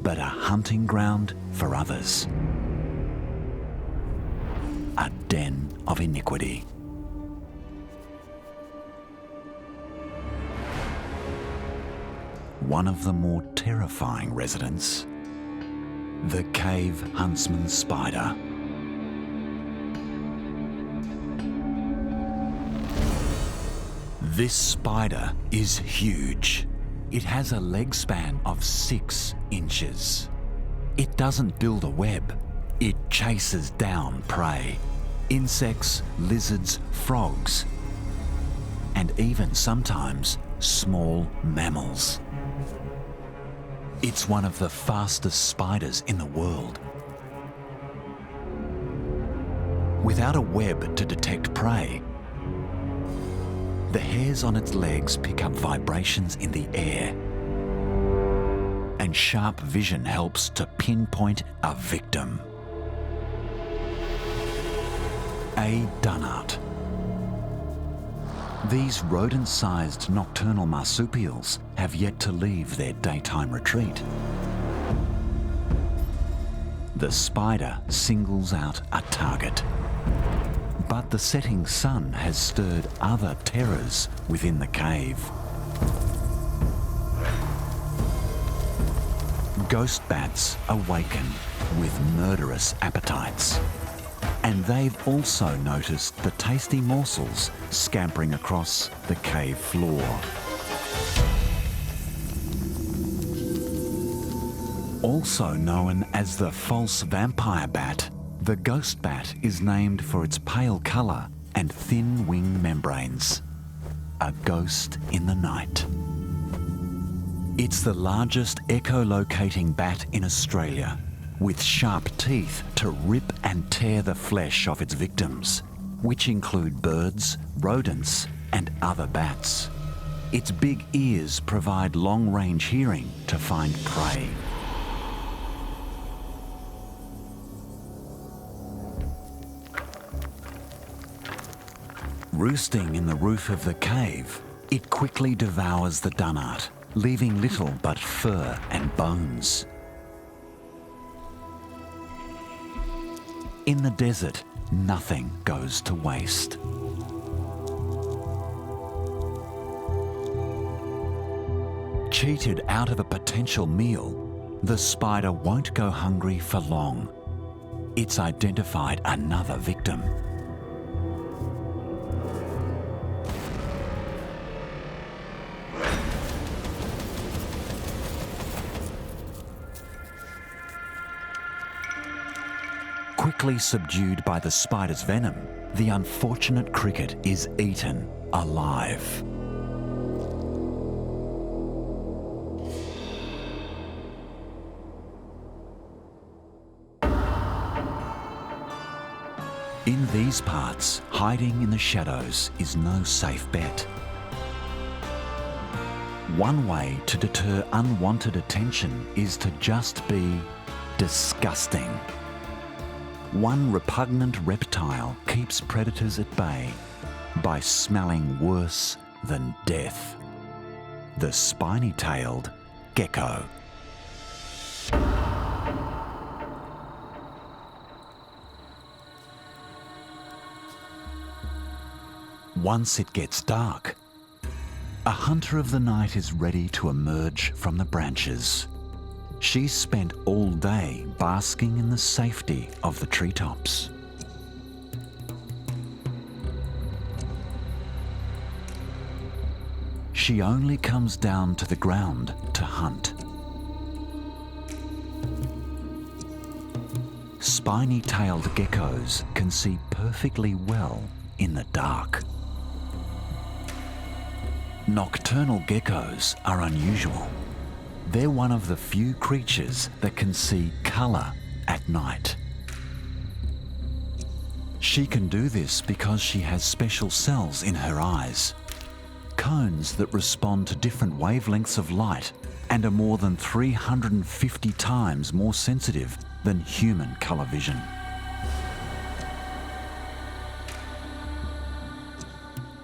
but a hunting ground for others. A den of iniquity. One of the more terrifying residents, the cave huntsman spider. This spider is huge. It has a leg span of 6 inches. It doesn't build a web. It chases down prey. Insects, lizards, frogs, and even sometimes small mammals. It's one of the fastest spiders in the world. Without a web to detect prey, the hairs on its legs pick up vibrations in the air, and sharp vision helps to pinpoint a victim. A dunnart. These rodent-sized nocturnal marsupials have yet to leave their daytime retreat. The spider singles out a target. But the setting sun has stirred other terrors within the cave. Ghost bats awaken with murderous appetites. And they've also noticed the tasty morsels scampering across the cave floor. Also known as the false vampire bat, the ghost bat is named for its pale colour and thin wing membranes. A ghost in the night. It's the largest echolocating bat in Australia, with sharp teeth to rip and tear the flesh off its victims, which include birds, rodents, and other bats. Its big ears provide long-range hearing to find prey. Roosting in the roof of the cave, it quickly devours the dunnart, leaving little but fur and bones. In the desert, nothing goes to waste. Cheated out of a potential meal, the spider won't go hungry for long. It's identified another victim. Quickly subdued by the spider's venom, the unfortunate cricket is eaten alive. In these parts, hiding in the shadows is no safe bet. One way to deter unwanted attention is to just be disgusting. One repugnant reptile keeps predators at bay by smelling worse than death. The spiny-tailed gecko. Once it gets dark, a hunter of the night is ready to emerge from the branches. She's spent all day basking in the safety of the treetops. She only comes down to the ground to hunt. Spiny-tailed geckos can see perfectly well in the dark. Nocturnal geckos are unusual. They're one of the few creatures that can see colour at night. She can do this because she has special cells in her eyes, cones that respond to different wavelengths of light and are more than 350 times more sensitive than human colour vision.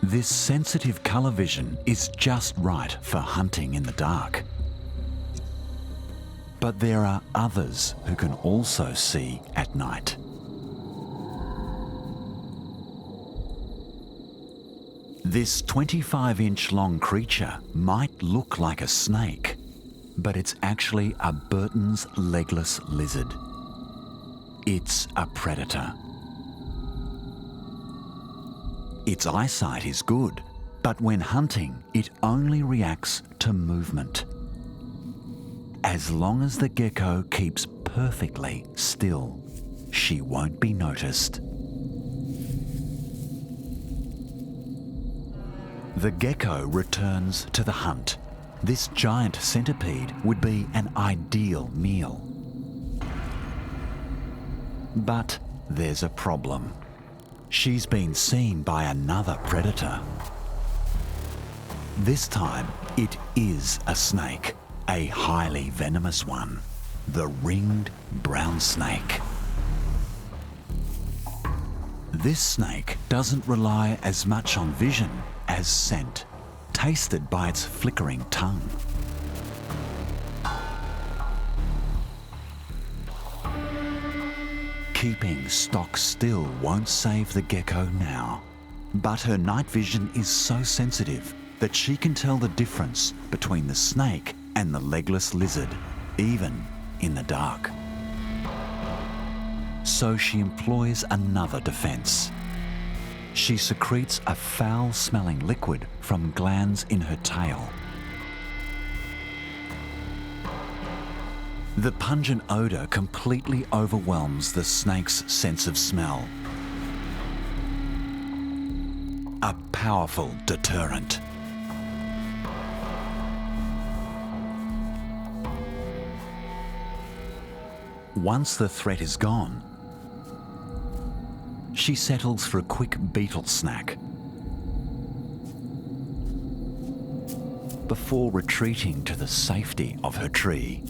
This sensitive colour vision is just right for hunting in the dark. But there are others who can also see at night. This 25-inch long creature might look like a snake, but it's actually a Burton's legless lizard. It's a predator. Its eyesight is good, but when hunting, it only reacts to movement. As long as the gecko keeps perfectly still, she won't be noticed. The gecko returns to the hunt. This giant centipede would be an ideal meal. But there's a problem. She's been seen by another predator. This time, it is a snake, a highly venomous one, the ringed brown snake. This snake doesn't rely as much on vision as scent, tasted by its flickering tongue. Keeping stock still won't save the gecko now, but her night vision is so sensitive that she can tell the difference between the snake and the legless lizard, even in the dark. So she employs another defense. She secretes a foul-smelling liquid from glands in her tail. The pungent odour completely overwhelms the snake's sense of smell. A powerful deterrent. Once the threat is gone, she settles for a quick beetle snack before retreating to the safety of her tree.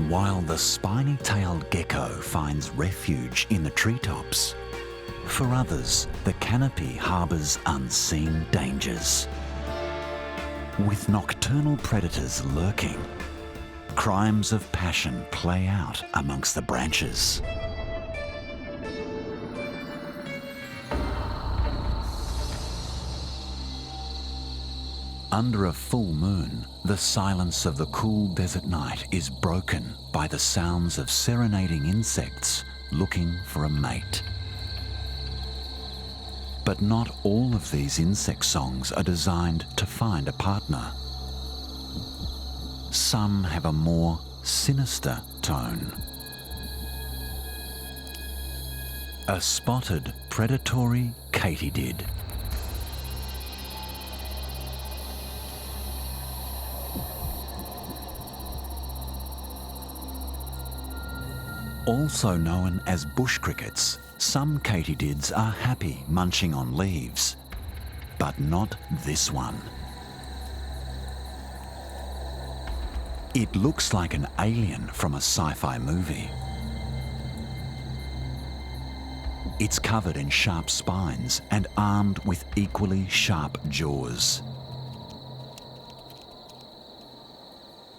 While the spiny-tailed gecko finds refuge in the treetops, for others, the canopy harbours unseen dangers. With nocturnal predators lurking, crimes of passion play out amongst the branches. Under a full moon, the silence of the cool desert night is broken by the sounds of serenading insects looking for a mate. But not all of these insect songs are designed to find a partner. Some have a more sinister tone. A spotted predatory katydid. Also known as bush crickets, some katydids are happy munching on leaves, but not this one. It looks like an alien from a sci-fi movie. It's covered in sharp spines and armed with equally sharp jaws.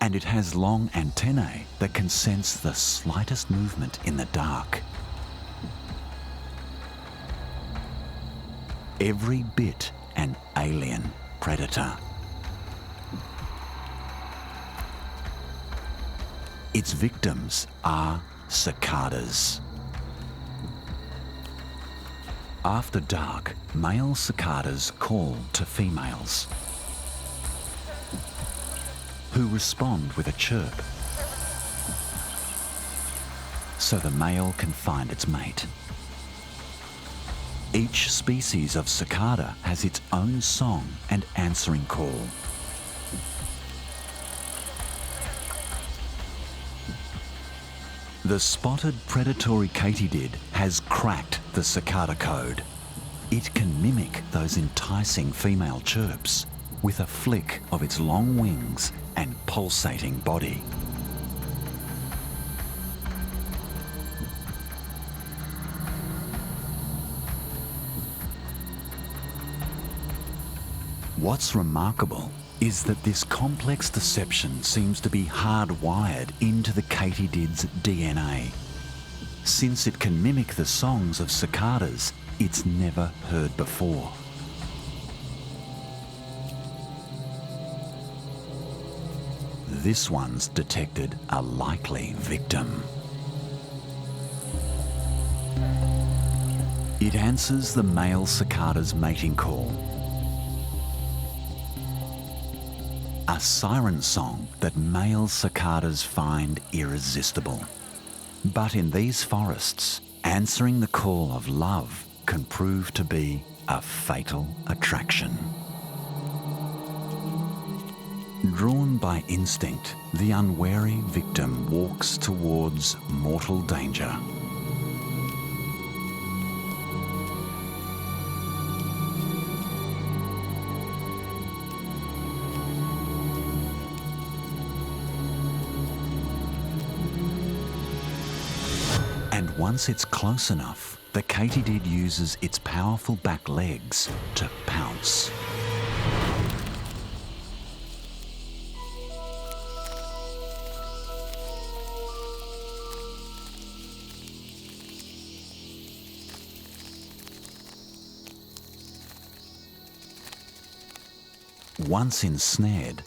And it has long antennae that can sense the slightest movement in the dark. Every bit an alien predator. Its victims are cicadas. After dark, male cicadas call to females, who respond with a chirp, so the male can find its mate. Each species of cicada has its own song and answering call. The spotted predatory katydid has cracked the cicada code. It can mimic those enticing female chirps with a flick of its long wings and pulsating body. What's remarkable is that this complex deception seems to be hardwired into the katydid's DNA. Since it can mimic the songs of cicadas it's never heard before. This one's detected a likely victim. It answers the male cicada's mating call. A siren song that male cicadas find irresistible. But in these forests, answering the call of love can prove to be a fatal attraction. Drawn by instinct, the unwary victim walks towards mortal danger. Once it's close enough, the katydid uses its powerful back legs to pounce. Once ensnared,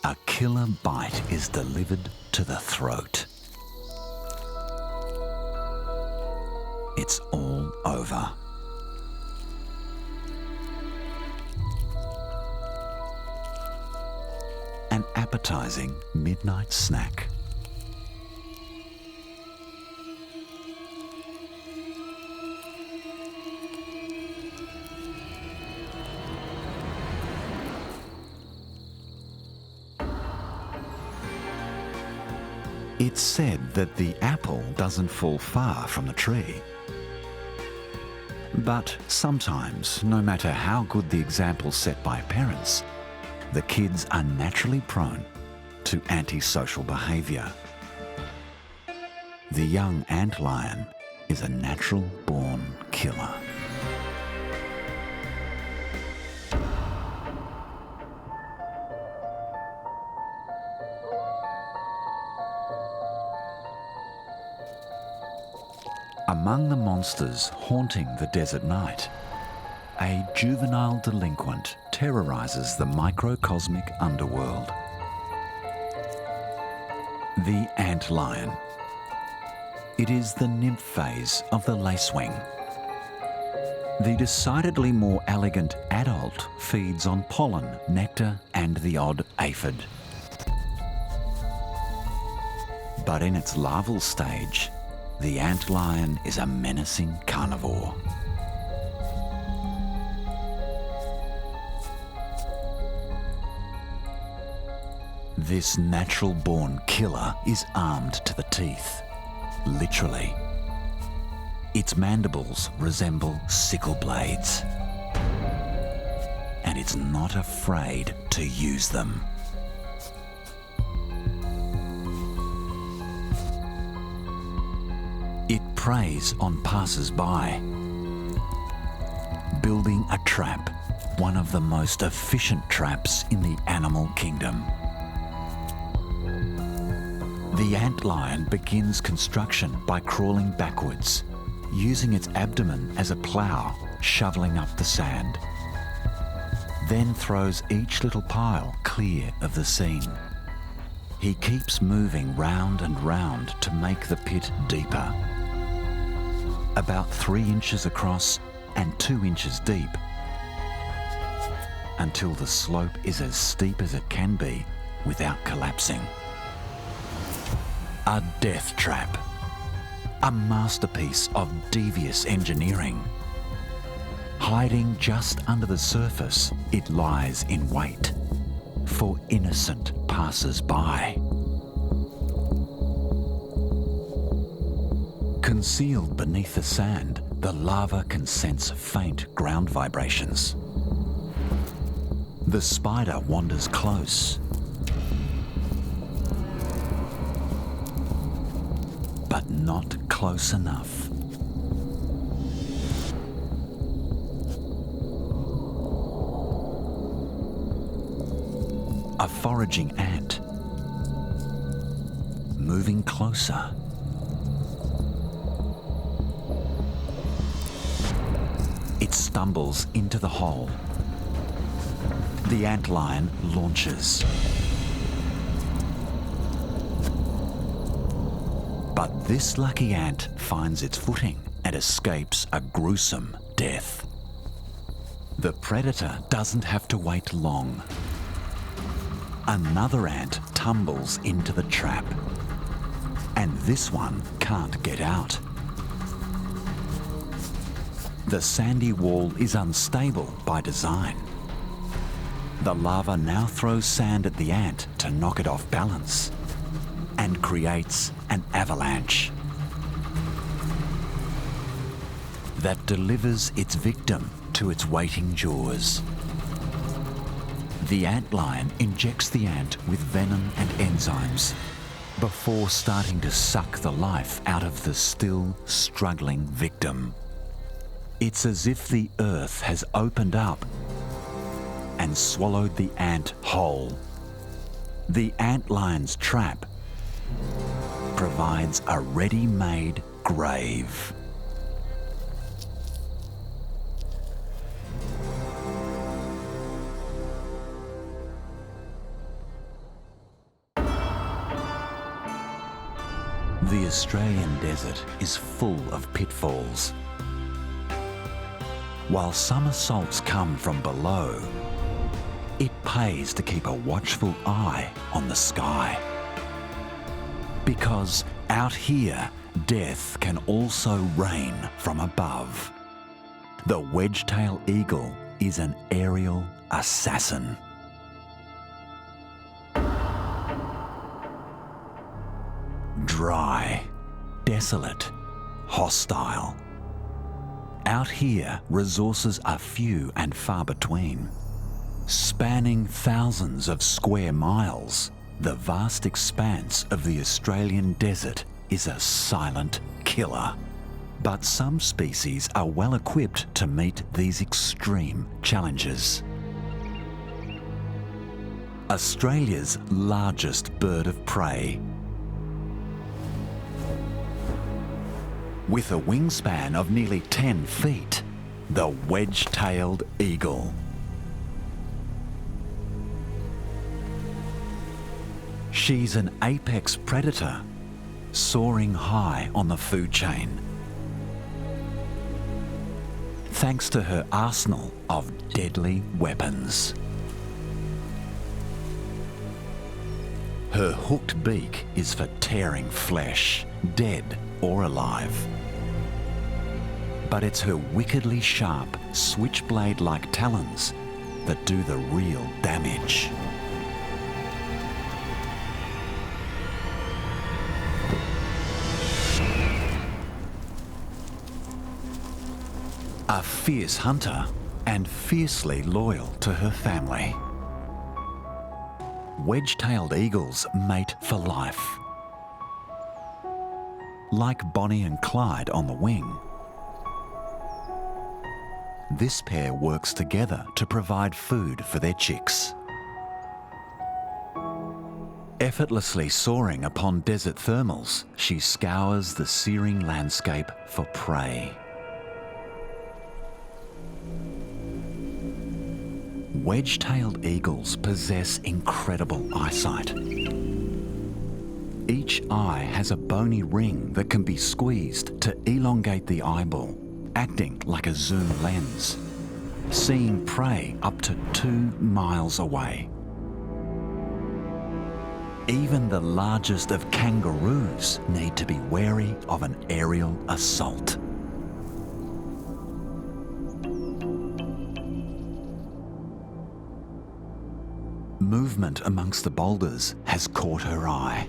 a killer bite is delivered to the throat. It's all over. An appetizing midnight snack. It's said that the apple doesn't fall far from the tree. But sometimes, no matter how good the example set by parents, the kids are naturally prone to antisocial behaviour. The young antlion is a natural-born killer. Among the monsters haunting the desert night, a juvenile delinquent terrorises the microcosmic underworld. The antlion. It is the nymph phase of the lacewing. The decidedly more elegant adult feeds on pollen, nectar, and the odd aphid. But in its larval stage, the antlion is a menacing carnivore. This natural-born killer is armed to the teeth, literally. Its mandibles resemble sickle blades, and it's not afraid to use them. It preys on passers-by, building a trap, one of the most efficient traps in the animal kingdom. The antlion begins construction by crawling backwards, using its abdomen as a plough, shoveling up the sand. Then throws each little pile clear of the scene. He keeps moving round and round to make the pit deeper. About 3 inches across and 2 inches deep, until the slope is as steep as it can be without collapsing. A death trap. A masterpiece of devious engineering. Hiding just under the surface, it lies in wait for innocent passers-by. Concealed beneath the sand, the larva can sense faint ground vibrations. The spider wanders close, but not close enough. A foraging ant, moving closer. It stumbles into the hole. The antlion launches. But this lucky ant finds its footing and escapes a gruesome death. The predator doesn't have to wait long. Another ant tumbles into the trap, and this one can't get out. The sandy wall is unstable by design. The larva now throws sand at the ant to knock it off balance and creates an avalanche that delivers its victim to its waiting jaws. The antlion injects the ant with venom and enzymes before starting to suck the life out of the still struggling victim. It's as if the earth has opened up and swallowed the ant whole. The antlion's trap provides a ready-made grave. The Australian desert is full of pitfalls. While some assaults come from below, it pays to keep a watchful eye on the sky. Because out here, death can also rain from above. The wedge-tailed eagle is an aerial assassin. Dry, desolate, hostile. Out here, resources are few and far between. Spanning thousands of square miles, the vast expanse of the Australian desert is a silent killer. But some species are well equipped to meet these extreme challenges. Australia's largest bird of prey. With a wingspan of nearly 10 feet, the wedge-tailed eagle. She's an apex predator, soaring high on the food chain. thanks to her arsenal of deadly weapons. Her hooked beak is for tearing flesh, dead or alive. But it's her wickedly sharp, switchblade-like talons that do the real damage. A fierce hunter and fiercely loyal to her family. Wedge-tailed eagles mate for life. Like Bonnie and Clyde on the wing, this pair works together to provide food for their chicks. Effortlessly soaring upon desert thermals, she scours the searing landscape for prey. Wedge-tailed eagles possess incredible eyesight. Each eye has a bony ring that can be squeezed to elongate the eyeball, acting like a zoom lens, seeing prey up to 2 miles away. Even the largest of kangaroos need to be wary of an aerial assault. Movement amongst the boulders has caught her eye.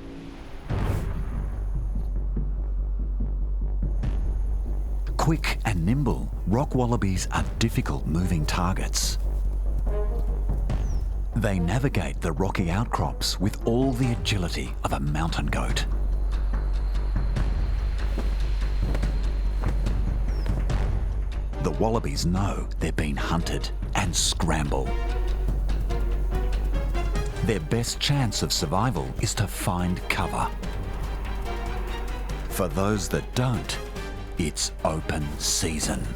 Quick and nimble, rock wallabies are difficult moving targets. They navigate the rocky outcrops with all the agility of a mountain goat. The wallabies know they're being hunted and scramble. Their best chance of survival is to find cover. For those that don't, it's open season.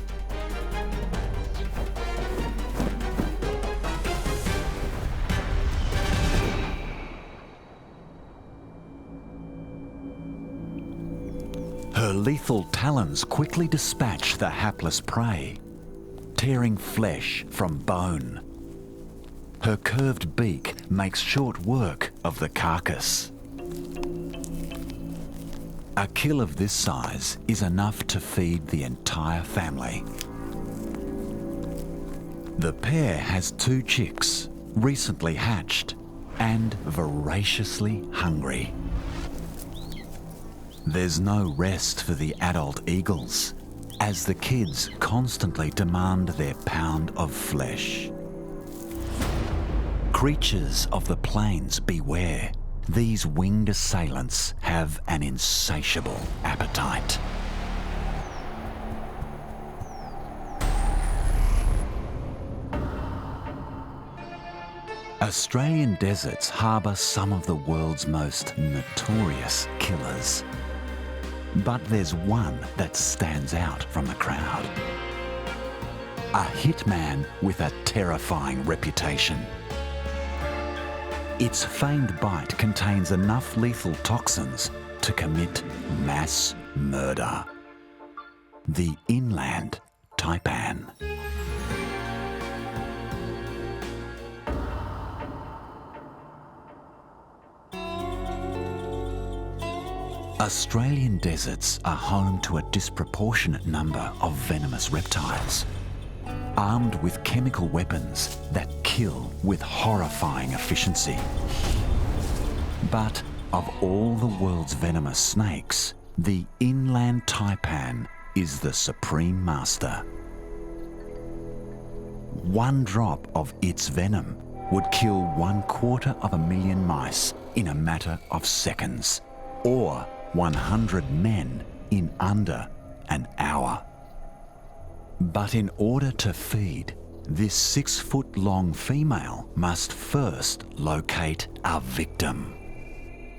Her lethal talons quickly dispatch the hapless prey, tearing flesh from bone. Her curved beak makes short work of the carcass. A kill of this size is enough to feed the entire family. The pair has 2 chicks, recently hatched, and voraciously hungry. There's no rest for the adult eagles, as the kids constantly demand their pound of flesh. Creatures of the plains beware. These winged assailants have an insatiable appetite. Australian deserts harbour some of the world's most notorious killers. But there's one that stands out from the crowd. A hitman with a terrifying reputation. Its famed bite contains enough lethal toxins to commit mass murder. The inland taipan. Australian deserts are home to a disproportionate number of venomous reptiles, armed with chemical weapons that kill with horrifying efficiency. But of all the world's venomous snakes, the inland taipan is the supreme master. One drop of its venom would kill 250,000 mice in a matter of seconds, or 100 men in under an hour. But in order to feed, this 6-foot-long female must first locate a victim.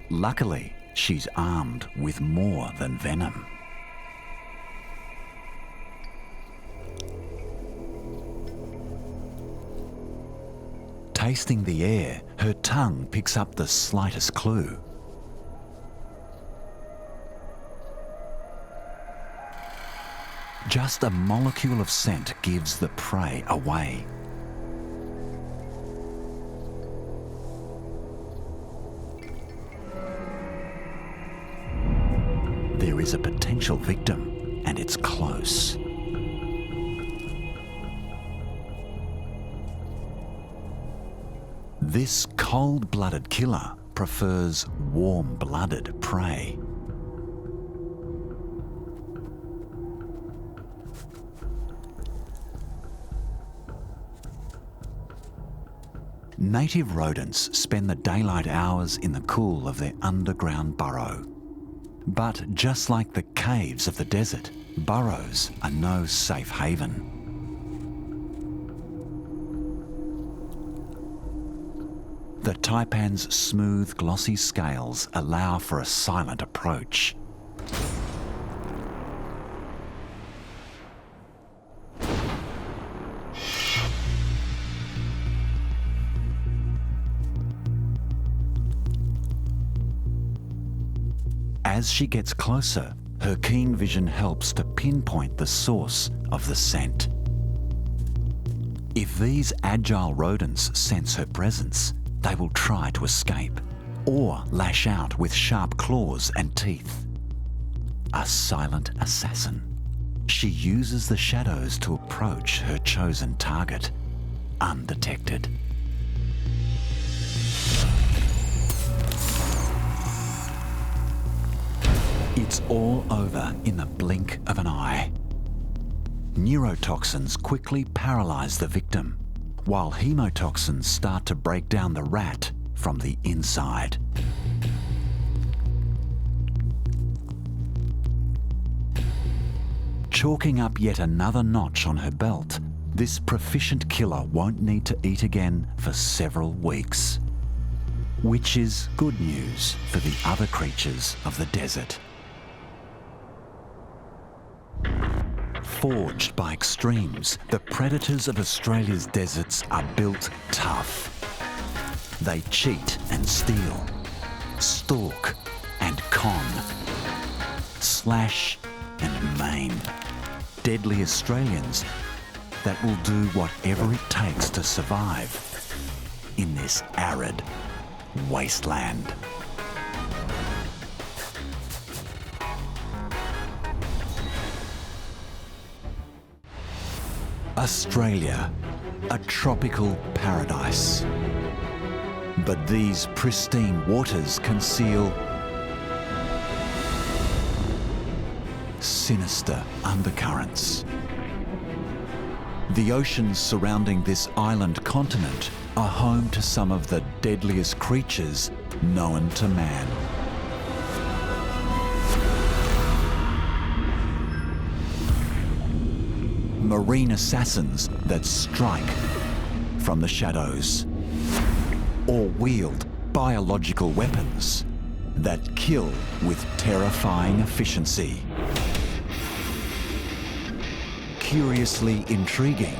Luckily, she's armed with more than venom. Tasting the air, her tongue picks up the slightest clue. Just a molecule of scent gives the prey away. There is a potential victim, and it's close. This cold-blooded killer prefers warm-blooded prey. Native rodents spend the daylight hours in the cool of their underground burrow. But just like the caves of the desert, burrows are no safe haven. The taipan's smooth, glossy scales allow for a silent approach. As she gets closer, her keen vision helps to pinpoint the source of the scent. If these agile rodents sense her presence, they will try to escape or lash out with sharp claws and teeth. A silent assassin. She uses the shadows to approach her chosen target, undetected. It's all over in the blink of an eye. Neurotoxins quickly paralyse the victim, while hemotoxins start to break down the rat from the inside. Chalking up yet another notch on her belt, this proficient killer won't need to eat again for several weeks. Which is good news for the other creatures of the desert. Forged by extremes, the predators of Australia's deserts are built tough. They cheat and steal, stalk and con, slash and maim. Deadly Australians that will do whatever it takes to survive in this arid wasteland. Australia, a tropical paradise. But these pristine waters conceal sinister undercurrents. The oceans surrounding this island continent are home to some of the deadliest creatures known to man. Marine assassins that strike from the shadows, or wield biological weapons that kill with terrifying efficiency. Curiously intriguing,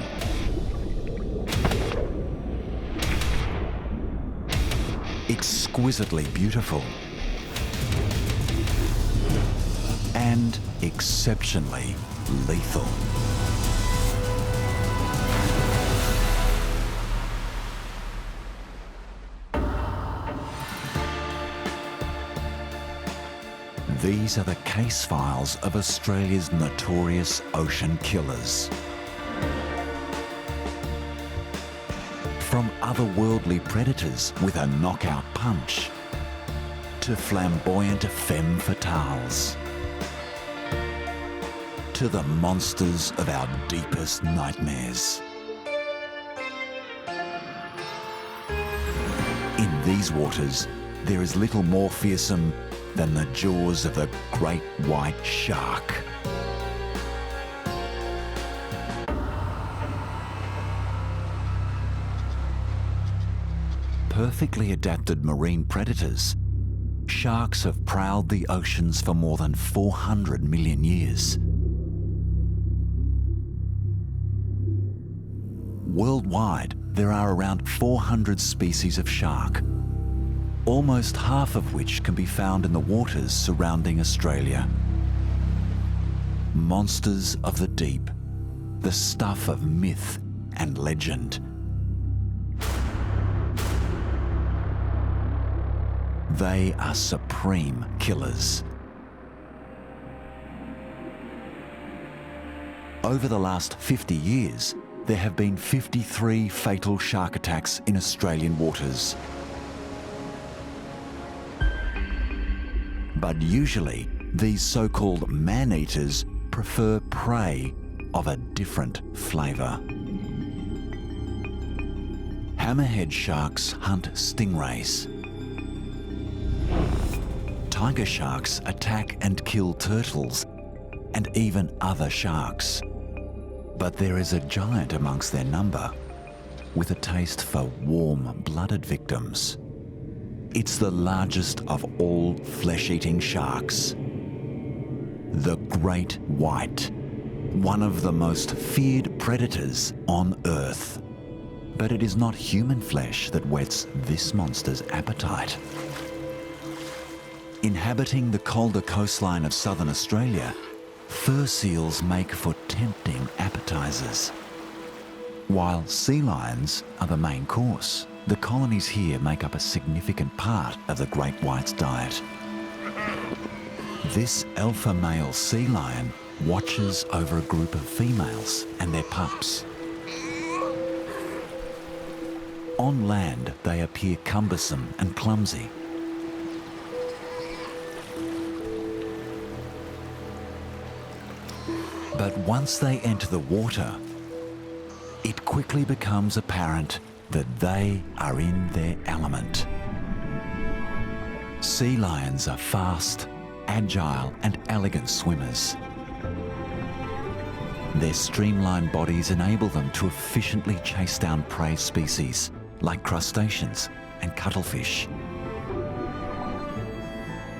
exquisitely beautiful, and exceptionally lethal. These are the case files of Australia's notorious ocean killers. From otherworldly predators with a knockout punch, to flamboyant femme fatales, to the monsters of our deepest nightmares. In these waters, there is little more fearsome than the jaws of the great white shark. Perfectly adapted marine predators, sharks have prowled the oceans for more than 400 million years. Worldwide, there are around 400 species of shark, almost half of which can be found in the waters surrounding Australia. monsters of the deep, the stuff of myth and legend. They are supreme killers. Over the last 50 years, there have been 53 fatal shark attacks in Australian waters. But usually, these so-called man-eaters prefer prey of a different flavour. Hammerhead sharks hunt stingrays. Tiger sharks attack and kill turtles and even other sharks. But there is a giant amongst their number with a taste for warm-blooded victims. It's the largest of all flesh-eating sharks. The great white, one of the most feared predators on Earth. But it is not human flesh that whets this monster's appetite. Inhabiting the colder coastline of southern Australia, fur seals make for tempting appetizers. While sea lions are the main course, the colonies here make up a significant part of the great white's diet. This alpha male sea lion watches over a group of females and their pups. On land, they appear cumbersome and clumsy. But once they enter the water, it quickly becomes apparent that they are in their element. Sea lions are fast, agile and elegant swimmers. Their streamlined bodies enable them to efficiently chase down prey species like crustaceans and cuttlefish.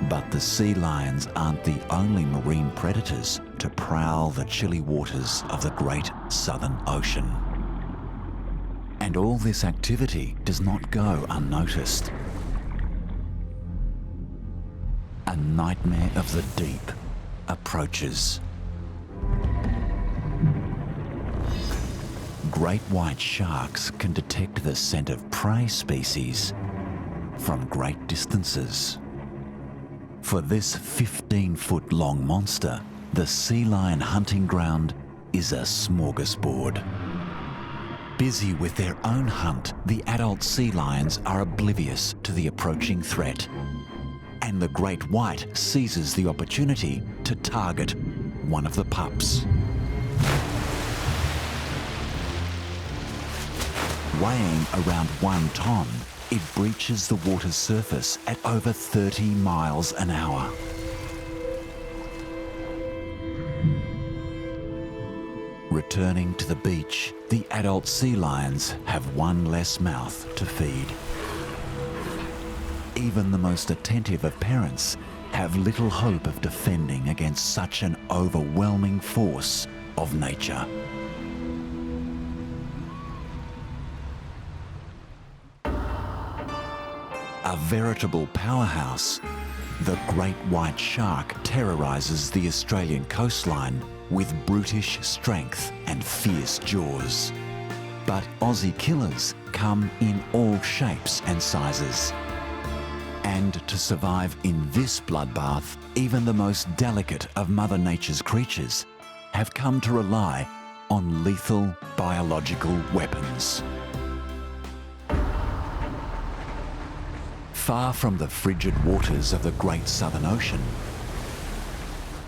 But the sea lions aren't the only marine predators to prowl the chilly waters of the great southern ocean. And all this activity does not go unnoticed. A nightmare of the deep approaches. Great white sharks can detect the scent of prey species from great distances. For this 15-foot-long monster, the sea lion hunting ground is a smorgasbord. Busy with their own hunt, the adult sea lions are oblivious to the approaching threat. And the great white seizes the opportunity to target one of the pups. Weighing around 1 ton, it breaches the water's surface at over 30 miles an hour. Returning to the beach, the adult sea lions have one less mouth to feed. Even the most attentive of parents have little hope of defending against such an overwhelming force of nature. A veritable powerhouse, the great white shark terrorises the Australian coastline with brutish strength and fierce jaws. But Aussie killers come in all shapes and sizes. And to survive in this bloodbath, even the most delicate of Mother Nature's creatures have come to rely on lethal biological weapons. Far from the frigid waters of the Great Southern Ocean,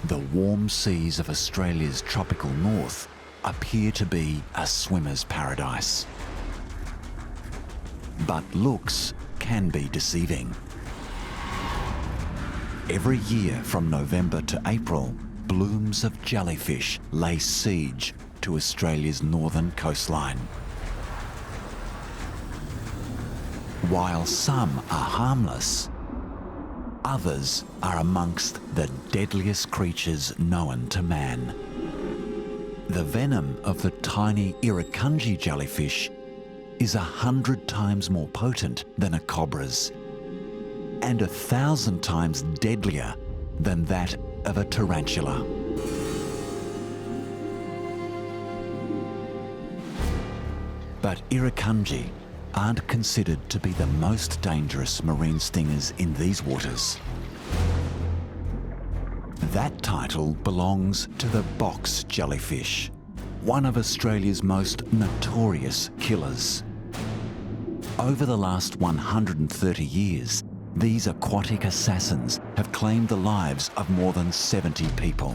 the warm seas of Australia's tropical north appear to be a swimmer's paradise. But looks can be deceiving. Every year from November to April, blooms of jellyfish lay siege to Australia's northern coastline. While some are harmless, others are amongst the deadliest creatures known to man. The venom of the tiny irukandji jellyfish is 100 times more potent than a cobra's, and 1,000 times deadlier than that of a tarantula. But irukandji aren't considered to be the most dangerous marine stingers in these waters. That title belongs to the box jellyfish, one of Australia's most notorious killers. Over the last 130 years, these aquatic assassins have claimed the lives of more than 70 people.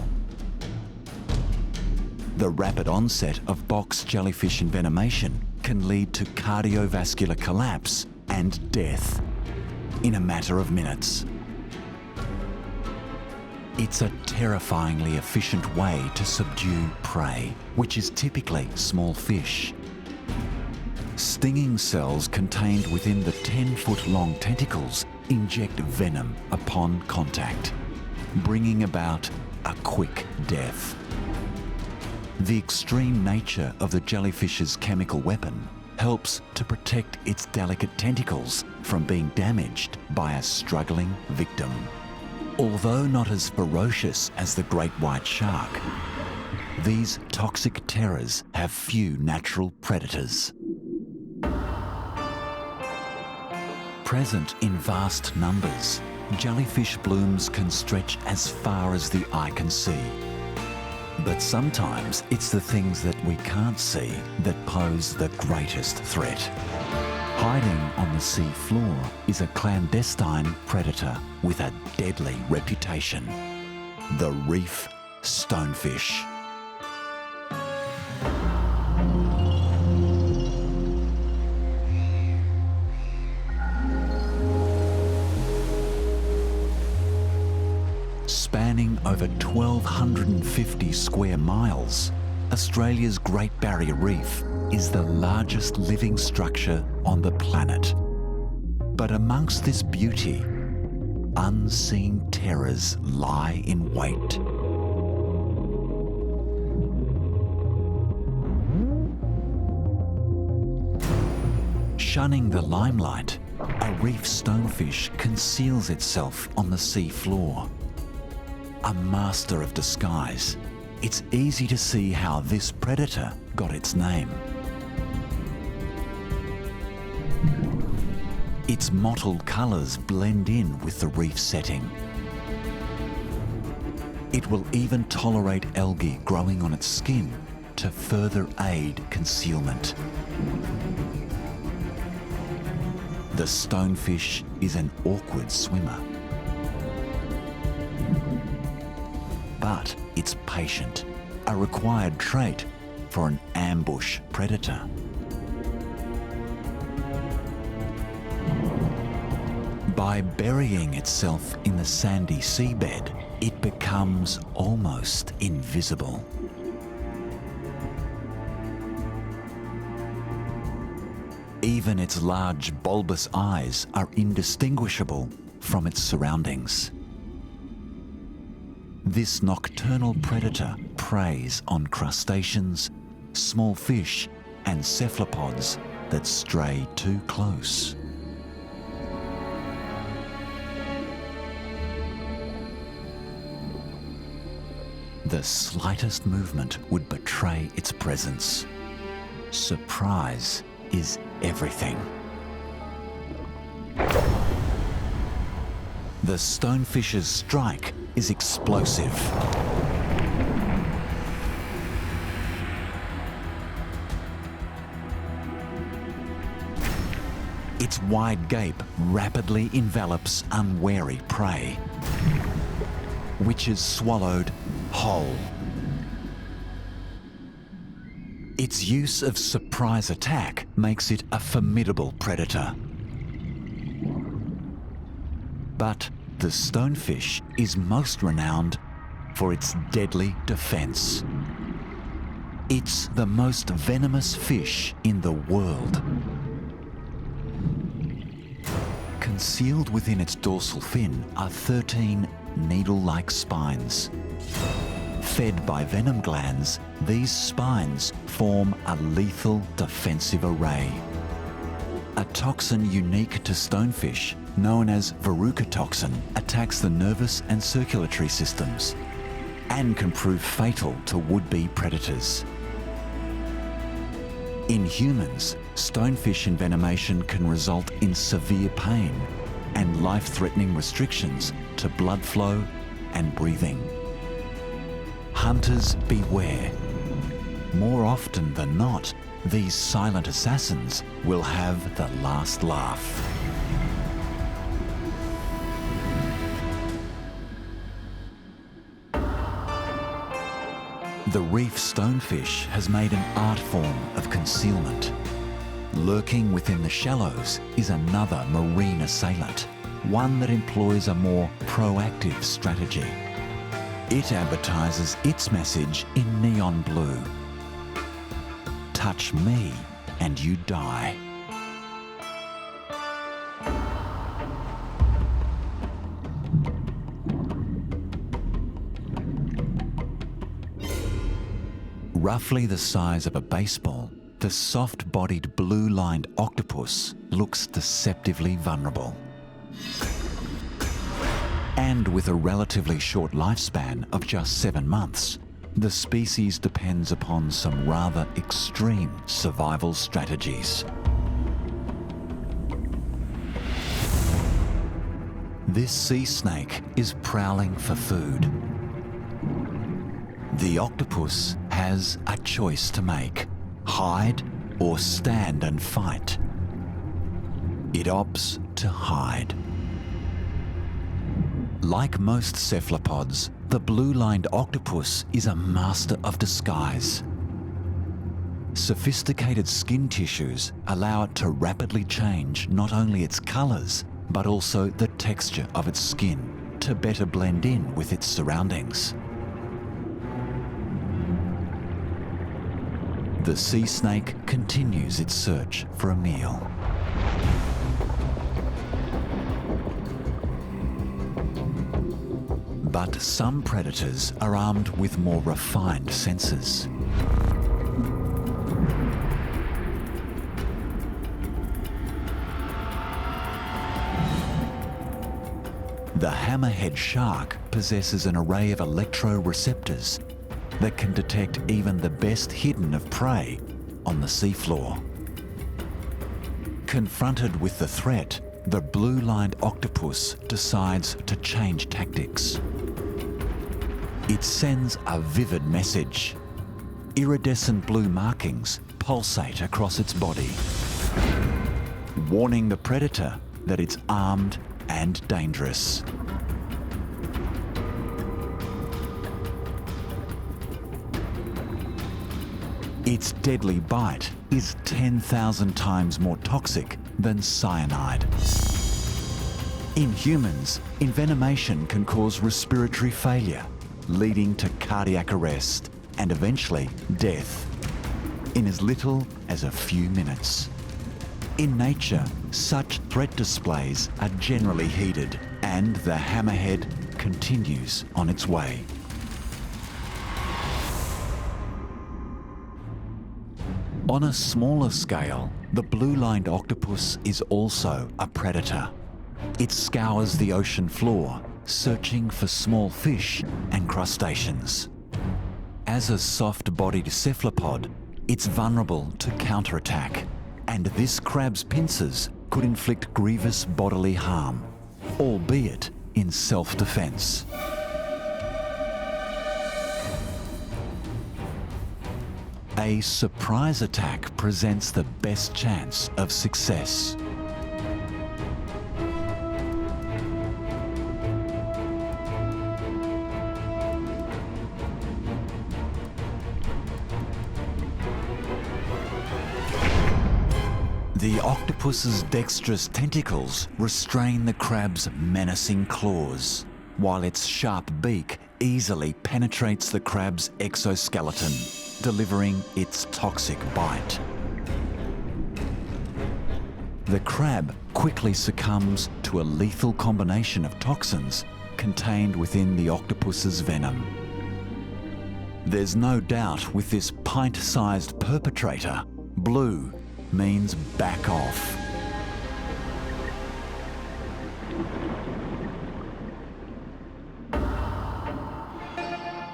The rapid onset of box jellyfish envenomation can lead to cardiovascular collapse and death in a matter of minutes. It's a terrifyingly efficient way to subdue prey, which is typically small fish. Stinging cells contained within the 10-foot-long tentacles inject venom upon contact, bringing about a quick death. The extreme nature of the jellyfish's chemical weapon helps to protect its delicate tentacles from being damaged by a struggling victim. Although not as ferocious as the great white shark, these toxic terrors have few natural predators. Present in vast numbers, jellyfish blooms can stretch as far as the eye can see. But sometimes it's the things that we can't see that pose the greatest threat. Hiding on the sea floor is a clandestine predator with a deadly reputation: the reef stonefish. Spanning over 1,250 square miles, Australia's Great Barrier Reef is the largest living structure on the planet. But amongst this beauty, unseen terrors lie in wait. Shunning the limelight, a reef stonefish conceals itself on the sea floor. A master of disguise, it's easy to see how this predator got its name. Its mottled colours blend in with the reef setting. It will even tolerate algae growing on its skin to further aid concealment. The stonefish is an awkward swimmer, but it's patient, a required trait for an ambush predator. By burying itself in the sandy seabed, it becomes almost invisible. Even its large bulbous eyes are indistinguishable from its surroundings. This nocturnal predator preys on crustaceans, small fish, and cephalopods that stray too close. The slightest movement would betray its presence. Surprise is everything. The stonefish's strike is explosive. Its wide gape rapidly envelops unwary prey, which is swallowed whole. Its use of surprise attack makes it a formidable predator. But the stonefish is most renowned for its deadly defense. It's the most venomous fish in the world. Concealed within its dorsal fin are 13 needle-like spines. Fed by venom glands, these spines form a lethal defensive array. A toxin unique to stonefish, known as verruca toxin, attacks the nervous and circulatory systems and can prove fatal to would-be predators. In humans, stonefish envenomation can result in severe pain and life-threatening restrictions to blood flow and breathing. Hunters beware. More often than not, these silent assassins will have the last laugh. The reef stonefish has made an art form of concealment. Lurking within the shallows is another marine assailant, one that employs a more proactive strategy. It advertises its message in neon blue. Touch me and you die. Roughly the size of a baseball, the soft-bodied blue-lined octopus looks deceptively vulnerable. And with a relatively short lifespan of just 7 months, the species depends upon some rather extreme survival strategies. This sea snake is prowling for food. The octopus has a choice to make: hide or stand and fight. It opts to hide. Like most cephalopods, the blue-lined octopus is a master of disguise. Sophisticated skin tissues allow it to rapidly change not only its colours, but also the texture of its skin to better blend in with its surroundings. The sea snake continues its search for a meal. But some predators are armed with more refined senses. The hammerhead shark possesses an array of electroreceptors that can detect even the best hidden of prey on the seafloor. Confronted with the threat, the blue-lined octopus decides to change tactics. It sends a vivid message. Iridescent blue markings pulsate across its body, warning the predator that it's armed and dangerous. Its deadly bite is 10,000 times more toxic than cyanide. In humans, envenomation can cause respiratory failure, leading to cardiac arrest and eventually death in as little as a few minutes. In nature, such threat displays are generally heeded, and the hammerhead continues on its way. On a smaller scale, the blue-lined octopus is also a predator. It scours the ocean floor, searching for small fish and crustaceans. As a soft-bodied cephalopod, it's vulnerable to counterattack, and this crab's pincers could inflict grievous bodily harm, albeit in self-defense. A surprise attack presents the best chance of success. The octopus's dexterous tentacles restrain the crab's menacing claws, while its sharp beak easily penetrates the crab's exoskeleton, delivering its toxic bite. The crab quickly succumbs to a lethal combination of toxins contained within the octopus's venom. There's no doubt with this pint-sized perpetrator, blue means back off.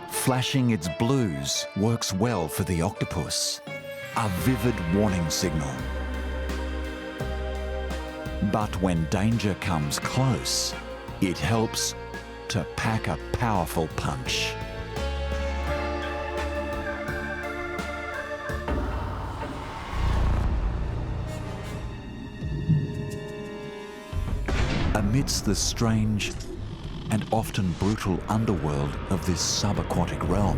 Flashing its blues works well for the octopus, a vivid warning signal, But when danger comes close, it helps to pack a powerful punch. Amidst the strange and often brutal underworld of this subaquatic realm,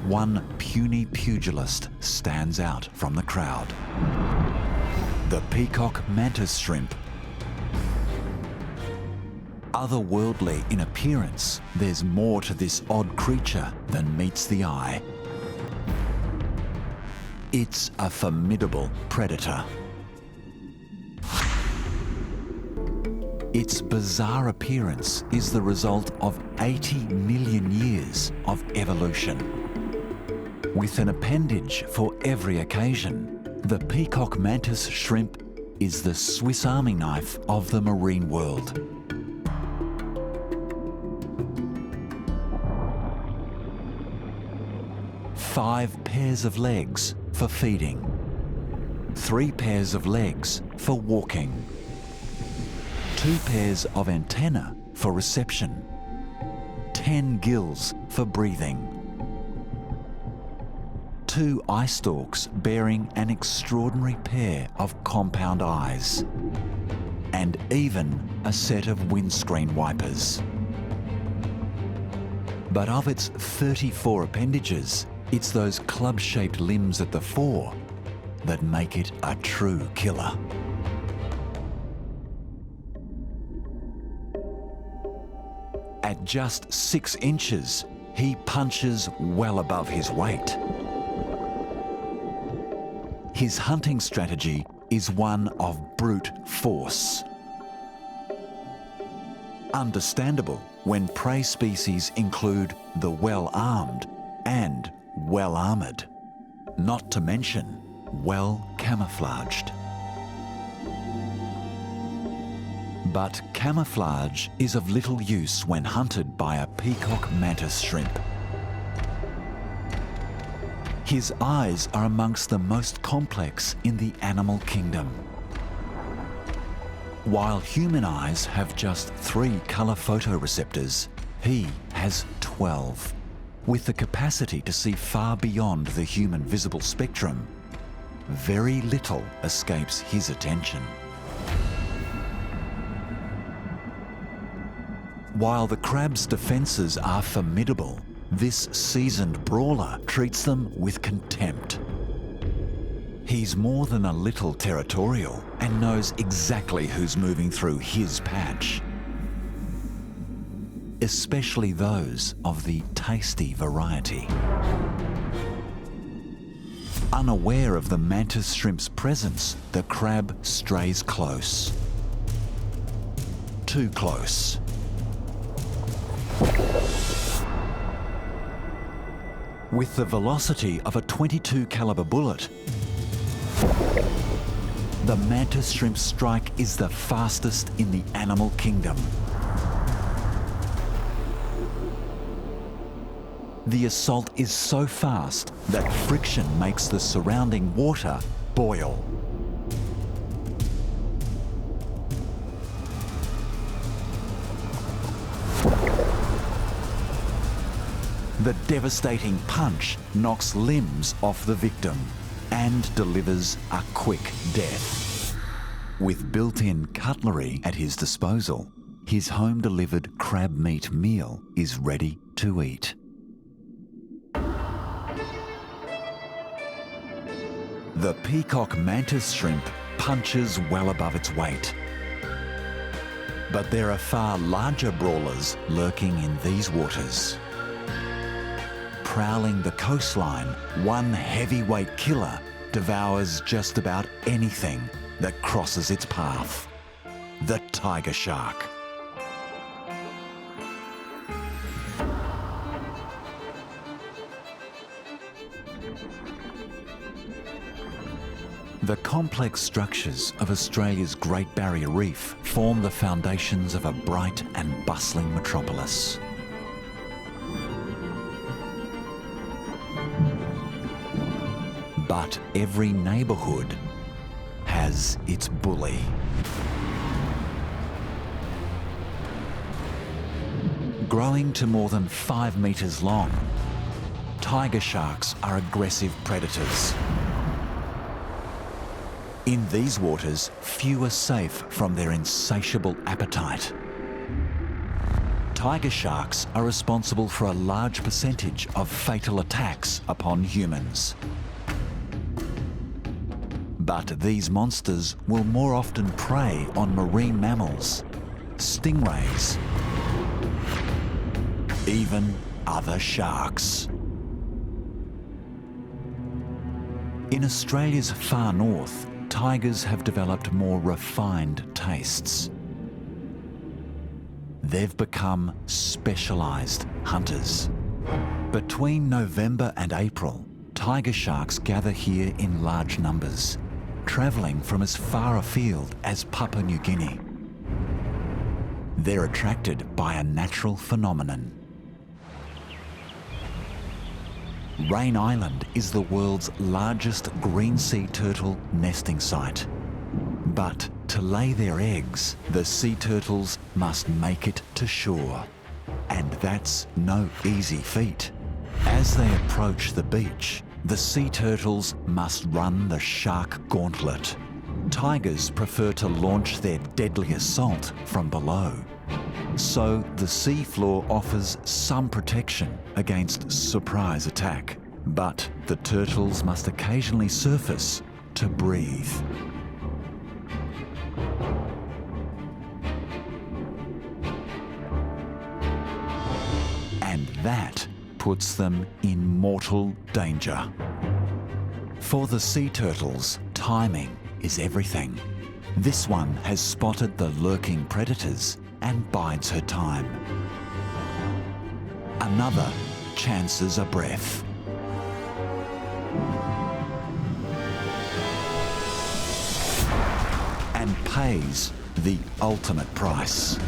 one puny pugilist stands out from the crowd. The peacock mantis shrimp. Otherworldly in appearance, there's more to this odd creature than meets the eye. It's a formidable predator. Its bizarre appearance is the result of 80 million years of evolution. With an appendage for every occasion, the peacock mantis shrimp is the Swiss Army knife of the marine world. Five pairs of legs for feeding, 3 pairs of legs for walking, 2 pairs of antennae for reception, 10 gills for breathing, 2 eye stalks bearing an extraordinary pair of compound eyes, and even a set of windscreen wipers. But of its 34 appendages, it's those club-shaped limbs at the fore that make it a true killer. At just 6 inches, he punches well above his weight. His hunting strategy is one of brute force. Understandable when prey species include the well-armed and well-armoured, not to mention well-camouflaged. But camouflage is of little use when hunted by a peacock mantis shrimp. His eyes are amongst the most complex in the animal kingdom. While human eyes have just 3 colour photoreceptors, he has 12. With the capacity to see far beyond the human visible spectrum, very little escapes his attention. While the crab's defences are formidable, this seasoned brawler treats them with contempt. He's more than a little territorial and knows exactly who's moving through his patch, especially those of the tasty variety. Unaware of the mantis shrimp's presence, the crab strays close. Too close. With the velocity of a .22 caliber bullet, the mantis shrimp strike is the fastest in the animal kingdom. The assault is so fast that friction makes the surrounding water boil. The devastating punch knocks limbs off the victim and delivers a quick death. With built-in cutlery at his disposal, his home-delivered crab meat meal is ready to eat. The peacock mantis shrimp punches well above its weight. But there are far larger brawlers lurking in these waters. Prowling the coastline, one heavyweight killer devours just about anything that crosses its path. The tiger shark. The complex structures of Australia's Great Barrier Reef form the foundations of a bright and bustling metropolis. But every neighbourhood as its bully. Growing to more than 5 metres long, tiger sharks are aggressive predators. In these waters, few are safe from their insatiable appetite. Tiger sharks are responsible for a large percentage of fatal attacks upon humans. But these monsters will more often prey on marine mammals, stingrays, even other sharks. In Australia's far north, tigers have developed more refined tastes. They've become specialised hunters. Between November and April, tiger sharks gather here in large numbers, travelling from as far afield as Papua New Guinea. They're attracted by a natural phenomenon. Rain Island is the world's largest green sea turtle nesting site. But to lay their eggs, the sea turtles must make it to shore. And that's no easy feat. As they approach the beach, the sea turtles must run the shark gauntlet. Tigers prefer to launch their deadly assault from below. So the seafloor offers some protection against surprise attack. But the turtles must occasionally surface to breathe. And that puts them in mortal danger. For the sea turtles, timing is everything. This one has spotted the lurking predators and bides her time. Another chances a breath. And pays the ultimate price.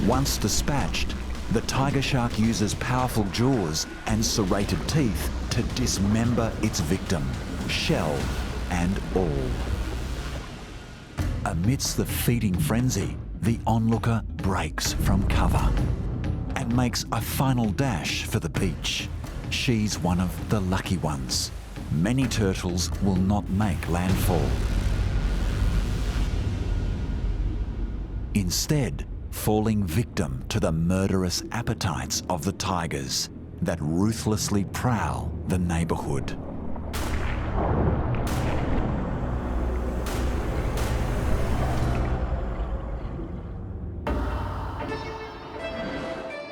Once dispatched, the tiger shark uses powerful jaws and serrated teeth to dismember its victim, shell and all. Amidst the feeding frenzy, the onlooker breaks from cover and makes a final dash for the beach. She's one of the lucky ones. Many turtles will not make landfall. Instead, falling victim to the murderous appetites of the tigers that ruthlessly prowl the neighbourhood.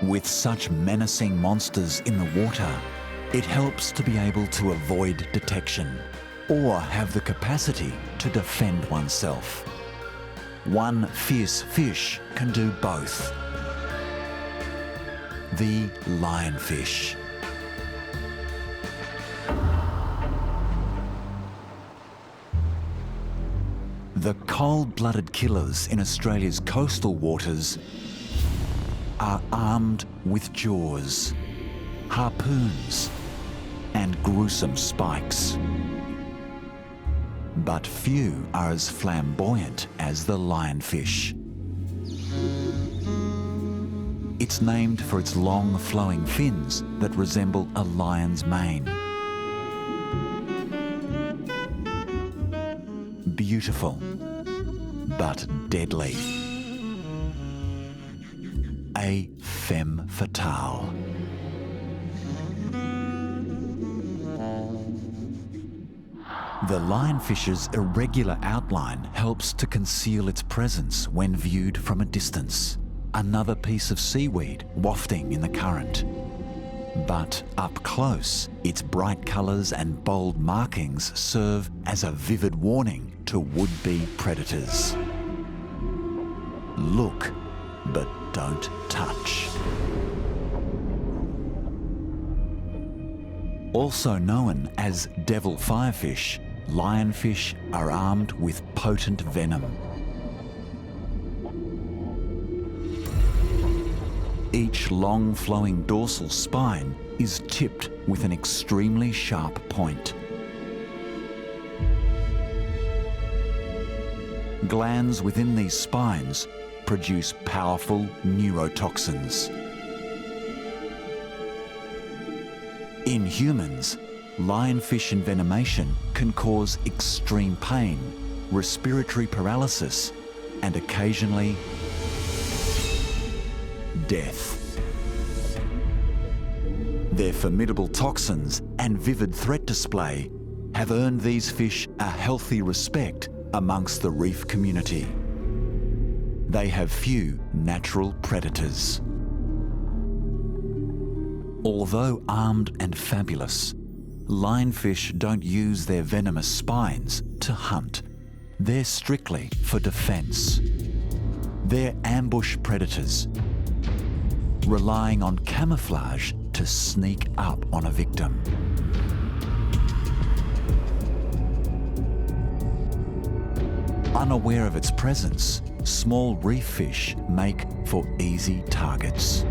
With such menacing monsters in the water, it helps to be able to avoid detection or have the capacity to defend oneself. One fierce fish can do both. The lionfish. The cold-blooded killers in Australia's coastal waters are armed with jaws, harpoons, and gruesome spikes. But few are as flamboyant as the lionfish. It's named for its long flowing fins that resemble a lion's mane. Beautiful, but deadly. A femme fatale. The lionfish's irregular outline helps to conceal its presence when viewed from a distance. Another piece of seaweed wafting in the current. But up close, its bright colours and bold markings serve as a vivid warning to would-be predators. Look, but don't touch. Also known as devil firefish, lionfish are armed with potent venom. Each long flowing dorsal spine is tipped with an extremely sharp point. Glands within these spines produce powerful neurotoxins. In humans, lionfish envenomation can cause extreme pain, respiratory paralysis, and occasionally death. Their formidable toxins and vivid threat display have earned these fish a healthy respect amongst the reef community. They have few natural predators. Although armed and fabulous, lionfish don't use their venomous spines to hunt. They're strictly for defence. They're ambush predators, relying on camouflage to sneak up on a victim. Unaware of its presence, small reef fish make for easy targets.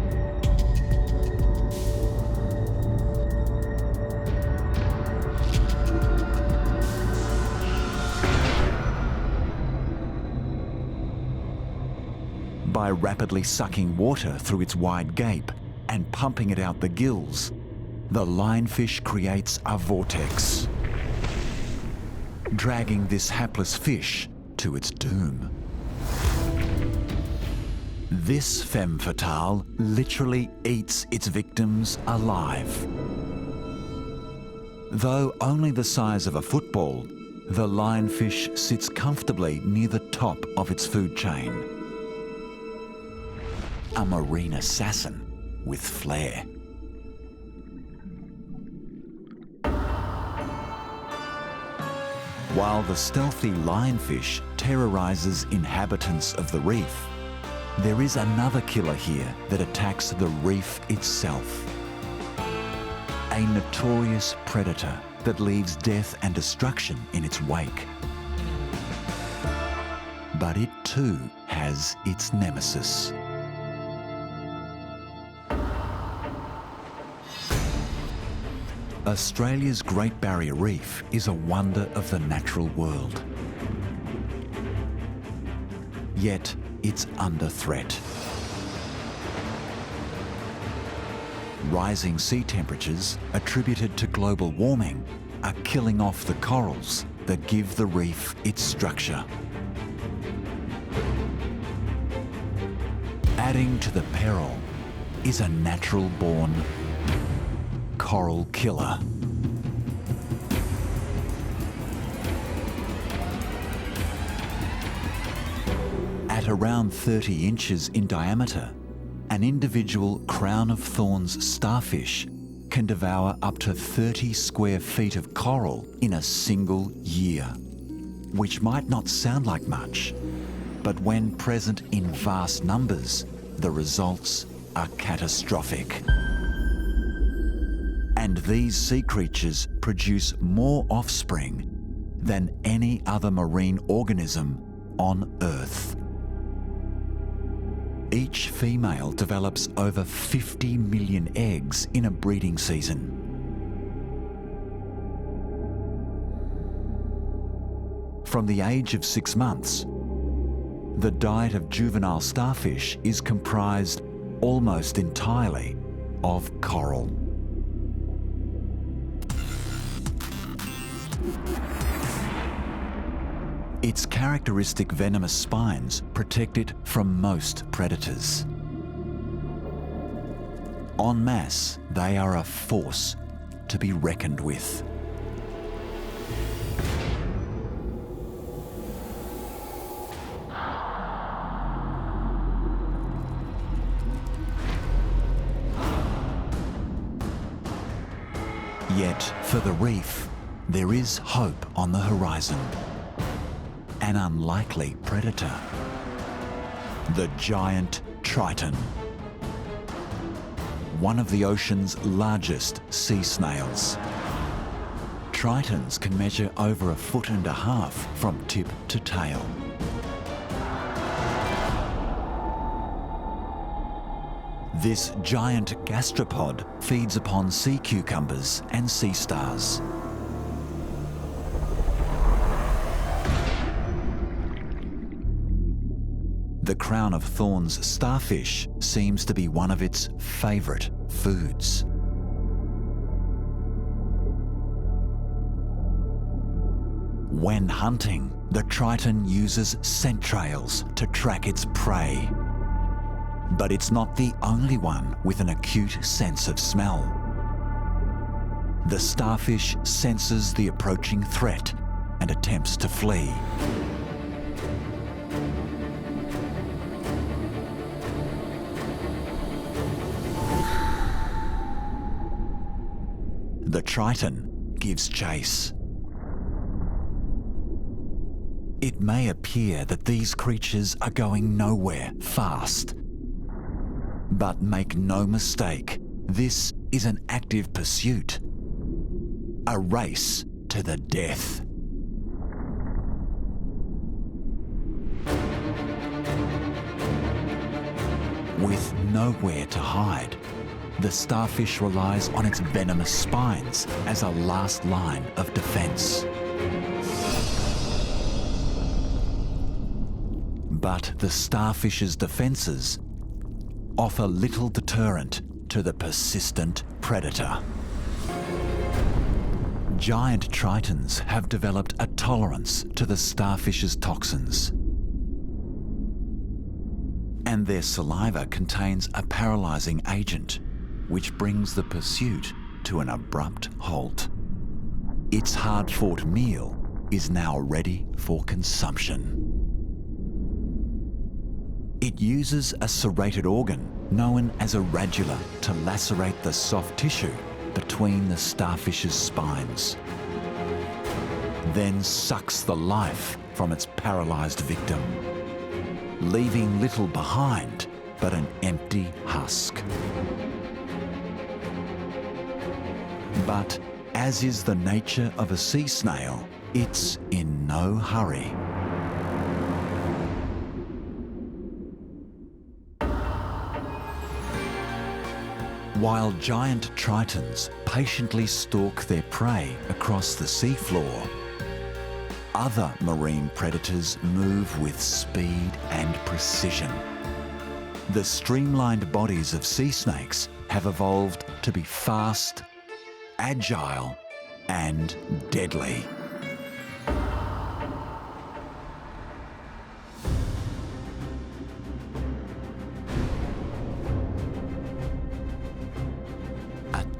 By rapidly sucking water through its wide gape and pumping it out the gills, the lionfish creates a vortex, dragging this hapless fish to its doom. This femme fatale literally eats its victims alive. Though only the size of a football, the lionfish sits comfortably near the top of its food chain. A marine assassin with flair. While the stealthy lionfish terrorizes inhabitants of the reef, there is another killer here that attacks the reef itself. A notorious predator that leaves death and destruction in its wake. But it too has its nemesis. Australia's Great Barrier Reef is a wonder of the natural world. Yet it's under threat. Rising sea temperatures attributed to global warming are killing off the corals that give the reef its structure. Adding to the peril is a natural-born coral killer. At around 30 inches in diameter, an individual crown of thorns starfish can devour up to 30 square feet of coral in a single year, which might not sound like much, but when present in vast numbers, the results are catastrophic. And these sea creatures produce more offspring than any other marine organism on Earth. Each female develops over 50 million eggs in a breeding season. From the age of 6 months, the diet of juvenile starfish is comprised almost entirely of coral. Its characteristic venomous spines protect it from most predators. En masse, they are a force to be reckoned with. Yet, for the reef, there is hope on the horizon. An unlikely predator. The giant triton. One of the ocean's largest sea snails. Tritons can measure over 1.5 feet from tip to tail. This giant gastropod feeds upon sea cucumbers and sea stars. the crown of thorns starfish seems to be one of its favourite foods. When hunting, the triton uses scent trails to track its prey. But it's not the only one with an acute sense of smell. The starfish senses the approaching threat and attempts to flee. The triton gives chase. It may appear that these creatures are going nowhere fast. But make no mistake, this is an active pursuit. A race to the death. With nowhere to hide, the starfish relies on its venomous spines as a last line of defence. But the starfish's defences offer little deterrent to the persistent predator. Giant tritons have developed a tolerance to the starfish's toxins. And their saliva contains a paralysing agent, which brings the pursuit to an abrupt halt. Its hard-fought meal is now ready for consumption. It uses a serrated organ known as a radula to lacerate the soft tissue between the starfish's spines, then sucks the life from its paralysed victim, leaving little behind but an empty husk. But as is the nature of a sea snail, it's in no hurry. While giant tritons patiently stalk their prey across the seafloor, other marine predators move with speed and precision. The streamlined bodies of sea snakes have evolved to be fast, agile, and deadly.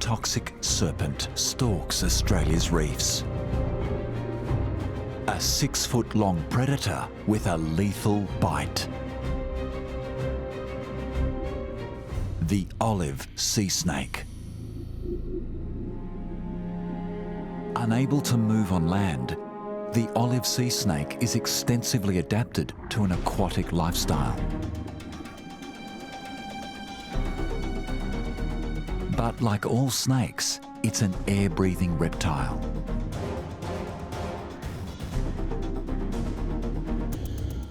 Toxic serpent stalks Australia's reefs. A 6-foot-long predator with a lethal bite. The olive sea snake. Unable to move on land, the olive sea snake is extensively adapted to an aquatic lifestyle. But like all snakes, it's an air-breathing reptile.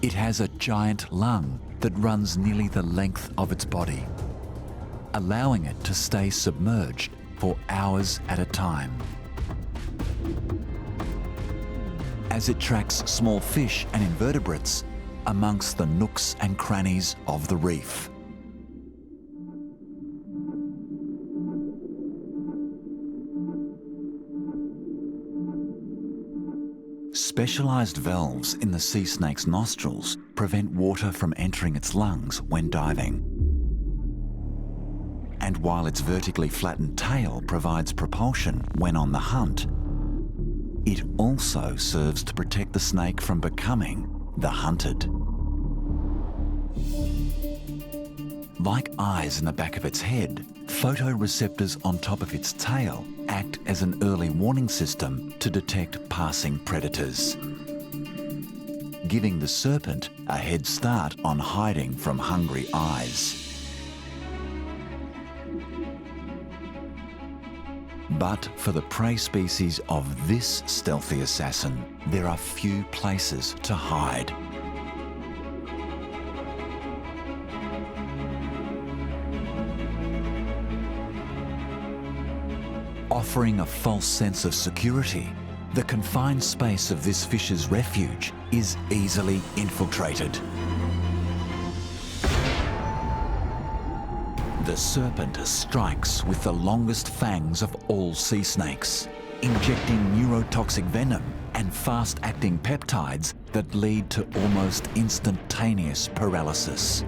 It has a giant lung that runs nearly the length of its body, allowing it to stay submerged for hours at a time. As it tracks small fish and invertebrates amongst the nooks and crannies of the reef. Specialised valves in the sea snake's nostrils prevent water from entering its lungs when diving. And while its vertically flattened tail provides propulsion when on the hunt, it also serves to protect the snake from becoming the hunted. Like eyes in the back of its head, photoreceptors on top of its tail act as an early warning system to detect passing predators, giving the serpent a head start on hiding from hungry eyes. But for the prey species of this stealthy assassin, there are few places to hide. Offering a false sense of security, the confined space of this fish's refuge is easily infiltrated. The serpent strikes with the longest fangs of all sea snakes, injecting neurotoxic venom and fast-acting peptides that lead to almost instantaneous paralysis.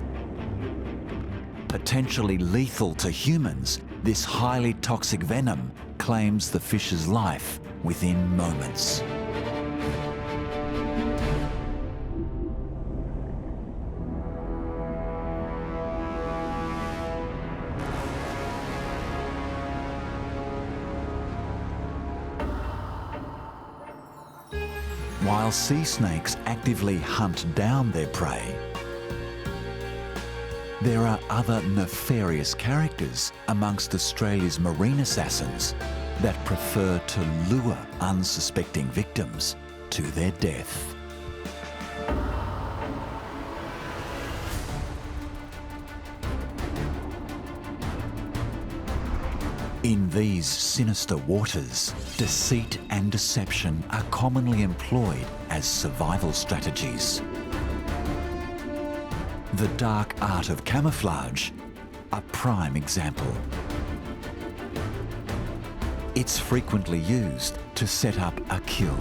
Potentially lethal to humans, this highly toxic venom claims the fish's life within moments. While sea snakes actively hunt down their prey, there are other nefarious characters amongst Australia's marine assassins that prefer to lure unsuspecting victims to their death. In these sinister waters, deceit and deception are commonly employed as survival strategies. The dark art of camouflage, a prime example. It's frequently used to set up a kill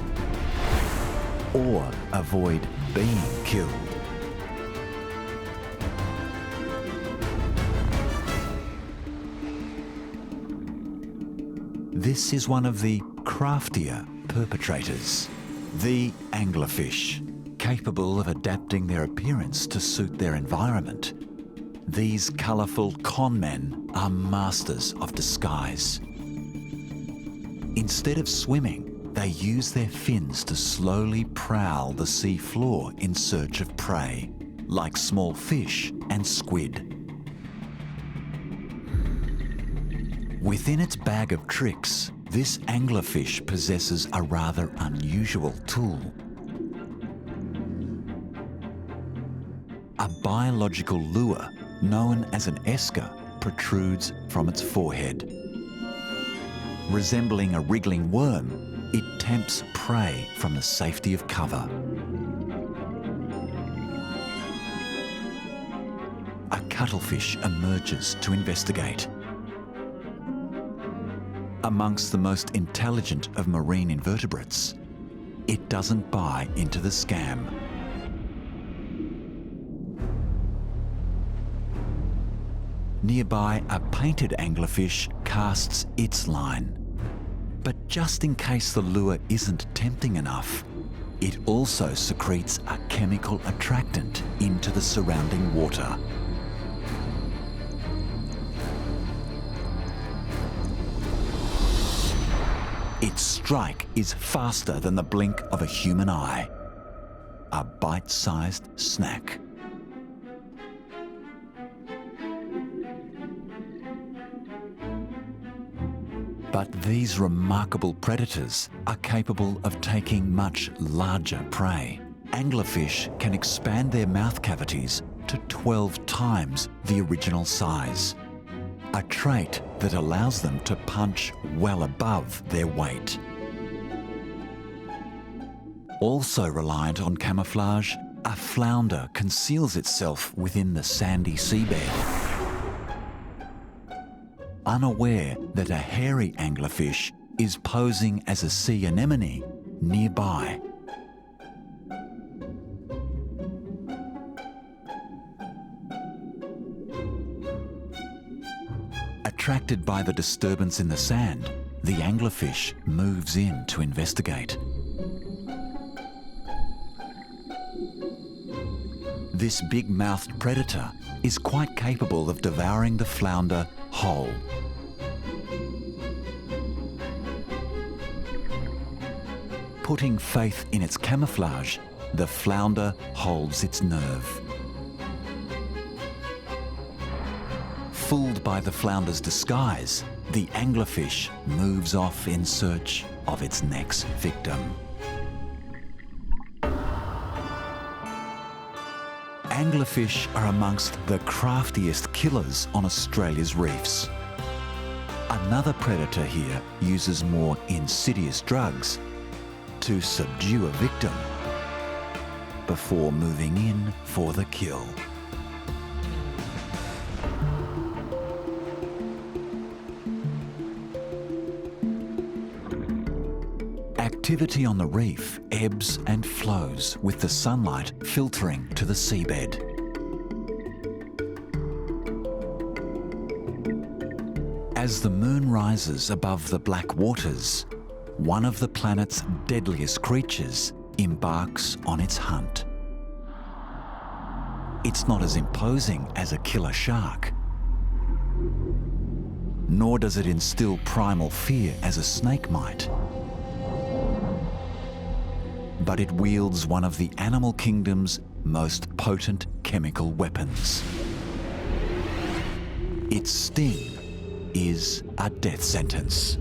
or avoid being killed. This is one of the craftier perpetrators, the anglerfish, capable of adapting their appearance to suit their environment. These colourful con men are masters of disguise. Instead of swimming, they use their fins to slowly prowl the sea floor in search of prey, like small fish and squid. Within its bag of tricks, this anglerfish possesses a rather unusual tool. A biological lure known as an esker protrudes from its forehead. Resembling a wriggling worm, it tempts prey from the safety of cover. A cuttlefish emerges to investigate. Amongst the most intelligent of marine invertebrates, it doesn't buy into the scam. Nearby, a painted anglerfish casts its line. But just in case the lure isn't tempting enough, it also secretes a chemical attractant into the surrounding water. Its strike is faster than the blink of a human eye. A bite-sized snack. But these remarkable predators are capable of taking much larger prey. Anglerfish can expand their mouth cavities to 12 times the original size, a trait that allows them to punch well above their weight. Also reliant on camouflage, a flounder conceals itself within the sandy seabed, unaware that a hairy anglerfish is posing as a sea anemone nearby. Attracted by the disturbance in the sand, the anglerfish moves in to investigate. This big-mouthed predator is quite capable of devouring the flounder whole. Putting faith in its camouflage, the flounder holds its nerve. Fooled by the flounder's disguise, the anglerfish moves off in search of its next victim. Anglerfish are amongst the craftiest killers on Australia's reefs. Another predator here uses more insidious drugs to subdue a victim before moving in for the kill. Activity on the reef ebbs and flows with the sunlight filtering to the seabed. As the moon rises above the black waters, one of the planet's deadliest creatures embarks on its hunt. It's not as imposing as a killer shark, nor does it instill primal fear as a snake might. But it wields one of the animal kingdom's most potent chemical weapons. Its sting is a death sentence.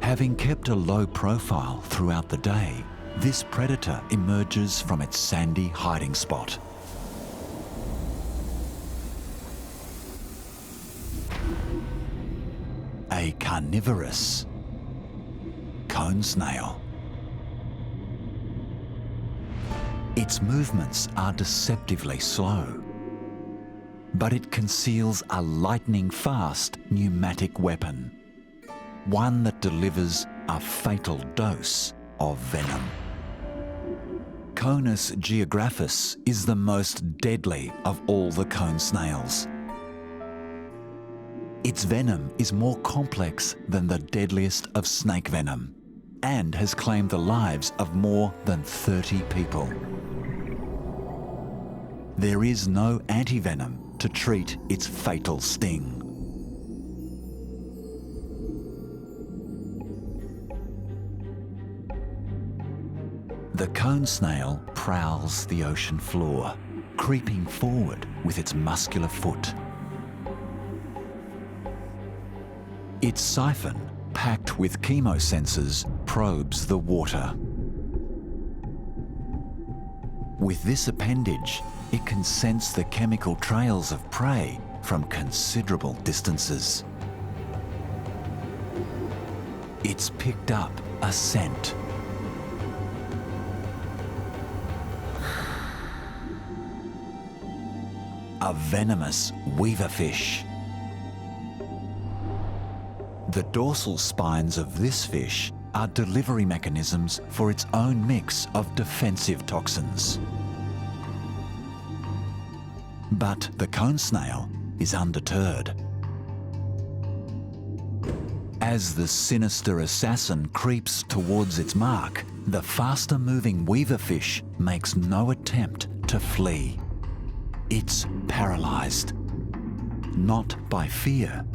Having kept a low profile throughout the day, this predator emerges from its sandy hiding spot. A carnivorous cone snail. Its movements are deceptively slow, but it conceals a lightning-fast pneumatic weapon, one that delivers a fatal dose of venom. Conus geographus is the most deadly of all the cone snails. Its venom is more complex than the deadliest of snake venom and has claimed the lives of more than 30 people. There is no antivenom to treat its fatal sting. The cone snail prowls the ocean floor, creeping forward with its muscular foot. Its siphon, packed with chemosensors, probes the water. With this appendage, it can sense the chemical trails of prey from considerable distances. It's picked up a scent. A venomous weaverfish. The dorsal spines of this fish are delivery mechanisms for its own mix of defensive toxins. But the cone snail is undeterred. As the sinister assassin creeps towards its mark, the faster-moving weaverfish makes no attempt to flee. It's paralysed, not by fear,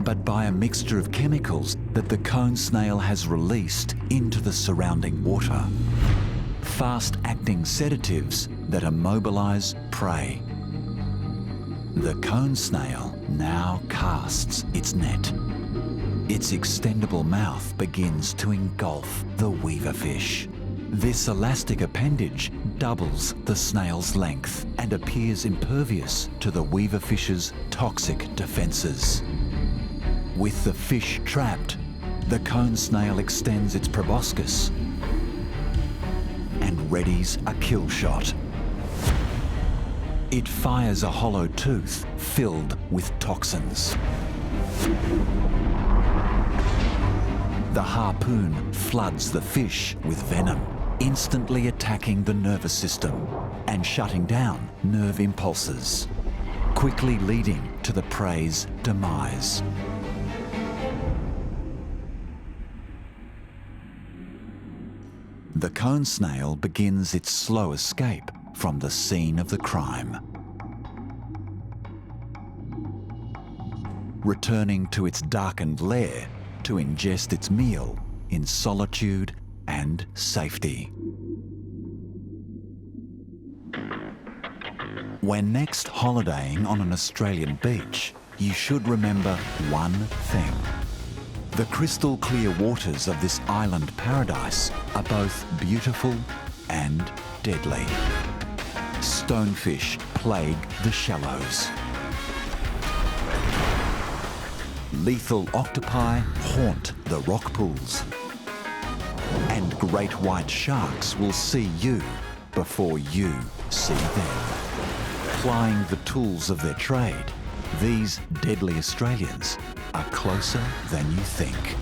but by a mixture of chemicals that the cone snail has released into the surrounding water. Fast-acting sedatives that immobilise prey. The cone snail now casts its net. Its extendable mouth begins to engulf the weaverfish. This elastic appendage doubles the snail's length and appears impervious to the weaverfish's toxic defences. With the fish trapped, the cone snail extends its proboscis and readies a kill shot. It fires a hollow tooth filled with toxins. The harpoon floods the fish with venom, instantly attacking the nervous system and shutting down nerve impulses, quickly leading to the prey's demise. The cone snail begins its slow escape from the scene of the crime, returning to its darkened lair to ingest its meal in solitude and safety. When next holidaying on an Australian beach, you should remember one thing. The crystal clear waters of this island paradise are both beautiful and deadly. Stonefish plague the shallows. Lethal octopi haunt the rock pools. And great white sharks will see you before you see them. Plying the tools of their trade, these deadly Australians are closer than you think.